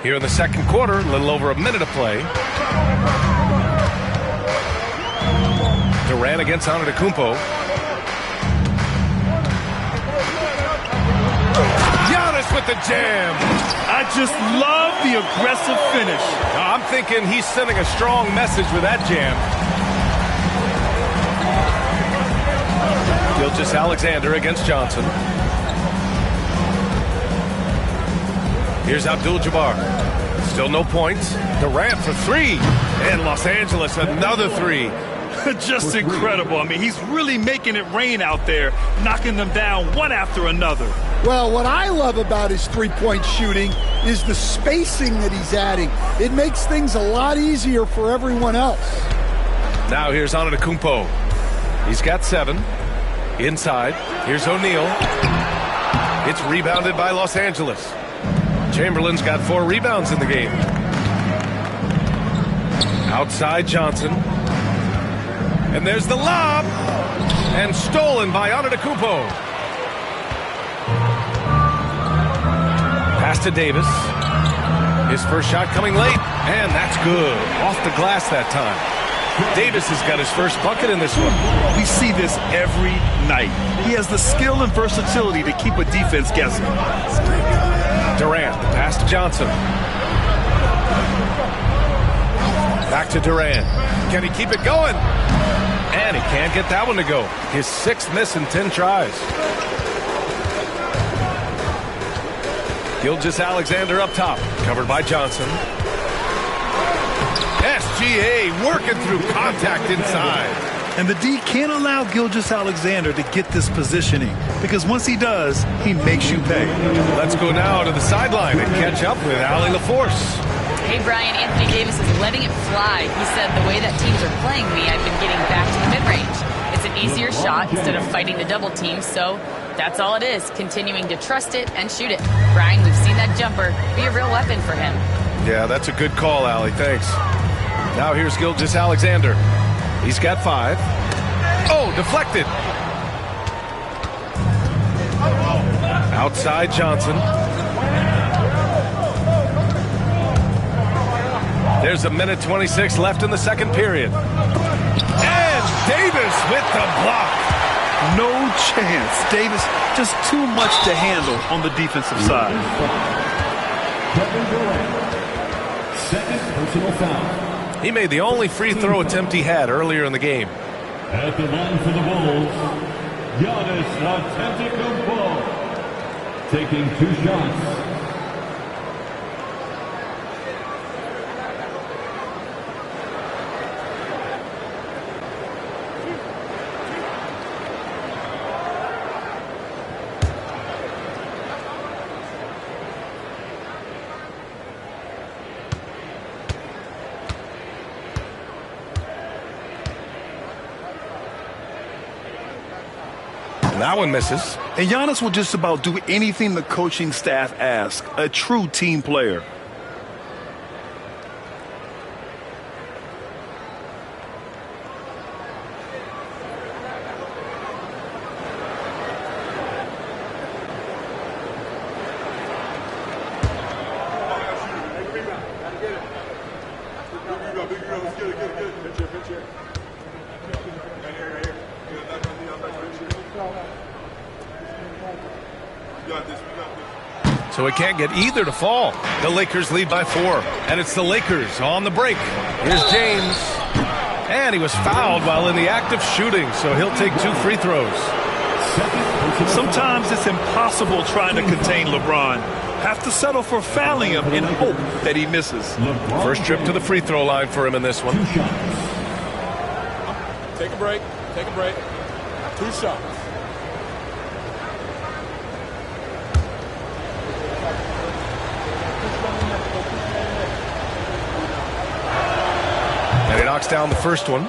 Here in the second quarter, a little over a minute to play. Durant against Antetokounmpo. Giannis with the jam. I just love the aggressive finish. I'm thinking he's sending a strong message with that jam. Gilgeous-Alexander against Johnson. Here's Abdul-Jabbar. Still no points. Durant for 3. And Los Angeles another 3. Just incredible. I mean, he's really making it rain out there, knocking them down one after another. Well, what I love about his three-point shooting is the spacing that he's adding. It makes things a lot easier for everyone else. Now here's Antetokounmpo. He's got 7. Inside, here's O'Neal. It's rebounded by Los Angeles. Chamberlain's got 4 rebounds in the game. Outside Johnson. And there's the lob. And stolen by Antetokounmpo. Pass to Davis. His first shot coming late. And that's good. Off the glass that time. Davis has got his first bucket in this one. We see this every night. He has the skill and versatility to keep a defense guessing. Durant, the pass to Johnson. Back to Durant. Can he keep it going? And he can't get that one to go. His 6th miss in 10 tries. Gilgeous-Alexander up top, covered by Johnson. SGA working through contact inside. And the D can't allow Gilgeous-Alexander to get this positioning, because once he does, he makes you pay. Let's go now to the sideline and catch up with Allie LaForce. Hey, Brian, Anthony Davis is letting it fly. He said, the way that teams are playing me, I've been getting back to the mid-range. It's an easier shot instead of fighting the double team, so that's all it is, continuing to trust it and shoot it. Brian, we've seen that jumper be a real weapon for him. Yeah, that's a good call, Allie. Thanks. Now here's Gilgeous-Alexander. He's got 5. Oh, deflected. Outside Johnson. There's 1:26 left in the second period. And Davis with the block. No chance. Davis just too much to handle on the defensive side. Kevin Durant, second personal foul. He made the only free throw attempt he had earlier in the game. At the line for the Bulls, Giannis Antetokounmpo, taking 2 shots. That one misses. And Giannis will just about do anything the coaching staff asks. A true team player. So it can't get either to fall. The Lakers lead by 4. And it's the Lakers on the break. Here's James. And he was fouled while in the act of shooting, so he'll take 2 free throws. Sometimes it's impossible trying to contain LeBron. Have to settle for fouling him and hope that he misses. First trip to the free throw line for him in this one. Take a break. Take a break. 2 shots. And he knocks down the first one.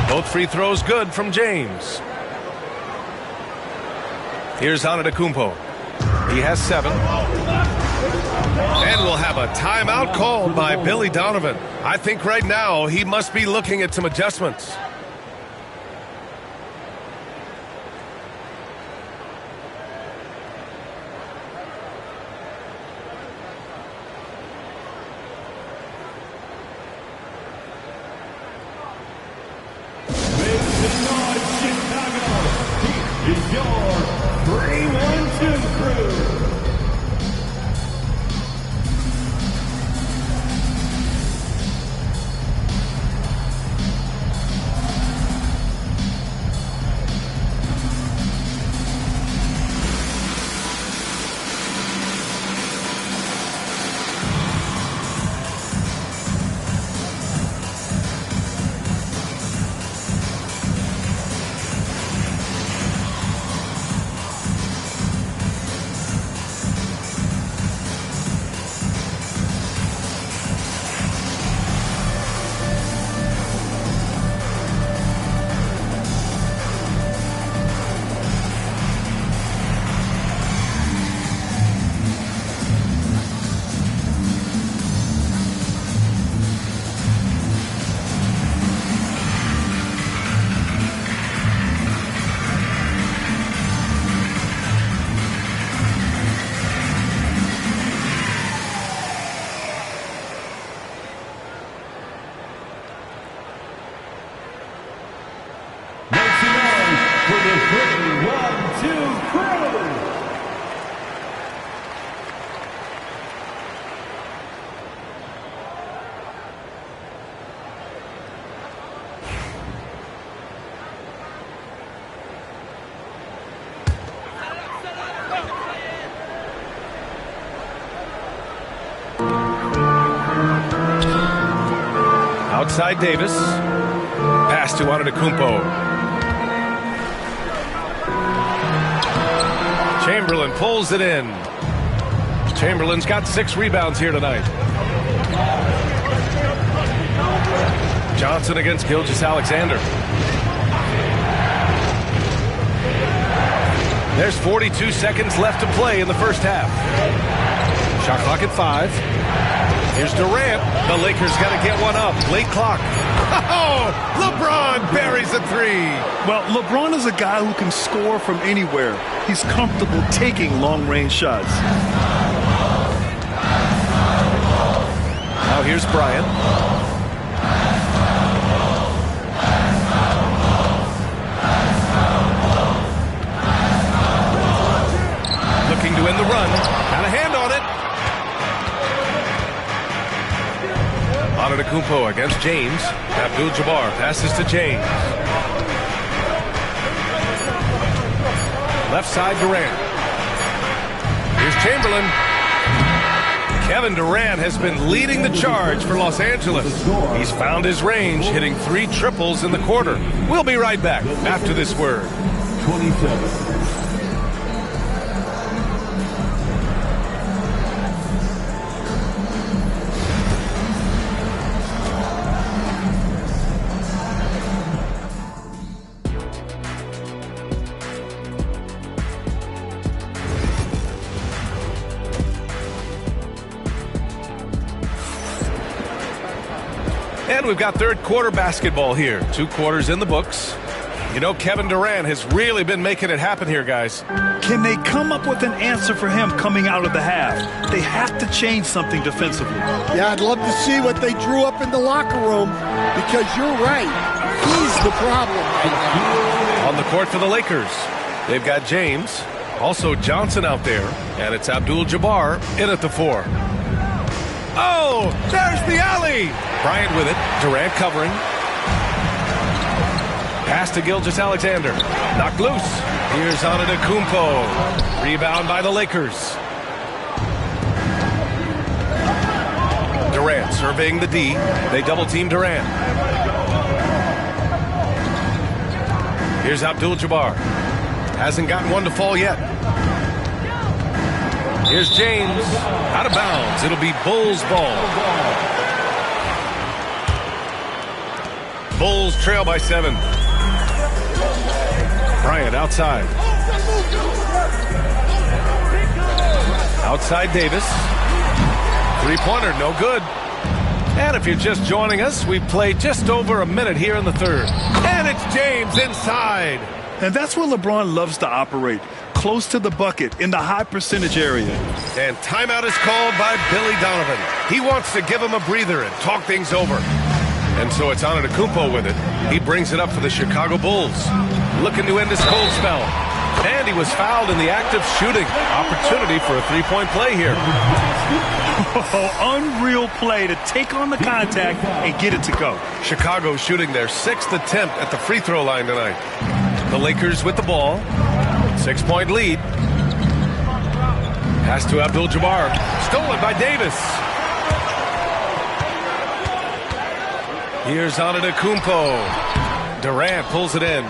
Both free throws good from James. Here's Antetokounmpo. He has 7. And we'll have a timeout called by Billy Donovan. I think right now he must be looking at some adjustments. Outside Davis. Pass to Antetokounmpo. Chamberlain pulls it in. Chamberlain's got 6 rebounds here tonight. Johnson against Gilgeous-Alexander. There's 42 seconds left to play in the first half. Shot clock at 5. Here's Durant. The Lakers got to get one up. Late clock. Oh, LeBron buries a 3. Well, LeBron is a guy who can score from anywhere. He's comfortable taking long-range shots. Now here's Bryant. Looking to win the run. Got a hand on it. Antetokounmpo against James. Abdul-Jabbar passes to James. Left side Durant. Here's Chamberlain. Kevin Durant has been leading the charge for Los Angeles. He's found his range, hitting 3 triples in the quarter. We'll be right back after this word. 27. And we've got third quarter basketball here. 2 quarters in the books. You know, Kevin Durant has really been making it happen here, guys. Can they come up with an answer for him coming out of the half? They have to change something defensively. Yeah, I'd love to see what they drew up in the locker room, because you're right. He's the problem right now. On the court for the Lakers, they've got James, also Johnson out there, and it's Abdul-Jabbar in at the 4. Oh, there's the alley. Bryant with it. Durant covering. Pass to Gilgeous-Alexander. Knocked loose. Here's Antetokounmpo. Rebound by the Lakers. Durant surveying the D. They double team Durant. Here's Abdul-Jabbar. Hasn't gotten one to fall yet. Here's James. Out of bounds. It'll be Bulls ball. Bulls trail by 7. Bryant outside. Outside Davis. 3-pointer, no good. And if you're just joining us, we've played just over a minute here in the third. And it's James inside. And that's where LeBron loves to operate. Close to the bucket in the high percentage area. And timeout is called by Billy Donovan. He wants to give him a breather and talk things over. And so it's Antetokounmpo with it. He brings it up for the Chicago Bulls. Looking to end his cold spell. And he was fouled in the act of shooting. Opportunity for a 3-point play here. Oh, unreal play to take on the contact and get it to go. Chicago shooting their 6th attempt at the free throw line tonight. The Lakers with the ball. 6-point lead. Pass to Abdul-Jabbar. Stolen by Davis. Here's Antetokounmpo. Durant pulls it in.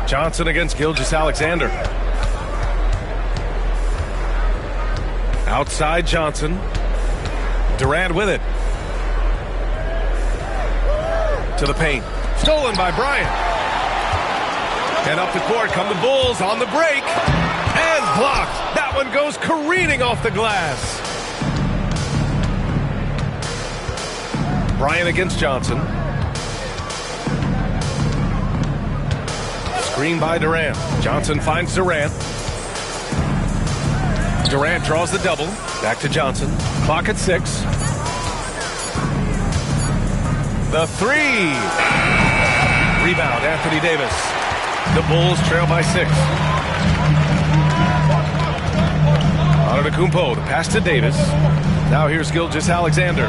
Johnson against Gilgeous-Alexander. Outside Johnson. Durant with it. To the paint. Stolen by Bryant. And up the court come the Bulls on the break. And blocked. That one goes careening off the glass. Bryant against Johnson. Screen by Durant. Johnson finds Durant. Durant draws the double. Back to Johnson. Clock at 6. The 3. Rebound, Anthony Davis. The Bulls trail by 6. Antetokounmpo, the pass to Davis. Now here's Gilgeous-Alexander.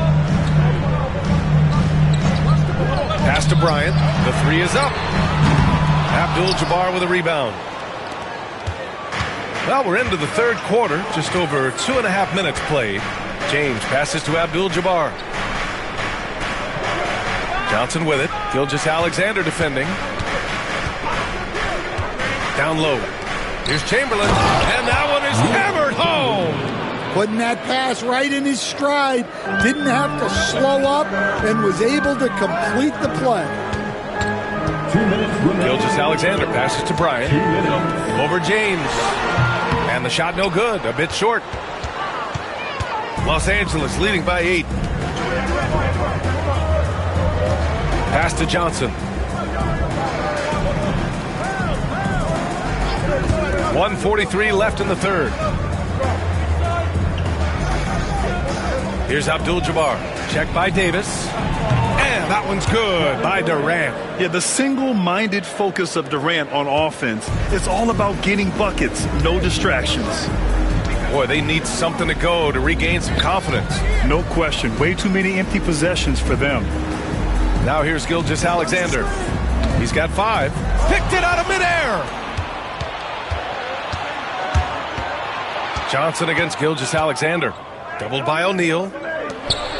Pass to Bryant. The 3 is up. Abdul-Jabbar with a rebound. Well, we're into the third quarter. Just over 2.5 minutes played. James passes to Abdul-Jabbar. Johnson with it. Gilgeous-Alexander defending. Down low. Here's Chamberlain, and that one is hammered home. Putting that pass right in his stride. Didn't have to slow up and was able to complete the play. Gilgeous-Alexander passes to Bryant. Over James. And the shot no good. A bit short. Los Angeles leading by 8. Pass to Johnson. 1:43 left in the third. Here's Abdul-Jabbar. Check by Davis. And that one's good by Durant. Yeah, the single-minded focus of Durant on offense is all about getting buckets, no distractions. Boy, they need something to go to regain some confidence. No question. Way too many empty possessions for them. Now here's Gilgeous-Alexander. He's got 5. Picked it out of midair. Johnson against Gilgeous-Alexander. Doubled by O'Neal.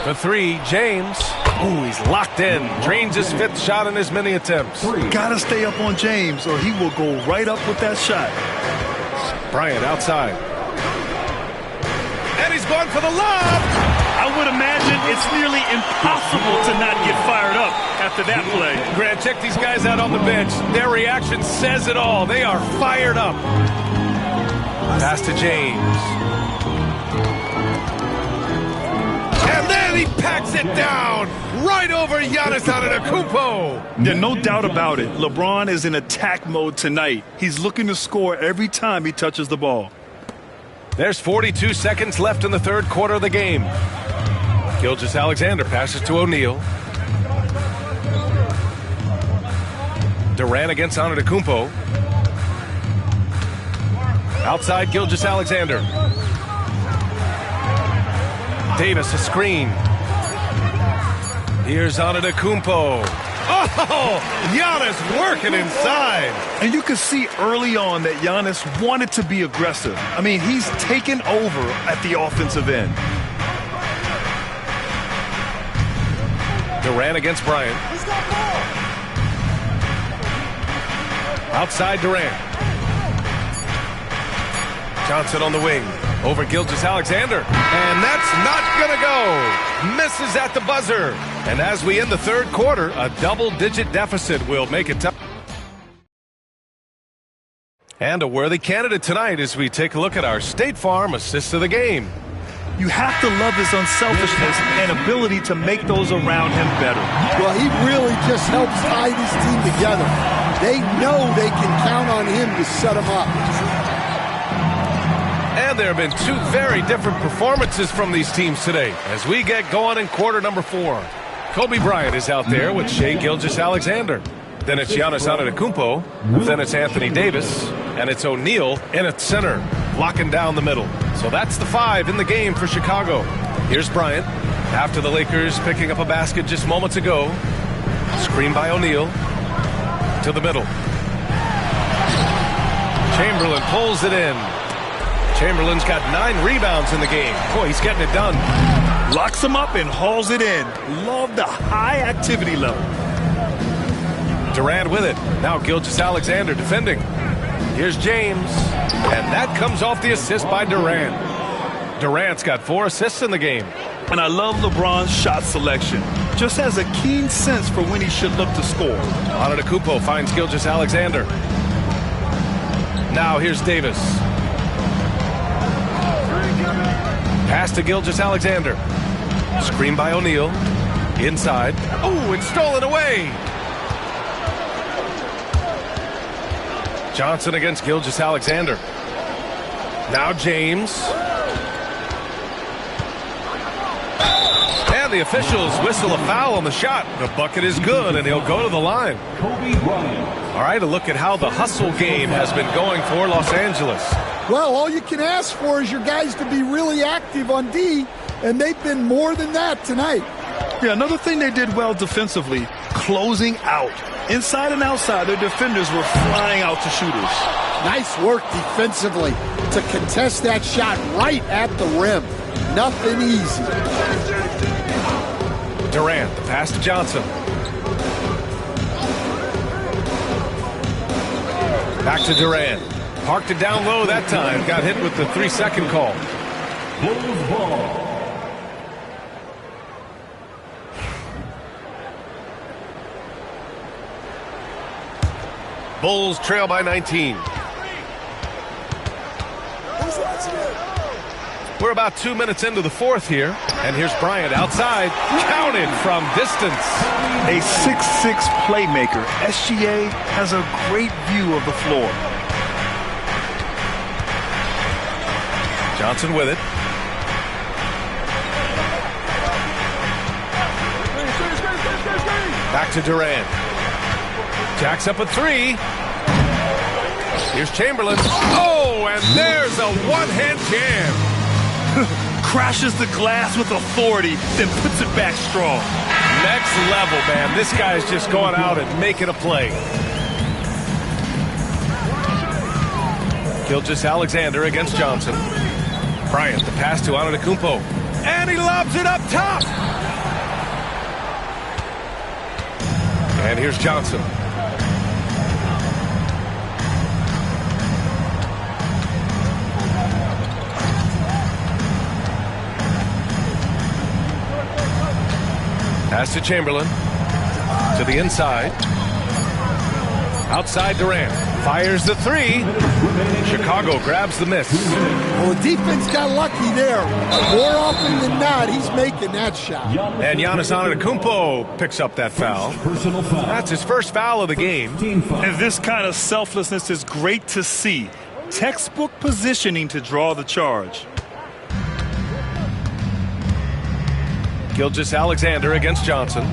The 3, James. Ooh, he's locked in. Drains his 5th shot in his many attempts. Gotta stay up on James or he will go right up with that shot. Bryant outside. And he's going for the lob. I would imagine it's nearly impossible to not get fired up after that play. Grant, check these guys out on the bench. Their reaction says it all. They are fired up. Pass to James. And then he packs it down right over Giannis Antetokounmpo. Yeah, no doubt about it. LeBron is in attack mode tonight. He's looking to score every time he touches the ball. There's 42 seconds left in the third quarter of the game. Gilgeous-Alexander passes to O'Neal. Durant against Antetokounmpo. Outside Gilgeous-Alexander. Davis a screen. Here's Antetokounmpo. Oh, Giannis working inside. And you can see early on that Giannis wanted to be aggressive. I mean, he's taken over at the offensive end. Durant against Bryant. Outside Durant. Johnson on the wing. Over Gilgeous-Alexander. And that's not going to go. Misses at the buzzer. And as we end the third quarter, a double-digit deficit will make it tough. And a worthy candidate tonight as we take a look at our State Farm assist of the game. You have to love his unselfishness and ability to make those around him better. Well, he really just helps tie this team together. They know they can count on him to set them up. And there have been 2 very different performances from these teams today as we get going in quarter number 4. Kobe Bryant is out there with Shai Gilgeous-Alexander. Then it's Giannis Antetokounmpo. Then it's Anthony Davis. And it's O'Neal in at center, locking down the middle. So that's the 5 in the game for Chicago. Here's Bryant after the Lakers picking up a basket just moments ago. Screen by O'Neal to the middle. Chamberlain pulls it in. Chamberlain's got 9 rebounds in the game. Boy, he's getting it done. Locks him up and hauls it in. Love the high activity level. Durant with it. Now Gilgeous-Alexander defending. Here's James. And that comes off the assist by Durant. Durant's got 4 assists in the game. And I love LeBron's shot selection. Just has a keen sense for when he should look to score. Antetokounmpo finds Gilgeous-Alexander. Now here's Davis. Pass to Gilgeous-Alexander. Screen by O'Neal. Inside. Oh, it's stolen away. Johnson against Gilgeous-Alexander. Now James. And the officials whistle a foul on the shot. The bucket is good, and he'll go to the line. All right, a look at how the hustle game has been going for Los Angeles. Well, all you can ask for is your guys to be really active on D, and they've been more than that tonight. Yeah, another thing they did well defensively, closing out. Inside and outside, their defenders were flying out to shooters. Nice work defensively to contest that shot right at the rim. Nothing easy. Durant, the pass to Johnson. Back to Durant. Parked it down low that time. Got hit with the 3-second call. Bulls ball. Bulls trail by 19. We're about 2 minutes into the fourth here. And here's Bryant outside. Counted from distance. A 6'6 playmaker. SGA has a great view of the floor. Johnson with it. Back to Durant. Jacks up a 3. Here's Chamberlain. Oh, and there's a one-hand jam. Crashes the glass with authority, then puts it back strong. Next level, man. This guy's just going out and making a play. Gilgeous-Alexander against Johnson. Bryant, the pass to Antetokounmpo. And he lobs it up top. And here's Johnson. Pass to Chamberlain. To the inside. Outside Durant. Fires the 3. Chicago grabs the miss. Well, the defense got lucky there. More often than not, he's making that shot. And Giannis Antetokounmpo picks up that foul. That's his first foul of the game. And this kind of selflessness is great to see. Textbook positioning to draw the charge. Gilgeous-Alexander against Johnson.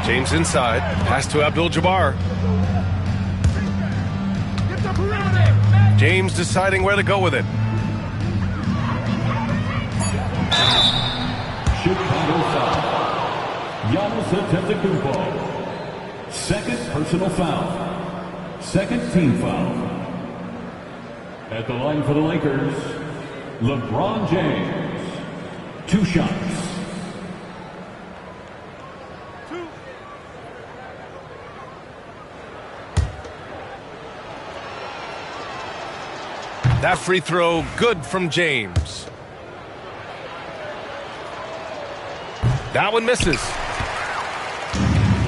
James inside. Pass to Abdul-Jabbar. James deciding where to go with it. Chicago foul. Giannis Antetokounmpo. Second personal foul. Second team foul. At the line for the Lakers, LeBron James. 2 shots. That free throw good from James. That one misses.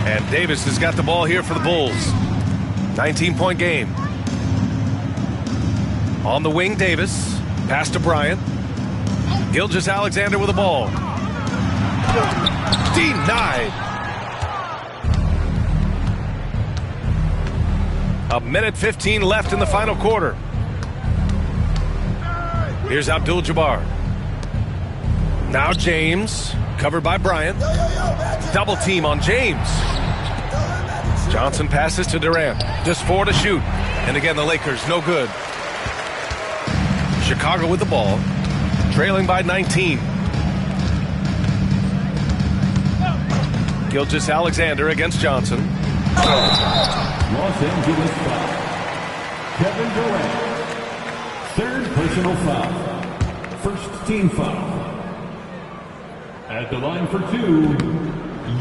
And Davis has got the ball here for the Bulls. 19-point game. On the wing, Davis. Pass to Bryant. Gilgeous-Alexander with the ball. Denied. A minute 15 left in the final quarter. Here's Abdul-Jabbar. Now James, covered by Bryant. Double team on James. Johnson passes to Durant. Just 4 to shoot. And again, the Lakers, no good. Chicago with the ball, trailing by 19. Gilgeous-Alexander against Johnson. Los Angeles foul. Kevin Durant. Third personal foul. First team foul. At the line for 2.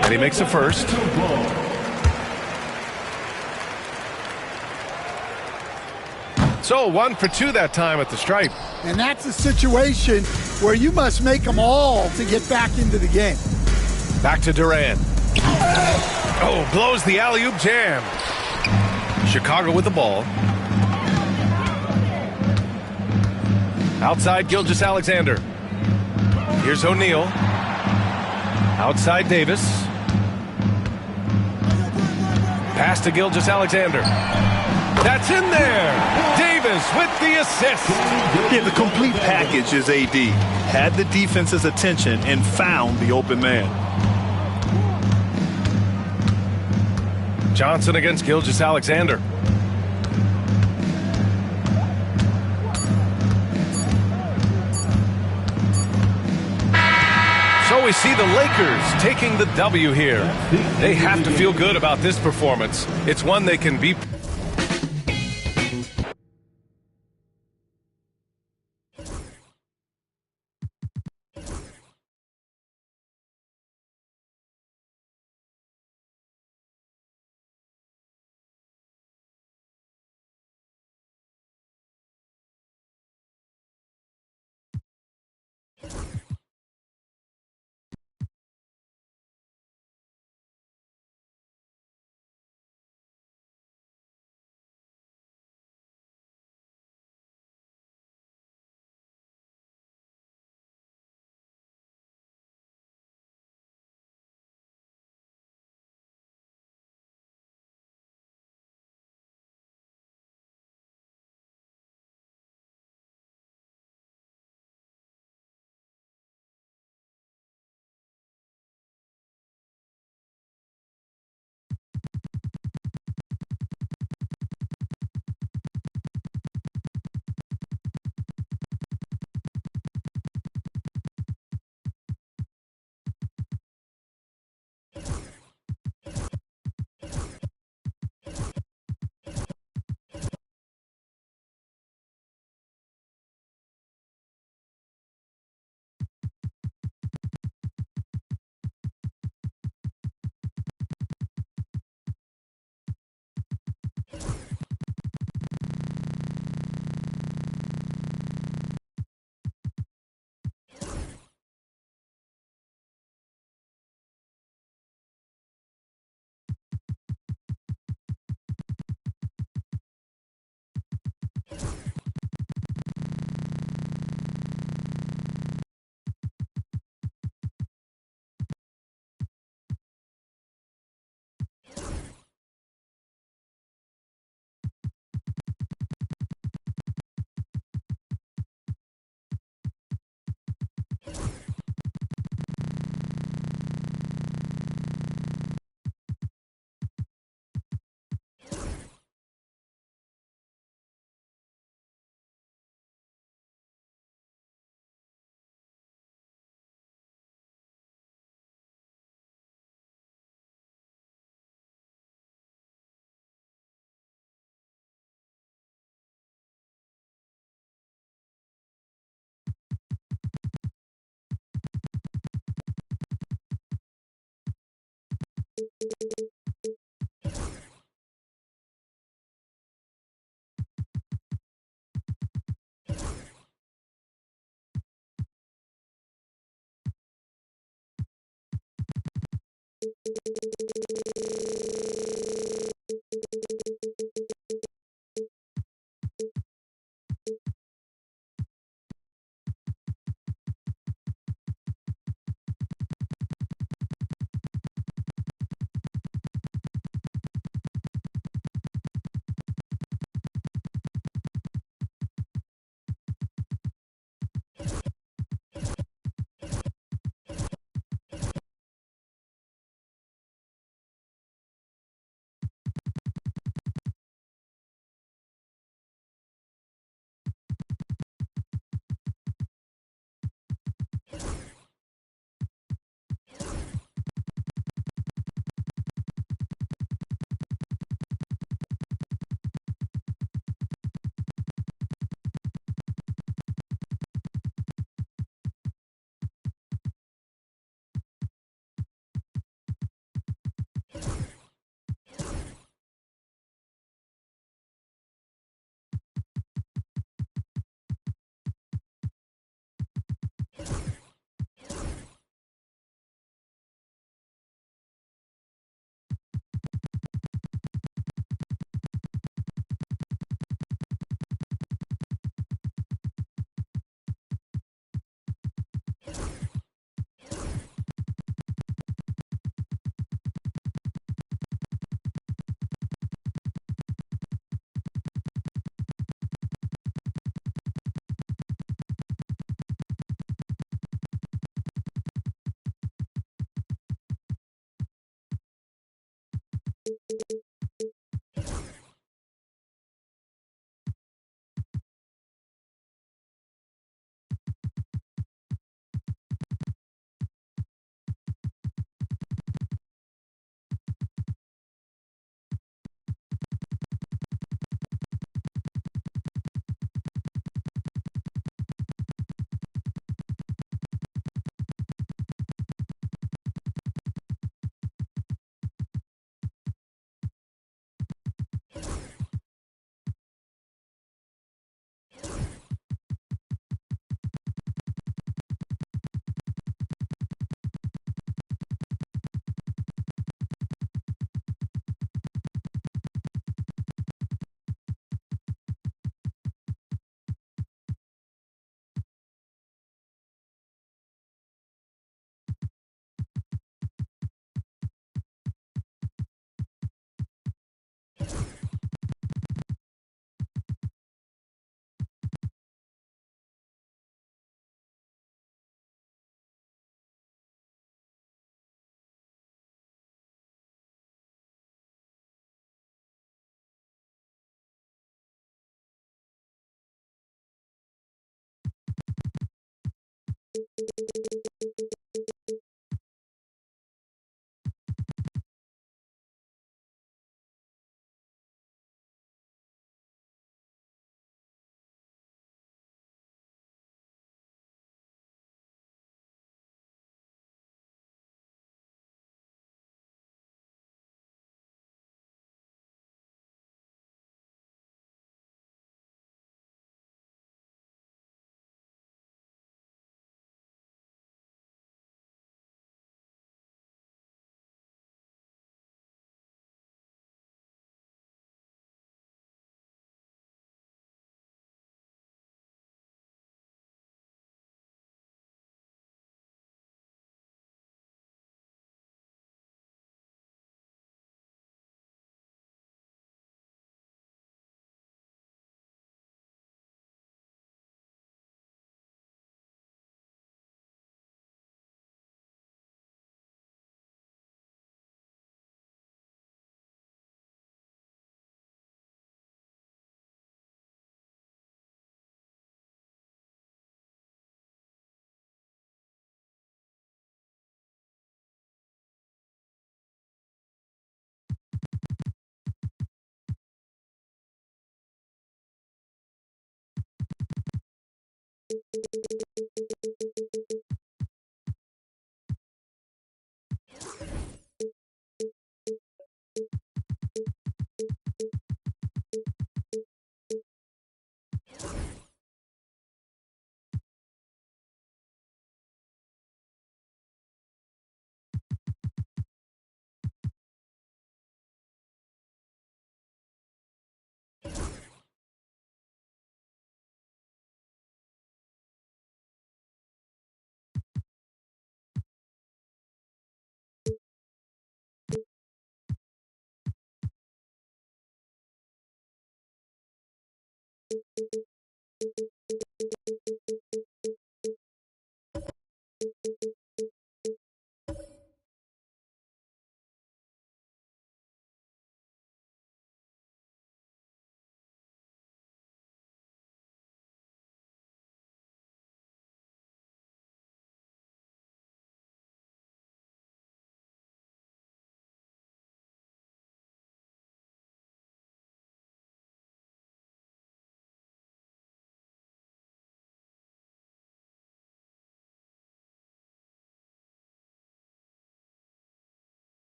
And he makes a first. So 1 for 2 that time at the stripe. And that's a situation where you must make them all to get back into the game. Back to Durant. Oh, blows the alley-oop jam. Chicago with the ball. Outside Gilgeous-Alexander. Here's O'Neal. Outside Davis. Pass to Gilgeous-Alexander. That's in there. Davis with the assist. Yeah, the complete package is AD. Had the defense's attention and found the open man. Johnson against Gilgeous-Alexander. So we see the Lakers taking the W here. They have to feel good about this performance. It's one they can be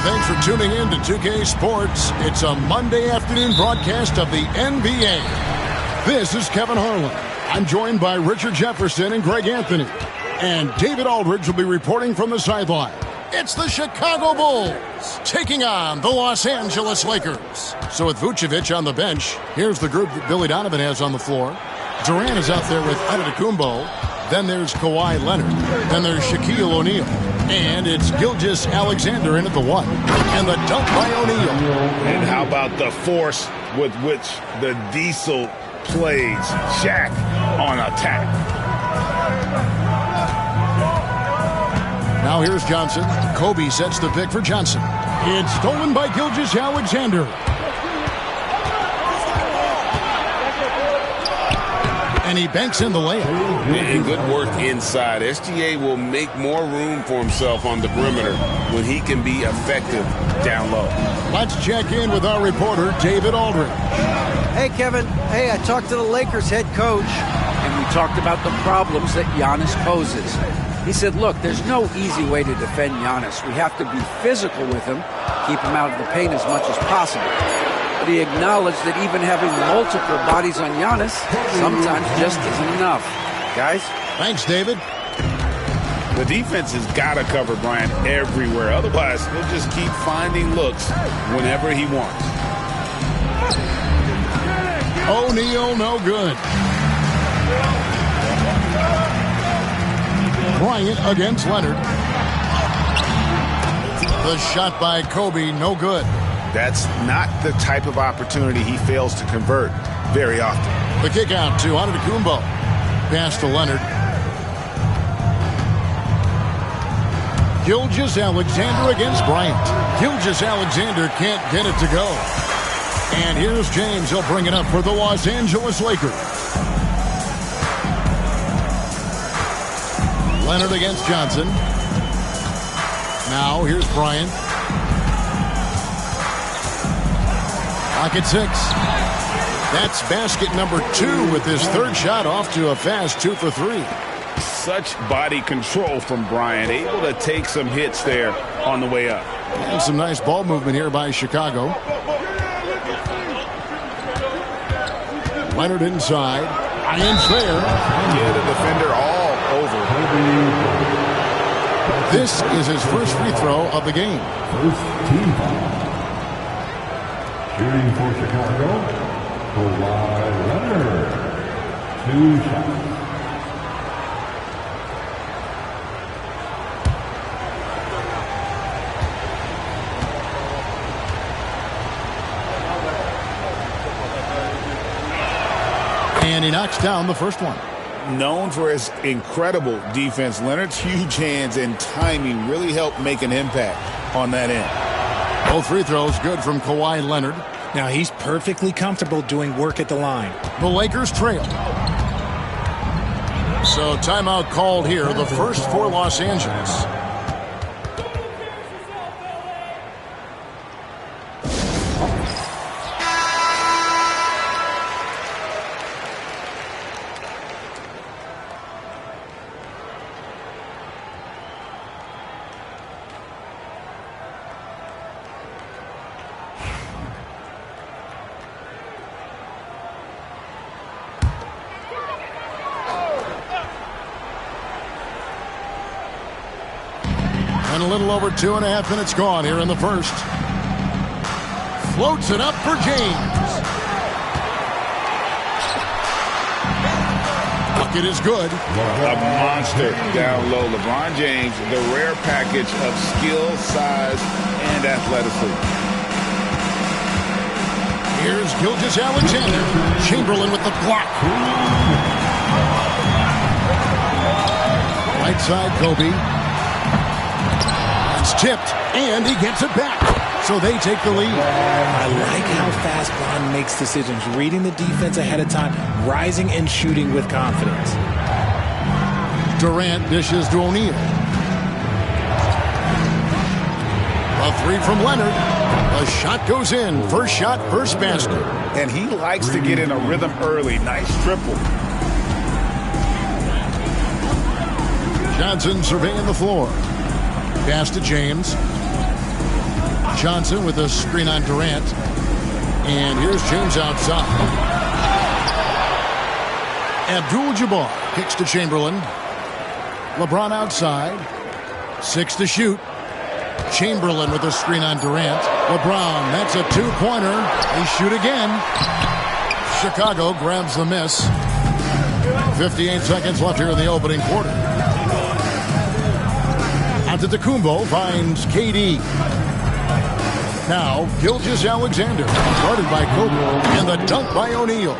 Thanks for tuning in to 2K Sports. It's a Monday afternoon broadcast of the NBA. This is Kevin Harlan. I'm joined by Richard Jefferson and Greg Anthony. And David Aldridge will be reporting from the sideline. It's the Chicago Bulls taking on the Los Angeles Lakers. So with Vucevic on the bench, here's the group that Billy Donovan has on the floor. Durant is out there with Antetokounmpo. Then there's Kawhi Leonard. Then there's Shaquille O'Neal. And it's Gilgeous-Alexander in at the one. And the dunk by O'Neal. And how about the force with which the Diesel plays Shaq on attack? Now here's Johnson. Kobe sets the pick for Johnson. It's stolen by Gilgeous-Alexander. And he banks in the layup. And good work inside. SGA will make more room for himself on the perimeter when he can be effective down low. Let's check in with our reporter, David Aldridge. Hey, Kevin. Hey, I talked to the Lakers head coach, and we talked about the problems that Giannis poses. He said, look, there's no easy way to defend Giannis. We have to be physical with him, keep him out of the paint as much as possible. But he acknowledged that even having multiple bodies on Giannis sometimes just isn't enough. Guys? Thanks, David. The defense has got to cover Bryant everywhere. Otherwise, he'll just keep finding looks whenever he wants. O'Neal, no good. Bryant against Leonard. The shot by Kobe, no good. That's not the type of opportunity he fails to convert very often. The kick out to Antetokounmpo. Pass to Leonard. Gilgeous-Alexander against Bryant. Gilgeous-Alexander can't get it to go. And here's James. He'll bring it up for the Los Angeles Lakers. Leonard against Johnson. Now here's Bryant. Clock at 6. That's basket number 2 with his third shot off to a fast 2 for 3. Such body control from Bryant, able to take some hits there on the way up. And some nice ball movement here by Chicago. Leonard inside. Irons there. Yeah, the defender all over. This is his first free throw of the game. First team foul. Shooting for Chicago, Kawhi Leonard. 2 shots. And he knocks down the first one. Known for his incredible defense, Leonard's huge hands and timing really helped make an impact on that end. Both free throws good from Kawhi Leonard. Now he's perfectly comfortable doing work at the line. The Lakers trail. So timeout called here, the first for Los Angeles. And a little over 2.5 minutes gone here in the first. Floats it up for James. Bucket is good. A monster down low. LeBron James, the rare package of skill, size, and athleticism. Here's Gilgeous-Alexander. Chamberlain with the block. Right side, Kobe. It's tipped, and he gets it back. So they take the lead. I like how fast Bron makes decisions, reading the defense ahead of time, rising and shooting with confidence. Durant dishes to O'Neal. A 3 from Leonard. A shot goes in. First shot, first basket. And he likes to get in a rhythm early. Nice triple. Johnson surveying the floor. Pass to James. Johnson with a screen on Durant. And here's James outside. Abdul-Jabbar kicks to Chamberlain. LeBron outside. 6 to shoot. Chamberlain with a screen on Durant. LeBron, that's a 2-pointer. They shoot again. Chicago grabs the miss. 58 seconds left here in the opening quarter. Antetokounmpo finds KD. Now, Gilgeous-Alexander, guarded by Kobe, and the dunk by O'Neal.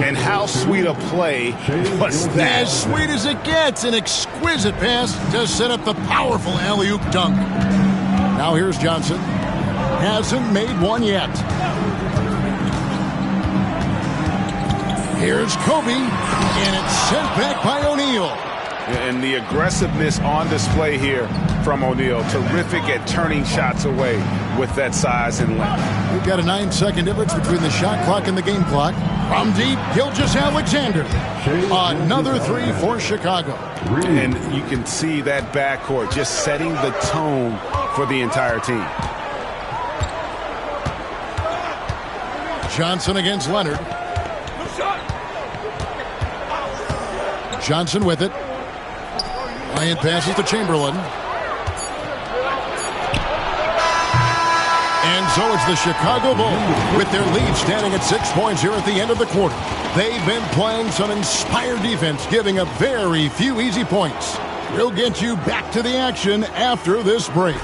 And how sweet a play was that? As sweet as it gets, an exquisite pass to set up the powerful alley-oop dunk. Now here's Johnson. Hasn't made one yet. Here's Kobe, and it's sent back by O'Neal. And the aggressiveness on display here from O'Neal. Terrific at turning shots away with that size and length. We've got a 9-second difference between the shot clock and the game clock. From deep, Gilgeous-Alexander. Another three for Chicago. And you can see that backcourt just setting the tone for the entire team. Johnson against Leonard. Johnson with it. Bryant passes to Chamberlain. And so it's the Chicago Bulls with their lead standing at 6 points here at the end of the quarter. They've been playing some inspired defense, giving up very few easy points. We'll get you back to the action after this break.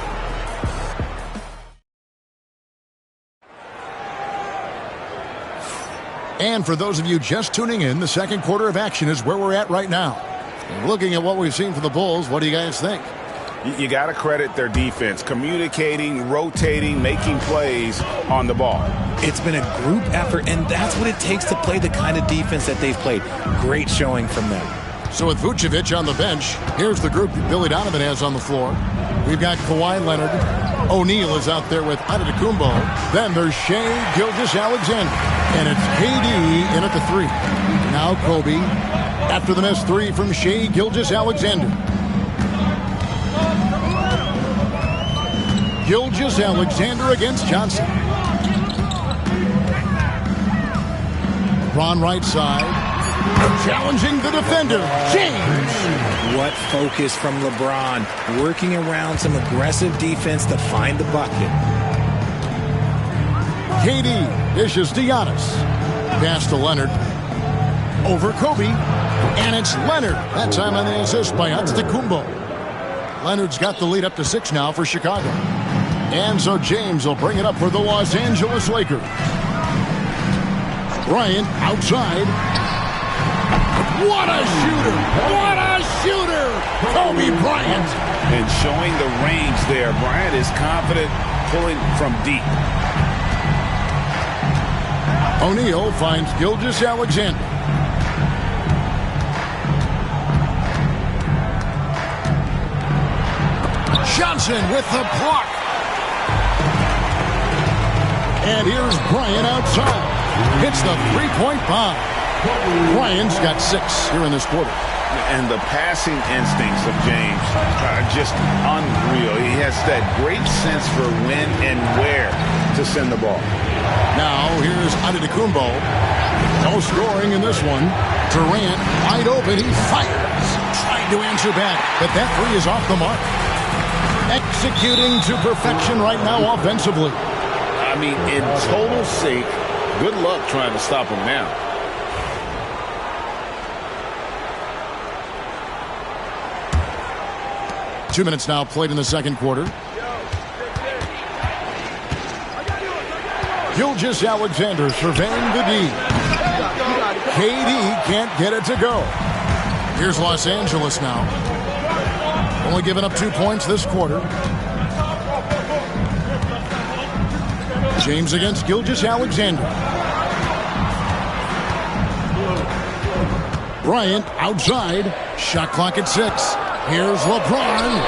And for those of you just tuning in, the second quarter of action is where we're at right now. Looking at what we've seen for the Bulls, what do you guys think? You got to credit their defense, communicating, rotating, making plays on the ball. It's been a group effort, and that's what it takes to play the kind of defense that they've played. Great showing from them. So with Vucevic on the bench, here's the group Billy Donovan has on the floor. We've got Kawhi Leonard. O'Neal is out there with Antetokounmpo. Then there's Shai Gilgeous-Alexander. And it's KD in at the three. Now Kobe. After the missed three from Shai Gilgeous-Alexander. Gilgeous-Alexander against Johnson. LeBron right side. Challenging the defender, James. What focus from LeBron. Working around some aggressive defense to find the bucket. KD dishes to Giannis. Pass to Leonard. Over Kobe. And it's Leonard. That time on the assist by Antetokounmpo. Leonard's got the lead up to 6 now for Chicago. And so James will bring it up for the Los Angeles Lakers. Bryant outside. What a shooter! What a shooter! Kobe Bryant. And showing the range there. Bryant is confident pulling from deep. O'Neal finds Gilgeous-Alexander. Johnson with the block. And here's Bryant outside. Hits the three-point bomb. Bryant's got 6 here in this quarter. And the passing instincts of James are just unreal. He has that great sense for when and where to send the ball. Now here's Antetokounmpo. No scoring in this one. Durant wide open. He fires. Trying to answer back, but that three is off the mark. Executing to perfection right now offensively. I mean, in total sync. Good luck trying to stop him now. Two minutes now played in the second quarter. Gilgeous-Alexander surveying the D. KD can't get it to go. Here's Los Angeles now. Only giving up 2 points this quarter. James against Gilgeous-Alexander. Bryant outside. Shot clock at 6. Here's LeBron.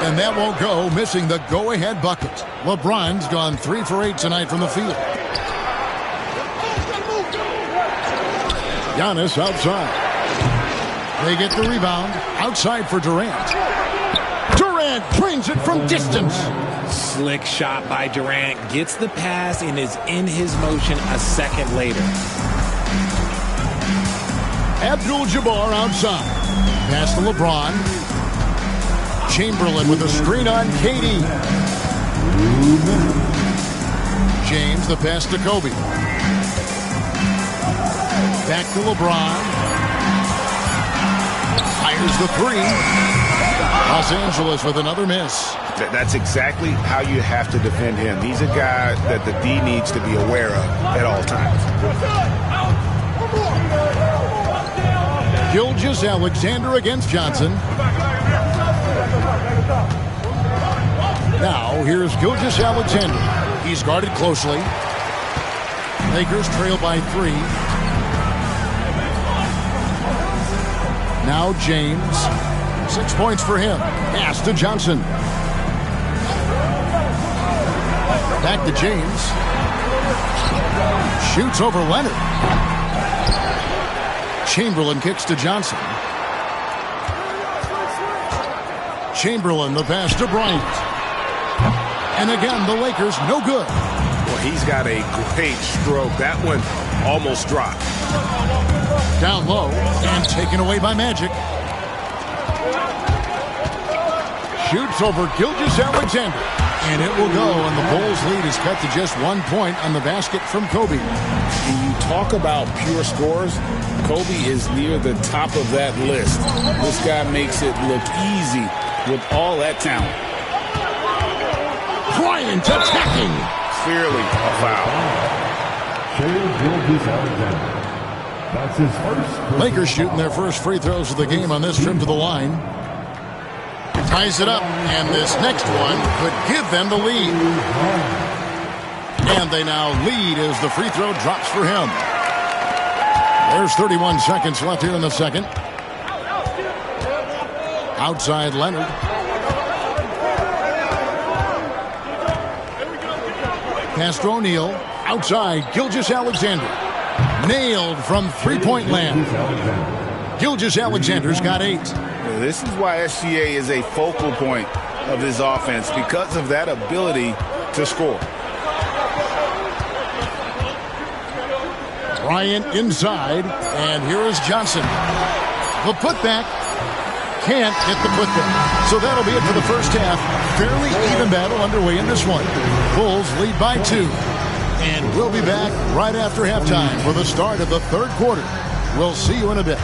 And that won't go, missing the go-ahead bucket. LeBron's gone 3 for 8 tonight from the field. Giannis outside. They get the rebound. Outside for Durant. Durant drains it from distance. Slick shot by Durant. Gets the pass and is in his motion a second later. Abdul-Jabbar outside. Pass to LeBron. Chamberlain with a screen on KD. James, the pass to Kobe. Back to LeBron. Fires the three. Los Angeles with another miss. That's exactly how you have to defend him. He's a guy that the D needs to be aware of at all times. Gilgeous-Alexander against Johnson. Now, here's Gilgeous-Alexander. He's guarded closely. Lakers trail by 3. Now James. 6 points for him. Pass to Johnson. Back to James. Shoots over Leonard. Chamberlain kicks to Johnson. Chamberlain, the pass to Bryant. And again, the Lakers, no good. Well, he's got a great stroke. That one almost dropped. Down low and taken away by Magic. Shoots over Gilgeous-Alexander. And it will go, and the Bulls lead is cut to just 1 point on the basket from Kobe. When you talk about pure scores, Kobe is near the top of that list. This guy makes it look easy with all that talent. Bryant attacking. Clearly a foul. That's his first. Lakers shooting their first free throws of the game on this trip to the line. Ties it up, and this next one could give them the lead. And they now lead as the free throw drops for him. There's 31 seconds left here in the second. Outside Leonard. Pass to O'Neal. Outside Gilgeous-Alexander. Nailed from three-point land. Gilgeous-Alexander's got 8. This is why SGA is a focal point of this offense, because of that ability to score. Bryant inside, and here is Johnson. The putback. Can't get the putback. So that'll be it for the first half. Fairly even battle underway in this one. Bulls lead by 2. And we'll be back right after halftime for the start of the third quarter. We'll see you in a bit.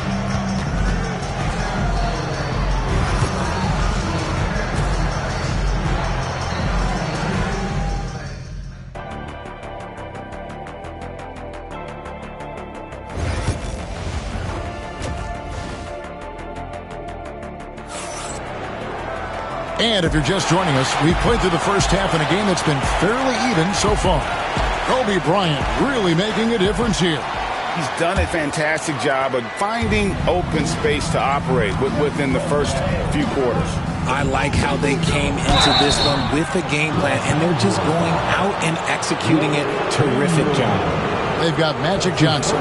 And if you're just joining us, we've played through the first half in a game that's been fairly even so far. Kobe Bryant really making a difference here. He's done a fantastic job of finding open space to operate within the first few quarters. I like how they came into this one with a game plan, and they're just going out and executing it. Terrific job. They've got Magic Johnson.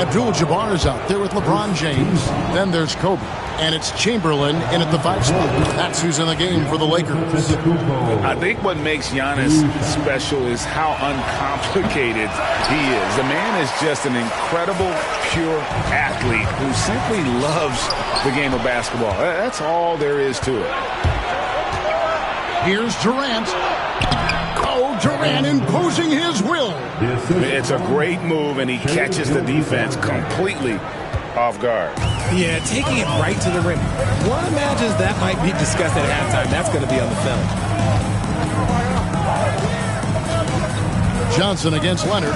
Abdul-Jabbar is out there with LeBron James. Then there's Kobe. And it's Chamberlain in at the 5 spot. That's who's in the game for the Lakers. I think what makes Giannis special is how uncomplicated he is. The man is just an incredible, pure athlete who simply loves the game of basketball. That's all there is to it. Here's Durant. Oh, Durant imposing his will. It's a great move, and he catches the defense completely off guard. Yeah, taking it right to the rim. One imagines that might be discussed at halftime. That's going to be on the film. Johnson against Leonard.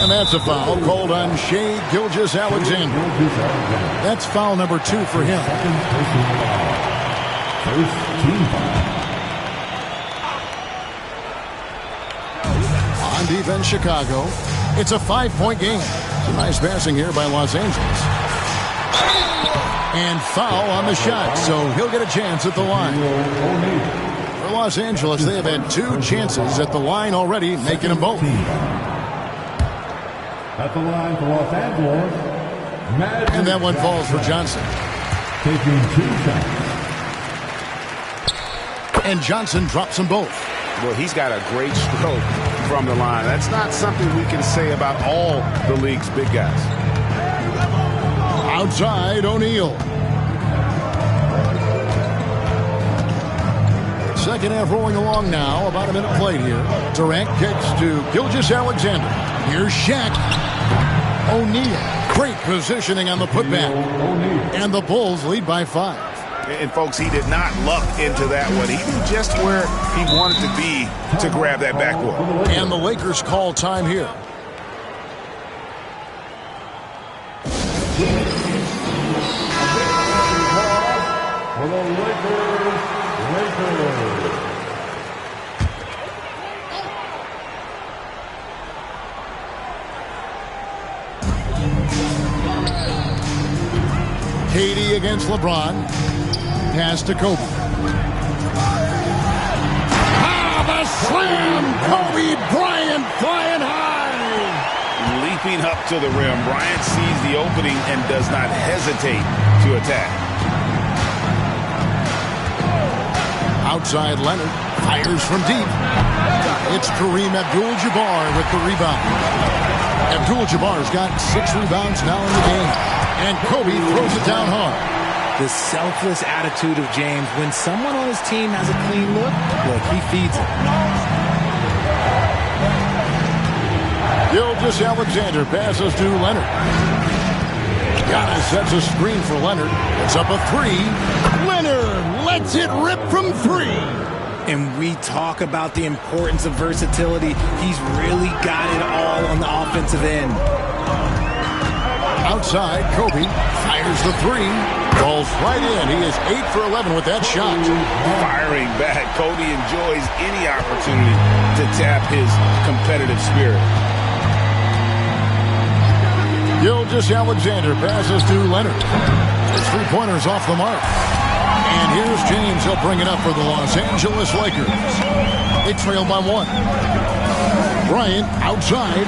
And that's a foul called on Shai Gilgeous-Alexander. That's foul number 2 for him. First team foul. On defense, Chicago. It's a 5-point game. Some nice passing here by Los Angeles. And foul on the shot, so he'll get a chance at the line. For Los Angeles, they have had 2 chances at the line already, making them both. At the line for Los Angeles, Magic. And that one falls for Johnson. Taking 2 shots. And Johnson drops them both. Well, he's got a great stroke from the line. That's not something we can say about all the league's big guys. Outside, O'Neal. Second half rolling along now. About a minute played here. Durant kicks to Gilgeous-Alexander. Here's Shaq. O'Neal. Great positioning on the putback. And the Bulls lead by 5. And, folks, he did not luck into that one. He knew just where he wanted to be to grab that backboard. And the Lakers call time here. For the Lakers. KD against LeBron. Pass to Kobe. The slam! Kobe Bryant flying high! Leaping up to the rim, Bryant sees the opening and does not hesitate to attack. Outside Leonard, fires from deep. It's Kareem Abdul-Jabbar with the rebound. Abdul-Jabbar's got 6 rebounds now in the game. And Kobe throws it down hard. The selfless attitude of James. When someone on his team has a clean look, he feeds it. Gilgeous-Alexander passes to Leonard. Giannis sets a screen for Leonard. It's up a 3. Leonard lets it rip from 3. And we talk about the importance of versatility. He's really got it all on the offensive end. Outside, Kobe fires the 3. Falls right in. He is 8 for 11 with that shot. Firing back. Kobe enjoys any opportunity to tap his competitive spirit. Gilgeous-Alexander passes to Leonard. His 3-pointers off the mark. And here's James. He'll bring it up for the Los Angeles Lakers. They trail by 1. Bryant outside.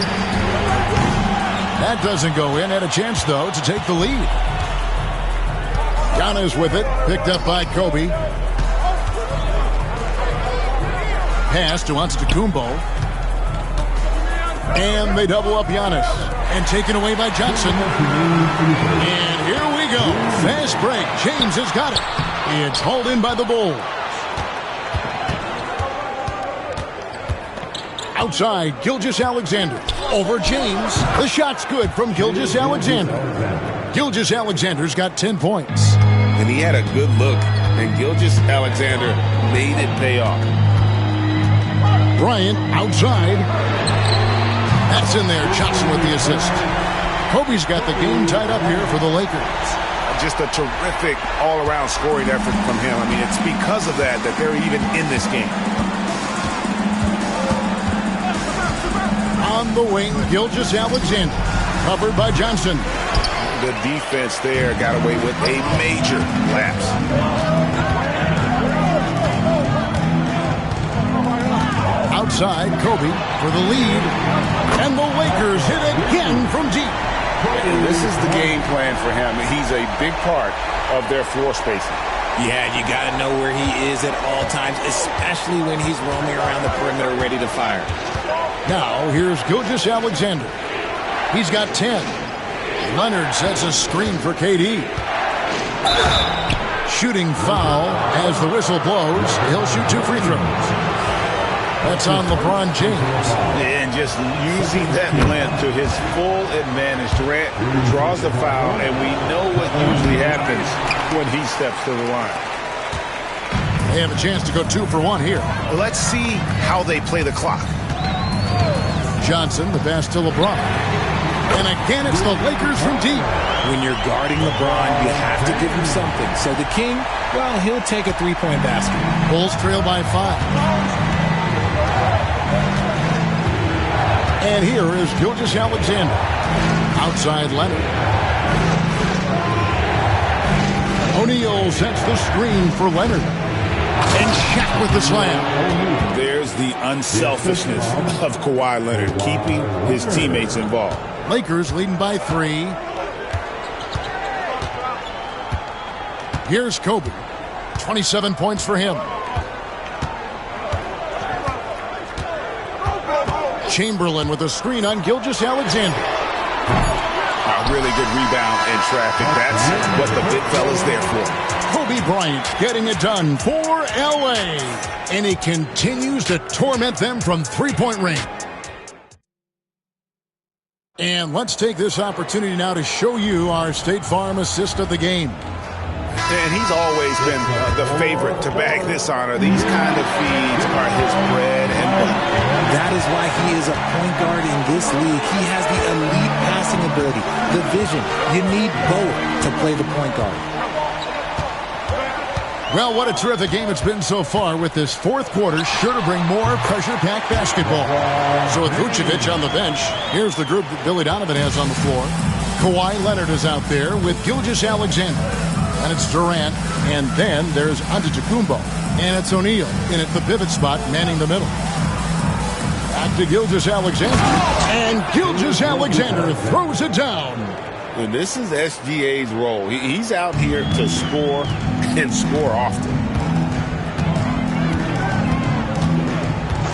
That doesn't go in. Had a chance, though, to take the lead. Giannis with it. Picked up by Kobe. Pass to Antetokounmpo. And they double up Giannis. And taken away by Johnson. And here we go. Fast break. James has got it. It's hauled in by the Bulls. Outside, Gilgeous-Alexander. Over James. The shot's good from Gilgeous-Alexander. Gilgeous-Alexander's got 10 points. And he had a good look. And Gilgeous-Alexander made it pay off. Bryant outside. That's in there. Johnson with the assist. Kobe's got the game tied up here for the Lakers. Just a terrific all-around scoring effort from him. I mean, it's because of that they're even in this game. On the wing, Gilgeous-Alexander. Covered by Johnson. The defense there got away with a major lapse. Outside, Kobe for the lead. And the Lakers hit again from deep. And this is the game plan for him. He's a big part of their floor spacing. Yeah, you got to know where he is at all times, especially when he's roaming around the perimeter ready to fire. Now, here's Gilgeous-Alexander. He's got 10. Leonard sets a screen for KD. Shooting foul as the whistle blows. He'll shoot 2 free throws. That's on LeBron James. And just using that length to his full advantage. Durant draws the foul, and we know what usually happens when he steps to the line. They have a chance to go 2 for 1 here. Let's see how they play the clock. Johnson, the pass to LeBron. And again, it's the Lakers from deep. When you're guarding LeBron, you have to give him something. So the King, well, he'll take a 3-point basket. Bulls trail by 5. And here is Gilgeous-Alexander. Outside Leonard. O'Neal sets the screen for Leonard. And Shaq with the slam. There's the unselfishness of Kawhi Leonard, keeping his teammates involved. Lakers leading by 3. Here's Kobe. 27 points for him. Chamberlain with a screen on Gilgeous-Alexander. A really good rebound in traffic. That's what the big fella's there for. Kobe Bryant getting it done for L.A. And he continues to torment them from 3-point range. And let's take this opportunity now to show you our State Farm assist of the game. And he's always been the favorite to bag this honor. These kind of feeds are his bread and butter. That is why he is a point guard in this league. He has the elite passing ability, the vision. You need both to play the point guard. Well, what a terrific game it's been so far, with this 4th quarter sure to bring more pressure-packed basketball. So with Vucevic on the bench, here's the group that Billy Donovan has on the floor. Kawhi Leonard is out there with Gilgeous-Alexander. And it's Durant. And then there's Antetokounmpo. And it's O'Neal in at the pivot spot, manning the middle. Back to Gilgeous-Alexander. And Gilgeous-Alexander throws it down. And this is SGA's role. He's out here to score and score often.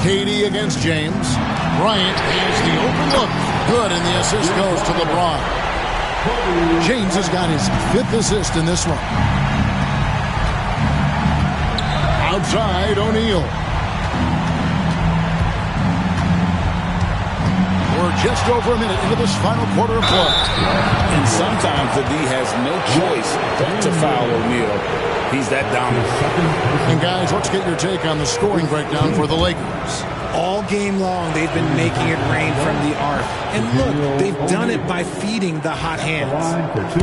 KD against James. Bryant has the open look. Good, and the assist goes to LeBron. James has got his 5th assist in this one. Outside, O'Neal. We're just over a minute into this final quarter of play. And sometimes the D has no choice but to foul O'Neal. He's that dominant. And guys, let's get your take on the scoring breakdown for the Lakers. All game long, they've been making it rain from the arc. And look, they've done it by feeding the hot hands.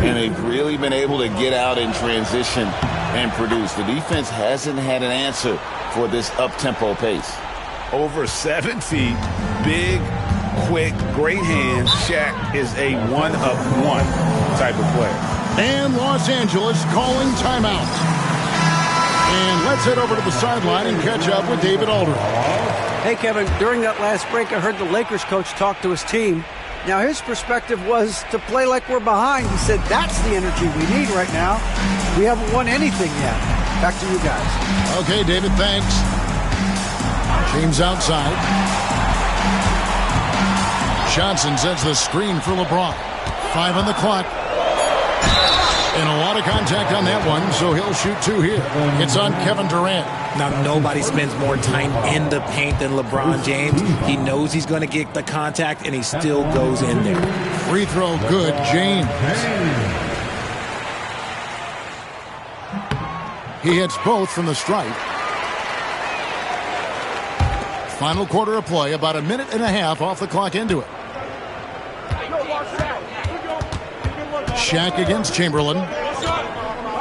And they've really been able to get out in transition and produce. The defense hasn't had an answer for this up-tempo pace. Over 7 feet, big, quick, great hands. Shaq is a one-up-one type of player. And Los Angeles calling timeout. And let's head over to the sideline and catch up with David Aldridge. Hey, Kevin, during that last break, I heard the Lakers coach talk to his team. Now, his perspective was to play like we're behind. He said, that's the energy we need right now. We haven't won anything yet. Back to you guys. Okay, David, thanks. James outside. Johnson sets the screen for LeBron. 5 on the clock. And a lot of contact on that one, so he'll shoot 2 here. It's on Kevin Durant. Now, nobody spends more time in the paint than LeBron James. He knows he's going to get the contact, and he still goes in there. Free throw good, James. He hits both from the stripe. Final quarter of play, about a minute and a half off the clock into it. Shaq against Chamberlain.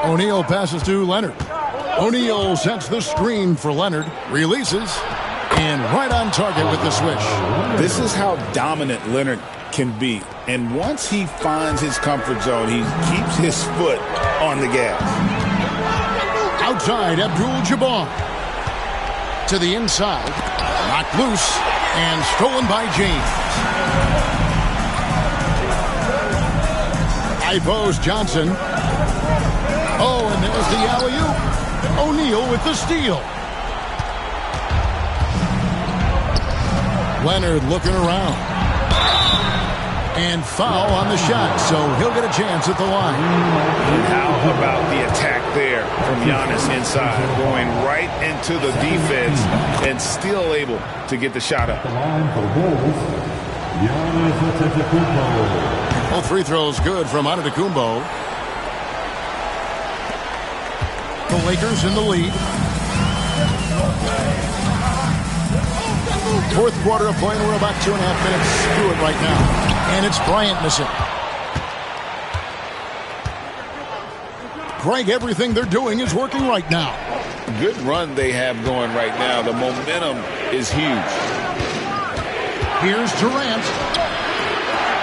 O'Neal passes to Leonard. O'Neal sets the screen for Leonard. Releases. And right on target with the swish. This is how dominant Leonard can be. And once he finds his comfort zone, he keeps his foot on the gas. Outside, Abdul-Jabbar. To the inside. Knocked loose. And stolen by James. High post, Johnson. Oh, and there's the alley-oop. O'Neal with the steal. Leonard looking around. And foul on the shot, so he'll get a chance at the line. And how about the attack there from Giannis inside, going right into the defense and still able to get the shot up. All 3 throws good from Antetokounmpo. The Lakers in the lead. 4th quarter of play, and we're about 2.5 minutes through it right now. And it's Bryant missing. Greg, everything they're doing is working right now. Good run they have going right now. The momentum is huge. Here's Durant.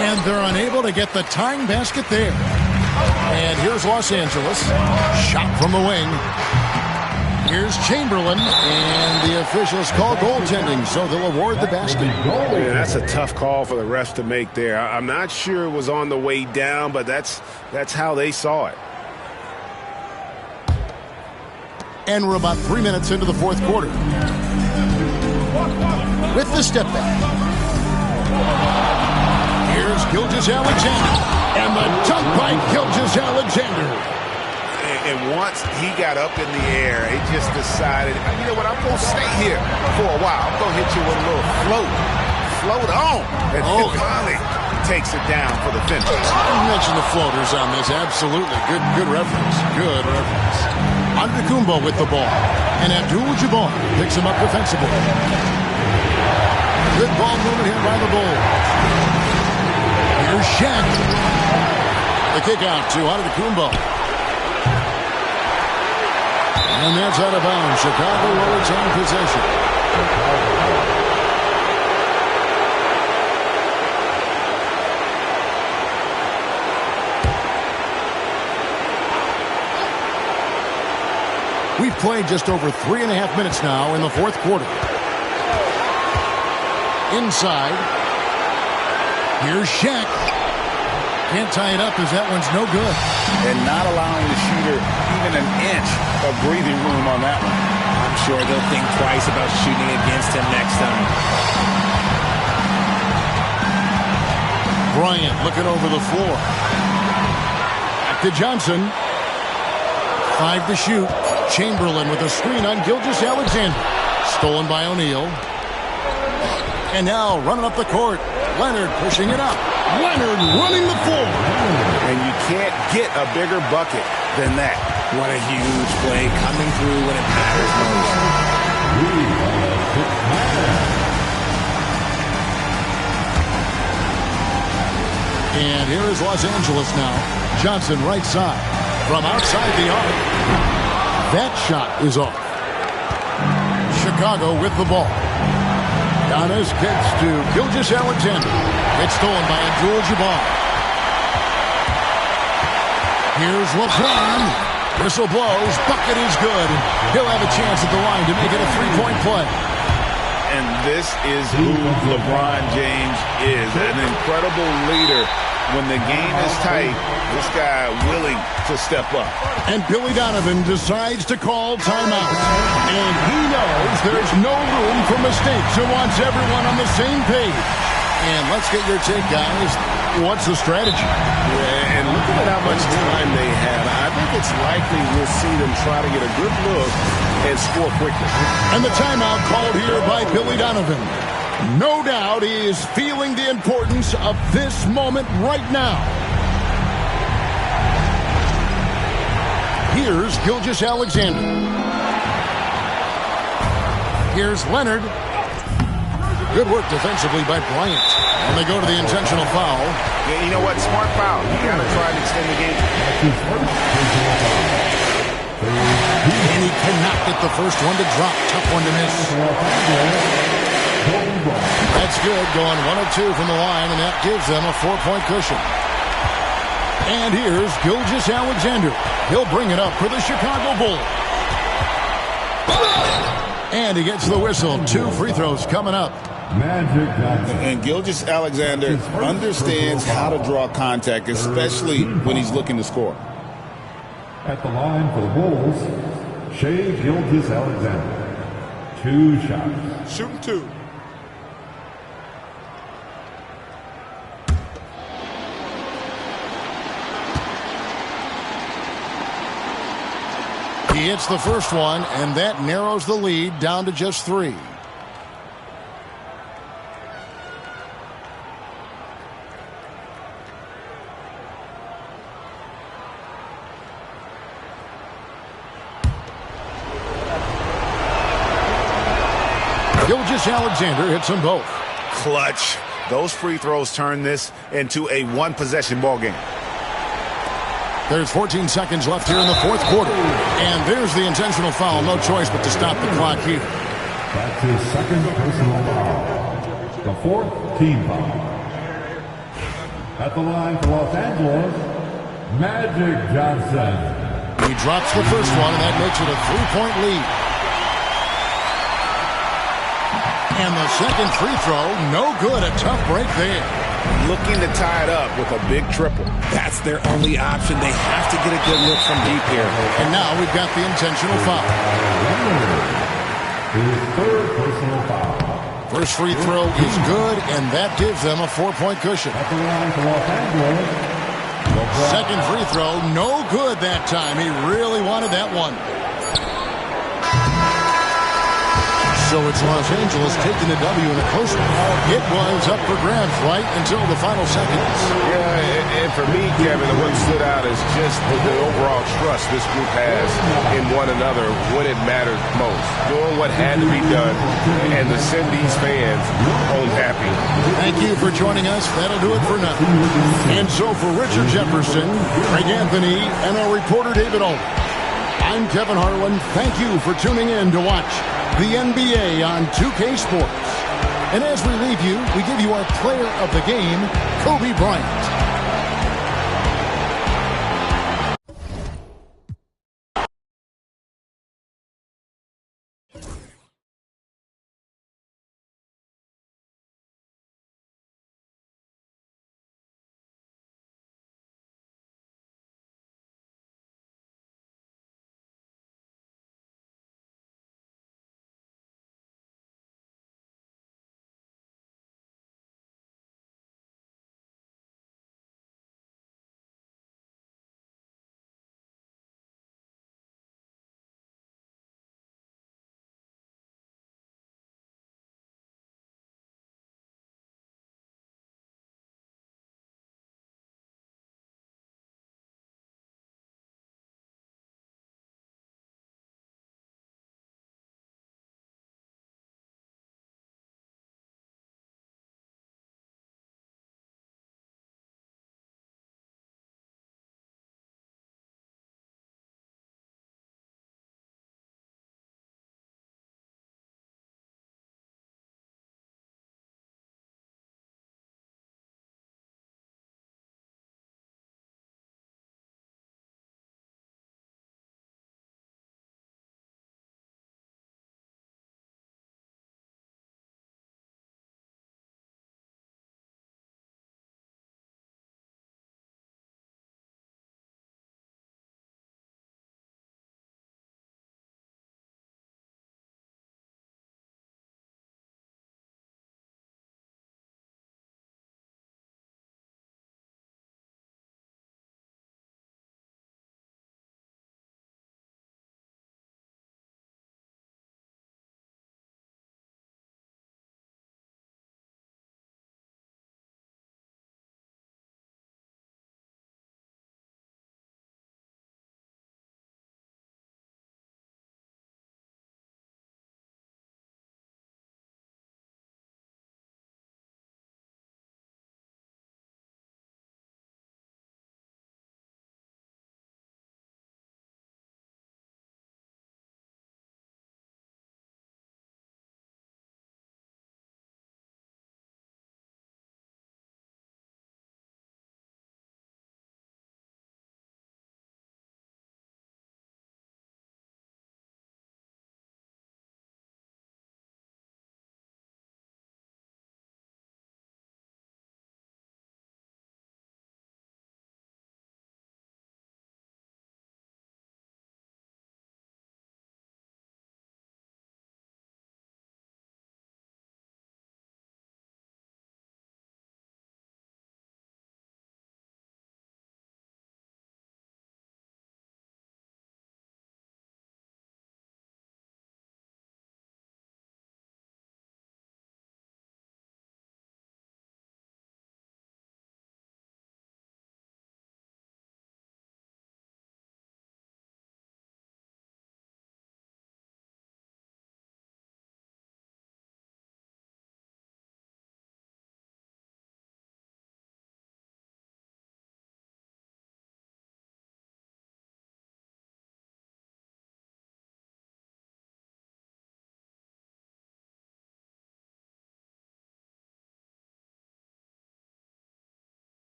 And they're unable to get the tying basket there. And here's Los Angeles. Shot from the wing. Here's Chamberlain. And the officials call goaltending, so they'll award the basket. Yeah, that's a tough call for the refs to make there. I'm not sure it was on the way down, but that's how they saw it. And we're about 3 minutes into the 4th quarter. With the step back. Here's Gilgeous-Alexander. And the dunk by Gilgeous-Alexander. And once he got up in the air, he just decided, you know what, I'm going to stay here for a while. I'm going to hit you with a little float. Float on. And finally takes it down for the finish. You mentioned the floaters on this. Absolutely. Good reference. Good reference. Antetokounmpo with the ball. And Abdul-Jabbar picks him up defensively. Good ball movement here by the Bulls. Here's Shaq. The kick out to Antetokounmpo. And that's out of bounds. Chicago will retain possession. played just over 3.5 minutes now in the fourth quarter. Inside. Here's Shaq. Can't tie it up as that one's no good. And not allowing the shooter even an inch of breathing room on that one. I'm sure they'll think twice about shooting against him next time. Bryant looking over the floor. Back to Johnson. 5 to shoot. Chamberlain with a screen on Gilgeous-Alexander. Stolen by O'Neal. And now running up the court. Leonard pushing it up. Leonard running the floor. And you can't get a bigger bucket than that. What a huge play coming through when it matters most. And here is Los Angeles now. Johnson right side. From outside the arc. That shot is off. Chicago with the ball. Giannis gets to Gilgeous-Alexander. It's stolen by Abdul-Jabbar. Here's LeBron. Whistle blows. Bucket is good. He'll have a chance at the line to make it a three-point play. And this is who LeBron James is. An incredible leader. When the game is tight, this guy willing to step up. And Billy Donovan decides to call timeout. And he knows there's no room for mistakes and wants everyone on the same page. And let's get your take, guys. What's the strategy? Yeah, and looking at how much time they have, I think it's likely we'll see them try to get a good look and score quickly. And the timeout called here by Billy Donovan. No doubt he is feeling the importance of this moment right now. Here's Gilgeous-Alexander. Here's Leonard. Good work defensively by Bryant. And they go to the intentional foul. Yeah, you know what? Smart foul. You got to try and extend the game. And he cannot get the first one to drop. Tough one to miss. That's good. Going 1 of 2 from the line, and that gives them a 4-point cushion. And here's Gilgeous-Alexander. He'll bring it up for the Chicago Bulls. And he gets the whistle. 2 free throws coming up. And Gilgeous-Alexander understands how to draw contact, especially when he's looking to score. At the line for the Bulls, Shai Gilgeous-Alexander. 2 shots. Shooting 2. He hits the first one, and that narrows the lead down to just 3. Gilgeous-Alexander hits them both. Clutch. Those free throws turn this into a one-possession ball game. There's 14 seconds left here in the fourth quarter. And there's the intentional foul. No choice but to stop the clock here. That's his second personal foul. The 4th team foul. At the line for Los Angeles, Magic Johnson. He drops the first one, and that makes it a 3-point lead. And the second free throw, no good. A tough break there. Looking to tie it up with a big triple. That's their only option. They have to get a good look from deep here. And now we've got the intentional foul. His 3rd personal foul. First free throw is good, and that gives them a 4-point cushion. At the line for Los Angeles, second free throw, no good that time. He really wanted that one. So it's Los Angeles taking the W in a close one. It was up for grabs right until the final seconds. Yeah, and for me, Kevin, what stood out is just the overall trust this group has in one another when it mattered most. Doing what had to be done and to send these fans home happy. Thank you for joining us. That'll do it for now. And so for Richard Jefferson, Craig Anthony, and our reporter David Ulrich, I'm Kevin Harlan. Thank you for tuning in to watch the NBA on 2K Sports. And as we leave you, we give you our player of the game, Kobe Bryant.